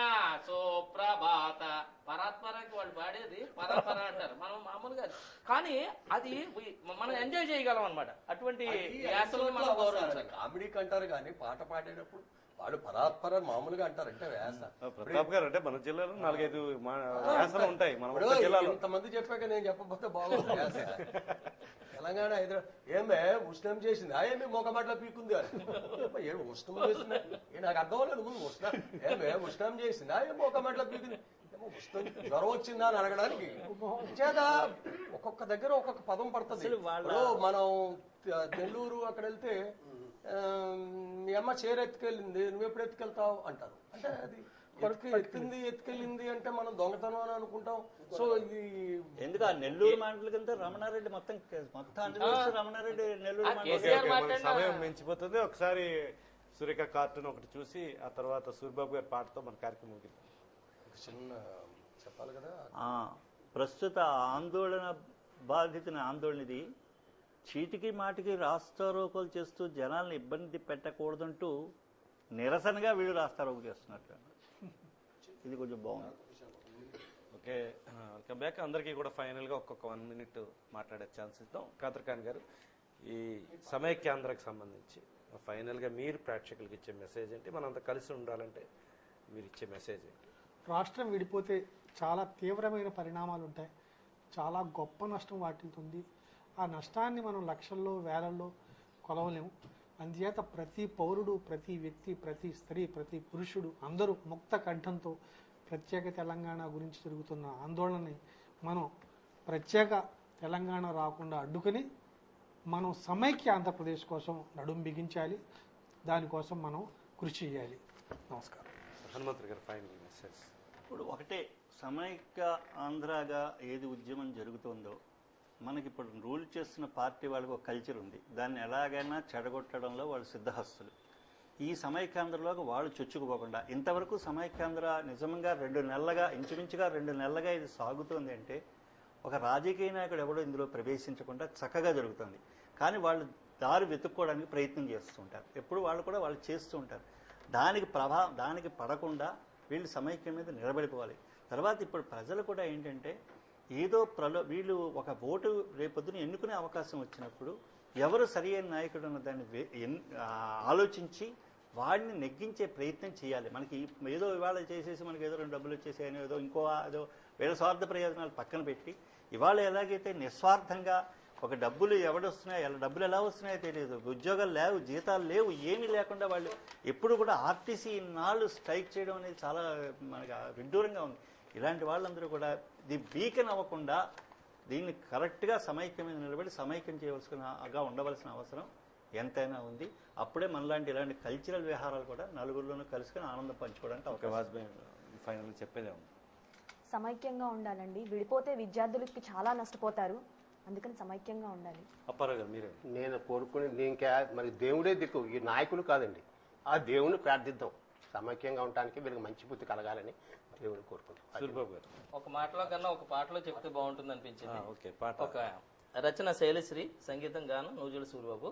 సుప్రభాత పరాత్పరకి వాళ్ళు పాడేది పరపర అంటారు, మనం మామూలుగా. కానీ అది మనం ఎంజాయ్ చేయగలం అనమాట. అటువంటి వ్యాసలను మనం గౌరవించాలి. కామెడీకి అంటారు కానీ పాట పాడేటప్పుడు వాళ్ళు పరాత్పర మామూలుగా అంటారు. అంటే వ్యాస ప్రతాప్ గారు అంటే మన జిల్లాలో 4-5 వ్యాసాలు ఉంటాయి. మన జిల్లాలో ఇంతమంది చెప్పాక నేను చెప్పకపోతే బాగుంది. వ్యాస తెలంగాణ హైదరాబాద్ ఏమే ఉష్ణం చేసింది, ఏమి మొగమట్ల పీకుంది అని ఉష్ణం చేసింది నాకు అర్థం లేదు. ముందు ఉష్ణం ఏమే ఉష్ణం చేసింది, ఏం మొగమట్ల పీకుంది, ఏమో ఉష్ణం జ్వరం వచ్చిందా అని అడగడానికి చేత ఒక్కొక్క దగ్గర ఒక్కొక్క పదం పడుతుంది. మనం నెల్లూరు అక్కడ వెళ్తే మీ అమ్మ చీర ఎత్తుకెళ్ళింది, నువ్వు ఎప్పుడు ఎత్తుకెళ్తావు అంటారు. అంటే అది ఎత్తుకెళ్ళింది అంటే మనం దొంగతనం అని అనుకుంటాం. సో ఇది ఎందుకు ఆ నెల్లూరు మాటల కింద రమణారెడ్డి మొత్తం రమణారెడ్డి నెల్లూరు సమయం మించిపోతుంది. ఒకసారి సురేఖ కార్టూన్ ఒకటి చూసి ఆ తర్వాత సూర్యబాబు గారి పాటతో మన కార్యక్రమం చిన్న చెప్పాలి కదా. ప్రస్తుత ఆందోళన బాధితుని ఆందోళనది చీటికి మాటికి రాస్తారోకోలు చేస్తూ జనాలను ఇబ్బంది పెట్టకూడదంటూ నిరసనగా వీళ్ళు రాస్తారోకు చేస్తున్నట్టు. ఇది కొంచెం బాగుంది. Okay, welcome back. అందరికీ కూడా ఫైనల్గా ఒక్కొక్క 1 minute మాట్లాడే ఛాన్స్ ఇద్దాం. ఖాదర్ ఖాన్ గారు, ఈ సమైక్యాంధ్రకు సంబంధించి ఫైనల్గా మీరు ప్రేక్షకులకు ఇచ్చే మెసేజ్ ఏంటి? మనంతా కలిసి ఉండాలంటే మీరు ఇచ్చే మెసేజ్ ఏంటి? రాష్ట్రం విడిపోతే చాలా తీవ్రమైన పరిణామాలు ఉంటాయి. చాలా గొప్ప నష్టం వాటిల్తుంది. ఆ నష్టాన్ని మనం లక్షల్లో వేలల్లో కొలవలేము. అందుచేత ప్రతి పౌరుడు, ప్రతి వ్యక్తి, ప్రతి స్త్రీ, ప్రతి పురుషుడు అందరూ ముక్త కంఠంతో ప్రత్యేక తెలంగాణ గురించి జరుగుతున్న ఆందోళనని మనం ప్రత్యేక తెలంగాణ రాకుండా అడ్డుకుని మనం సమైక్య ఆంధ్రప్రదేశ్ కోసం నడుం బిగించాలి. దానికోసం మనం కృషి చేయాలి. నమస్కారం. హనుమంతు గారు ఫైనల్ మెసేజ్. ఇప్పుడు ఒకటే, సమైక్య ఆంధ్రగా ఏది ఉద్యమం జరుగుతుందో మనకి ఇప్పుడు రూల్ చేస్తున్న పార్టీ వాళ్ళకి ఒక కల్చర్ ఉంది. దాన్ని ఎలాగైనా చెడగొట్టడంలో వాళ్ళు సిద్ధహస్తులు. ఈ సమైక్యాంధ్రలోకి వాళ్ళు చొచ్చుకుపోకుండా ఇంతవరకు సమైక్యాంధ్ర నిజంగా 2 నెలలుగా ఇంచుమించుగా 2 నెలలుగా ఇది సాగుతుంది అంటే ఒక రాజకీయ నాయకుడు ఎవడో ఇందులో ప్రవేశించకుండా చక్కగా జరుగుతుంది. కానీ వాళ్ళు దారి వెతుక్కోవడానికి ప్రయత్నం చేస్తూ ఉంటారు. ఎప్పుడు వాళ్ళు కూడా వాళ్ళు చేస్తూ ఉంటారు. దానికి పడకుండా వీళ్ళు సమైక్యం మీద నిలబడిపోవాలి. తర్వాత ఇప్పుడు ప్రజలు కూడా ఏంటంటే ఏదో వీళ్ళు ఒక ఓటు రేపొద్దున ఎన్నుకునే అవకాశం వచ్చినప్పుడు ఎవరు సరి అయిన నాయకుడు అన్న దాన్ని ఆలోచించి వాడిని నెగ్గించే ప్రయత్నం చేయాలి. మనకి ఏదో ఇవాళ చేసేసి మనకి ఏదో 2 డబ్బులు వచ్చేసాయని ఏదో ఏదో వేరే స్వార్థ ప్రయోజనాలు పక్కన పెట్టి ఇవాళ ఎలాగైతే నిస్వార్థంగా ఒక డబ్బులు డబ్బులు ఎలా వస్తున్నాయో తెలియదు, ఉద్యోగాలు లేవు, జీతాలు లేవు, ఏమీ లేకుండా వాళ్ళు ఎప్పుడు కూడా ఆర్టీసీ ఇన్నాళ్ళు స్ట్రైక్ చేయడం అనేది చాలా మనకి విడ్డూరంగా ఉంది. ఇలాంటి వాళ్ళందరూ కూడా ఇది బీకన్ అవ్వకుండా దీన్ని కరెక్ట్గా సమైక్యం మీద నిలబడి సమైక్యం చేయవలసినగా ఉండవలసిన అవసరం ఎంతైనా ఉంది. అప్పుడే మనలాంటి ఇలాంటి కల్చరల్ వ్యవహారాలు కూడా నలుగురిలోనూ కలుసుకుని ఆనందం పంచుకోవడానికి అవకాశం. ఫైనల్ చెప్పేదే సమైక్యంగా ఉండాలండి. విడిపోతే విద్యార్థులకి చాలా నష్టపోతారు. అందుకని సమైక్యంగా ఉండాలి. అప్పారావు గారు మీరే. నేను కోరుకుని మరి దేవుడే దిక్కు, ఈ నాయకులు కాదండి. ఆ దేవుని ప్రార్థిద్దాం సమైక్యంగా ఉండటానికి, వీళ్ళకి మంచి బుద్ధి కలగాలని దేవుని కోరుకుంటాం. సూర్యబాబు గారు. ఒక మాటలో కన్నా ఒక పాటలో చెప్తే బాగుంటుంది అనిపించింది. ఓకే, పాట. ఒక రచన శైలశ్రీ, సంగీతం గానం నూజుల సూర్యబాబు.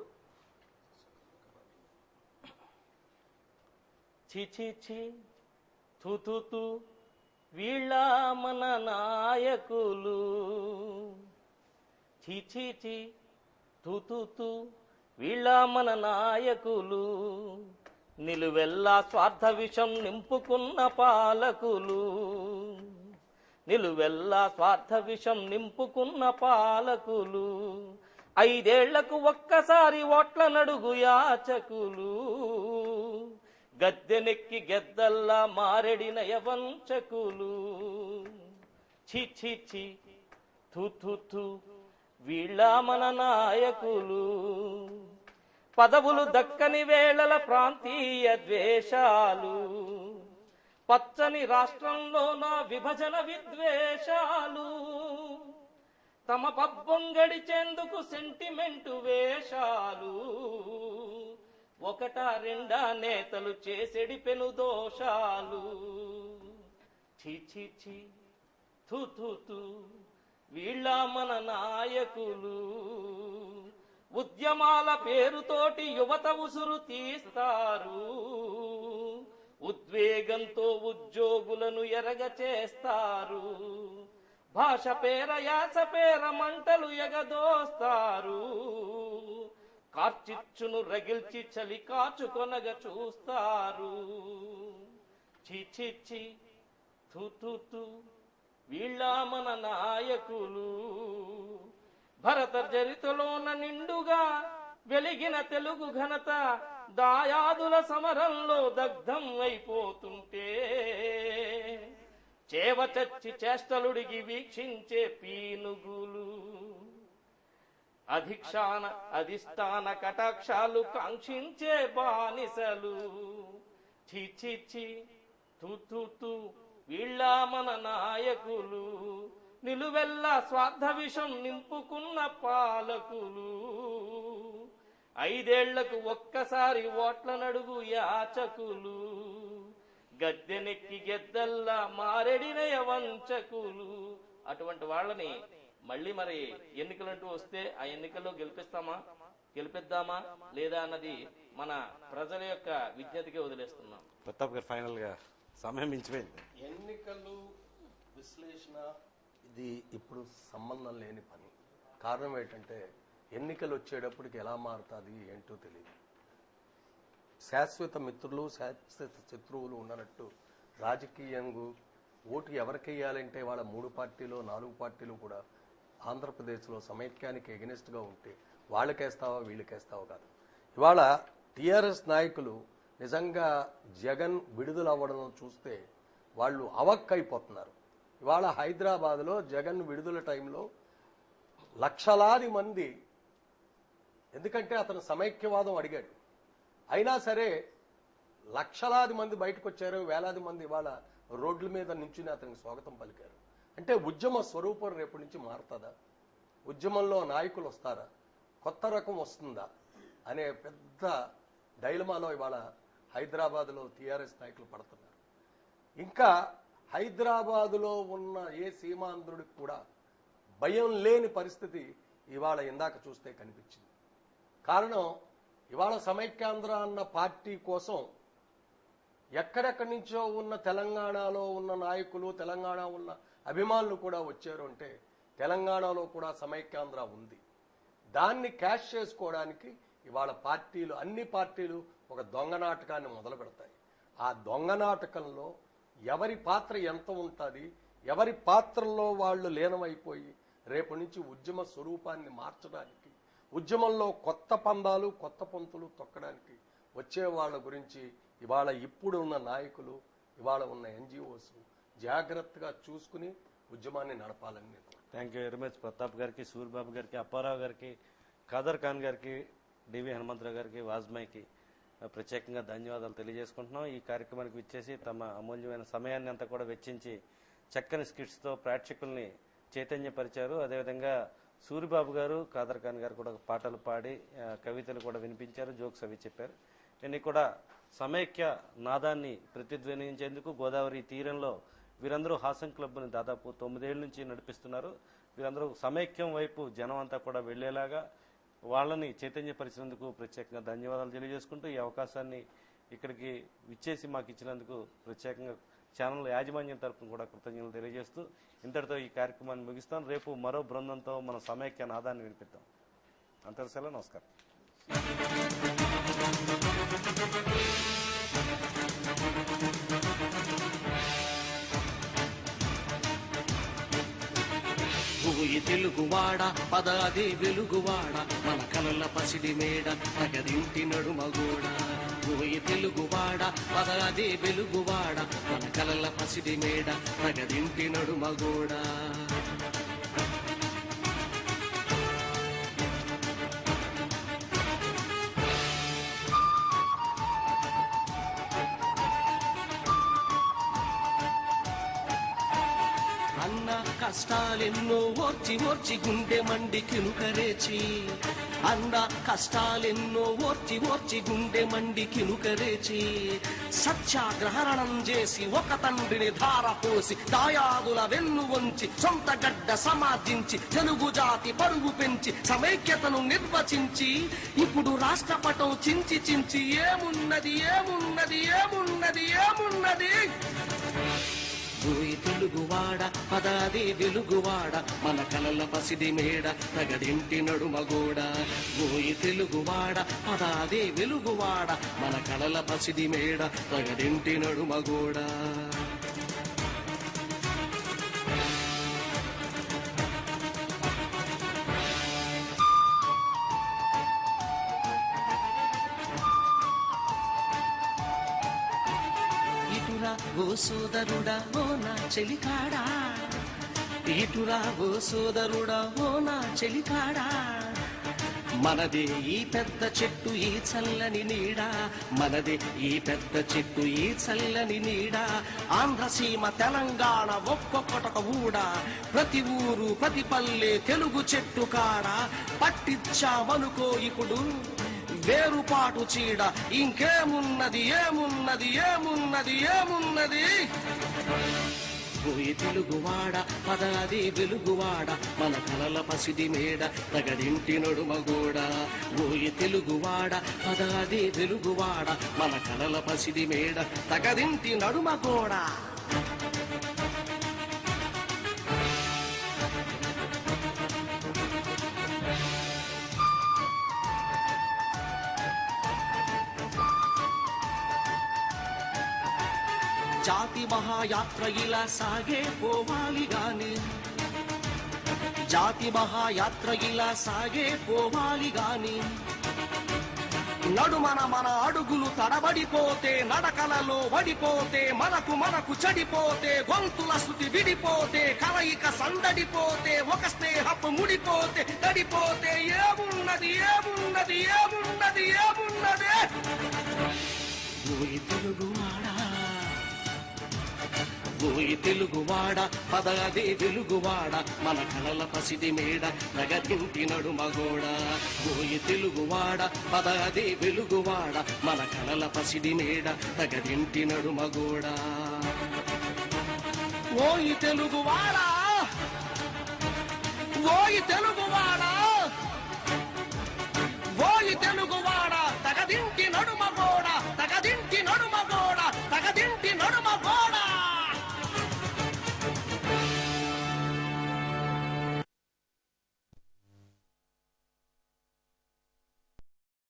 చి తూ వీళ్ళ మన నాయకులు, చి తూ వీళ్ళ మన నాయకులు, నిలువెల్లా స్వార్థ విషం నింపుకున్న పాలకులు, నిలువెల్లా స్వార్థ విషం నింపుకున్న పాలకులు, 5 ఏళ్లకు ఒక్కసారి ఓట్ల నడుగు యాచకులు, గద్దెనెక్కి గెద్దల్లా మారెడిన యవంచకులు, చి తూ వీళ్ళ మన నాయకులు, పదవులు దక్కని వేళల ప్రాంతీయ ద్వేషాలు, పచ్చని రాష్ట్రంలోన విభజన విద్వేషాలు, తమ పబ్బం గడిచేందుకు సెంటిమెంటు వేషాలు, ఒకటా రెండా నేతలు చేసెడి పెను దోషాలు. ఛీ ఛీ ఛీ థూ థూ థూ వీళ్ళ మన నాయకులు, ఉద్యమాల పేరుతోటి యువత ఉసురు తీస్తారు, ఉద్వేగంతో ఉద్యోగులను ఎరగ చేస్తారు, భాష పేర యాస పేర మంటలు ఎగదోస్తారు, కార్చిచ్చును రగిల్చి చలి కాచుకొనగ చూస్తారు. ఛీ ఛీ ఛీ థూ థూ థూ వీళ్ళ మన నాయకులు, భరత చరిత్రలోన నిండుగా వెలిగిన తెలుగు ఘనత దాయాదుల సమరంలో దగ్ధం అయిపోతుంటే, చేవ చచ్చి చేష్టలుడిగి వీక్షించే పీనుగులు, అధిష్టాన కటాక్షాలు కాంక్షించే బానిసలు. ఛీ ఛీ ఛీ తూ తూ తూ వీళ్ళ మన నాయకులు, నిలువెల్లా స్వార్థ విషం నింపుకున్న పాలకులు, 5 ఏళ్లకు ఒక్కసారి ఓట్ల నడుగు యాచకులు, గద్దెనెక్కి గెద్దల్లా మారెడినయ వంచకులు. అటువంటి వాళ్ళని మళ్ళీ మరి ఎన్నికలంటూ వస్తే ఆ ఎన్నికల్లో గెలిపిద్దామా లేదా అన్నది మన ప్రజల యొక్క విజ్ఞతకే వదిలేస్తున్నాం. ప్రతాప్ గారు ఫైనల్ గా సమయం మించిపోయింది. ఎన్నికలు విశ్లేషణ ఇది ఇప్పుడు సంబంధం లేని పని. కారణం ఏంటంటే ఎన్నికలు వచ్చేటప్పటికి ఎలా మారుతుంది ఏంటో తెలియదు. శాశ్వత మిత్రులు శాశ్వత శత్రువులు ఉన్నట్టు రాజకీయంగా ఓటు ఎవరికి వేయాలంటే వాళ్ళ 3 పార్టీలు 4 పార్టీలు కూడా ఆంధ్రప్రదేశ్లో సమైక్యానికి ఎగెనిస్ట్గా ఉంటే వాళ్ళకేస్తావా వీళ్ళకేస్తావా కాదు. ఇవాళ టీఆర్ఎస్ నాయకులు నిజంగా జగన్ విడుదల అవ్వడం చూస్తే వాళ్ళు అవక్కైపోతున్నారు. ఇవాళ హైదరాబాద్లో జగన్ విడుదల టైంలో లక్షలాది మంది, ఎందుకంటే అతను సమైక్యవాదం అడిగాడు, అయినా సరే లక్షలాది మంది బయటకు వచ్చారు, వేలాది మంది ఇవాళ రోడ్ల మీద నించుని అతనికి స్వాగతం పలికారు. అంటే ఉద్యమ స్వరూపం రేపటి నుంచి మారుతుందా, ఉద్యమంలో నాయకులు వస్తారా, కొత్త రకం వస్తుందా అనే పెద్ద డైలమాలో ఇవాళ హైదరాబాద్లో టీఆర్ఎస్ నాయకులు పడుతున్నారు. ఇంకా హైదరాబాదులో ఉన్న ఏ సీమాంధ్రుడికి కూడా భయం లేని పరిస్థితి ఇవాళ ఇందాక చూస్తే కనిపించింది. కారణం ఇవాళ సమైక్యాంధ్ర అన్న పార్టీ కోసం ఎక్కడెక్కడి నుంచో ఉన్న తెలంగాణలో ఉన్న నాయకులు, తెలంగాణ ఉన్న అభిమానులు కూడా వచ్చారు. అంటే తెలంగాణలో కూడా సమైక్యాంధ్ర ఉంది. దాన్ని క్యాష్ చేసుకోవడానికి ఇవాళ పార్టీలు, అన్ని పార్టీలు ఒక దొంగ నాటకాన్ని మొదలు పెడతాయి. ఆ దొంగ నాటకంలో ఎవరి పాత్ర ఎంత ఉంటుంది, ఎవరి పాత్రల్లో వాళ్ళు లీనమైపోయి రేపు నుంచి ఉద్యమ స్వరూపాన్ని మార్చడానికి, ఉద్యమంలో కొత్త పందాలు కొత్త పొంతులు తొక్కడానికి వచ్చే వాళ్ళ గురించి ఇవాళ ఇప్పుడు ఉన్న నాయకులు, ఇవాళ ఉన్న ఎన్జిఓస్ జాగ్రత్తగా చూసుకుని ఉద్యమాన్ని నడపాలని నేను. Thank you very much Pratap గారికి, సూర్యబాబు గారికి, అప్పారావు గారికి, ఖాదర్ ఖాన్ గారికి, డివి హనుమంతరావు గారికి, వాజ్మేయికి ప్రత్యేకంగా ధన్యవాదాలు తెలియజేసుకుంటున్నాం. ఈ కార్యక్రమానికి విచ్చేసి తమ అమూల్యమైన సమయాన్ని అంతా కూడా వెచ్చించి చక్కని స్కిట్స్తో ప్రేక్షకుల్ని చైతన్యపరిచారు. అదేవిధంగా సూరిబాబు గారు, ఖాదర్ ఖాన్ గారు కూడా పాటలు పాడి కవితలు కూడా వినిపించారు, జోక్స్ అవి చెప్పారు. ఇవన్నీ కూడా సమైక్య నాదాన్ని ప్రతిధ్వనించేందుకు గోదావరి తీరంలో వీరందరూ హాసం క్లబ్ని దాదాపు 9 ఏళ్ల నుంచి నడిపిస్తున్నారు. వీరందరూ సమైక్యం వైపు జనం అంతా కూడా వెళ్లేలాగా వాళ్ళని చైతన్యపరిచినందుకు ప్రత్యేకంగా ధన్యవాదాలు తెలియజేసుకుంటూ ఈ అవకాశాన్ని ఇక్కడికి విచ్చేసి మాకు ఇచ్చినందుకు ప్రత్యేకంగా ఛానల్ యాజమాన్యం తరఫున కూడా కృతజ్ఞతలు తెలియజేస్తూ ఇంతటితో ఈ కార్యక్రమాన్ని ముగిస్తాను. రేపు మరో బృందంతో మన సమైక్య నాదాన్ని వినిపిద్దాం. అంతటి సెలవు, నమస్కారం. ఓయి తెలుగువాడ పదాది వెలుగువాడ మన కలల పసిడి మేడ తగదింటి నడుమగోడ. ఓయి తెలుగువాడ పదాది వెలుగువాడ మన కలల పసిడి మేడ తగదింటి నడుమగోడ. కష్టాలెన్నో ఓర్చి ఓర్చి గుండె మండి కినుకరేచి అన్న కష్టాలెన్నో ఓర్చి ఓర్చి గుండె మండి కినుకరేచి సత్యాగ్రహణం చేసి ఒక తండ్రిని ధార పోసి దాయాదుల వెన్ను వంచి సొంత గడ్డ సమార్జించి తెలుగు జాతి పరుగు పెంచి సమైక్యతను నిర్వచించి ఇప్పుడు రాష్ట్రపటం చించి చించి ఏమున్నది ఏమున్నది ఏమున్నది ఏమున్నది ఓయ్ తెలుగువాడ పదాది వెలుగువాడ మన కలల పసిడి మేడ తగడింటి నడుమగోడ ఓయ్ తెలుగువాడ పదాది వెలుగువాడ మన కలల పసిడి మేడ తగడింటి నడుమగోడ ఓ సోదరుడా ఓ నా చెలికాడా ఇటురా ఓ సోదరుడా ఓ నా చెలికాడా మనదే ఈ పెద్ద చెట్టు ఈ చల్లని నీడ మనదే ఈ పెద్ద చెట్టు ఈ చల్లని నీడ ఆంధ్రసీమ తెలంగాణ ఒక్కొక్కటొక ఊడ ప్రతి ఊరు ప్రతి పల్లె తెలుగు చెట్టు కాడ పట్టించామనుకో ఇప్పుడు వేరుపాటు చీడ ఇంకేమున్నది ఏమున్నది ఏమున్నది ఏమున్నది ఓయ్ తెలుగువాడ పదాది వెలుగువాడ మన కలల పసిడి మేడ తగడింటి నడుమగోడ ఓయ్ తెలుగువాడ పదాది వెలుగువాడ మన కలల పసిడి మేడ తగడింటి నడుమగోడ జాతి మహాయాత్ర ఇలా సాగే పోవాలి గాని జాతి మహాయాత్ర ఇలా సాగే పోవాలి గాని నడుమన మన అడుగులు తడబడిపోతే నడకలలో వడిపోతే మనకు చెడిపోతే గొంతుల శృతి విడిపోతే కలయిక సందడిపోతే ఒక స్నేహపు ముడిపోతే తడిపోతే ఏమున్నది ఏమున్నది ఏమున్నది ఏమున్నది ఓయ్ తెలుగువాడా ఓయ్ తెలుగువాడ పదాది వెలుగువాడ మన కలల పసిడి మేడ నగరింటి నడుమగోడ ఓయ్ తెలుగువాడ పదాది వెలుగువాడ మన కలల పసిడి మేడ నగరింటి నడుమగోడ ఓయ్ తెలుగువాడ ఓయ్ తెలుగువాడ ఓయ్ తెలుగువాడ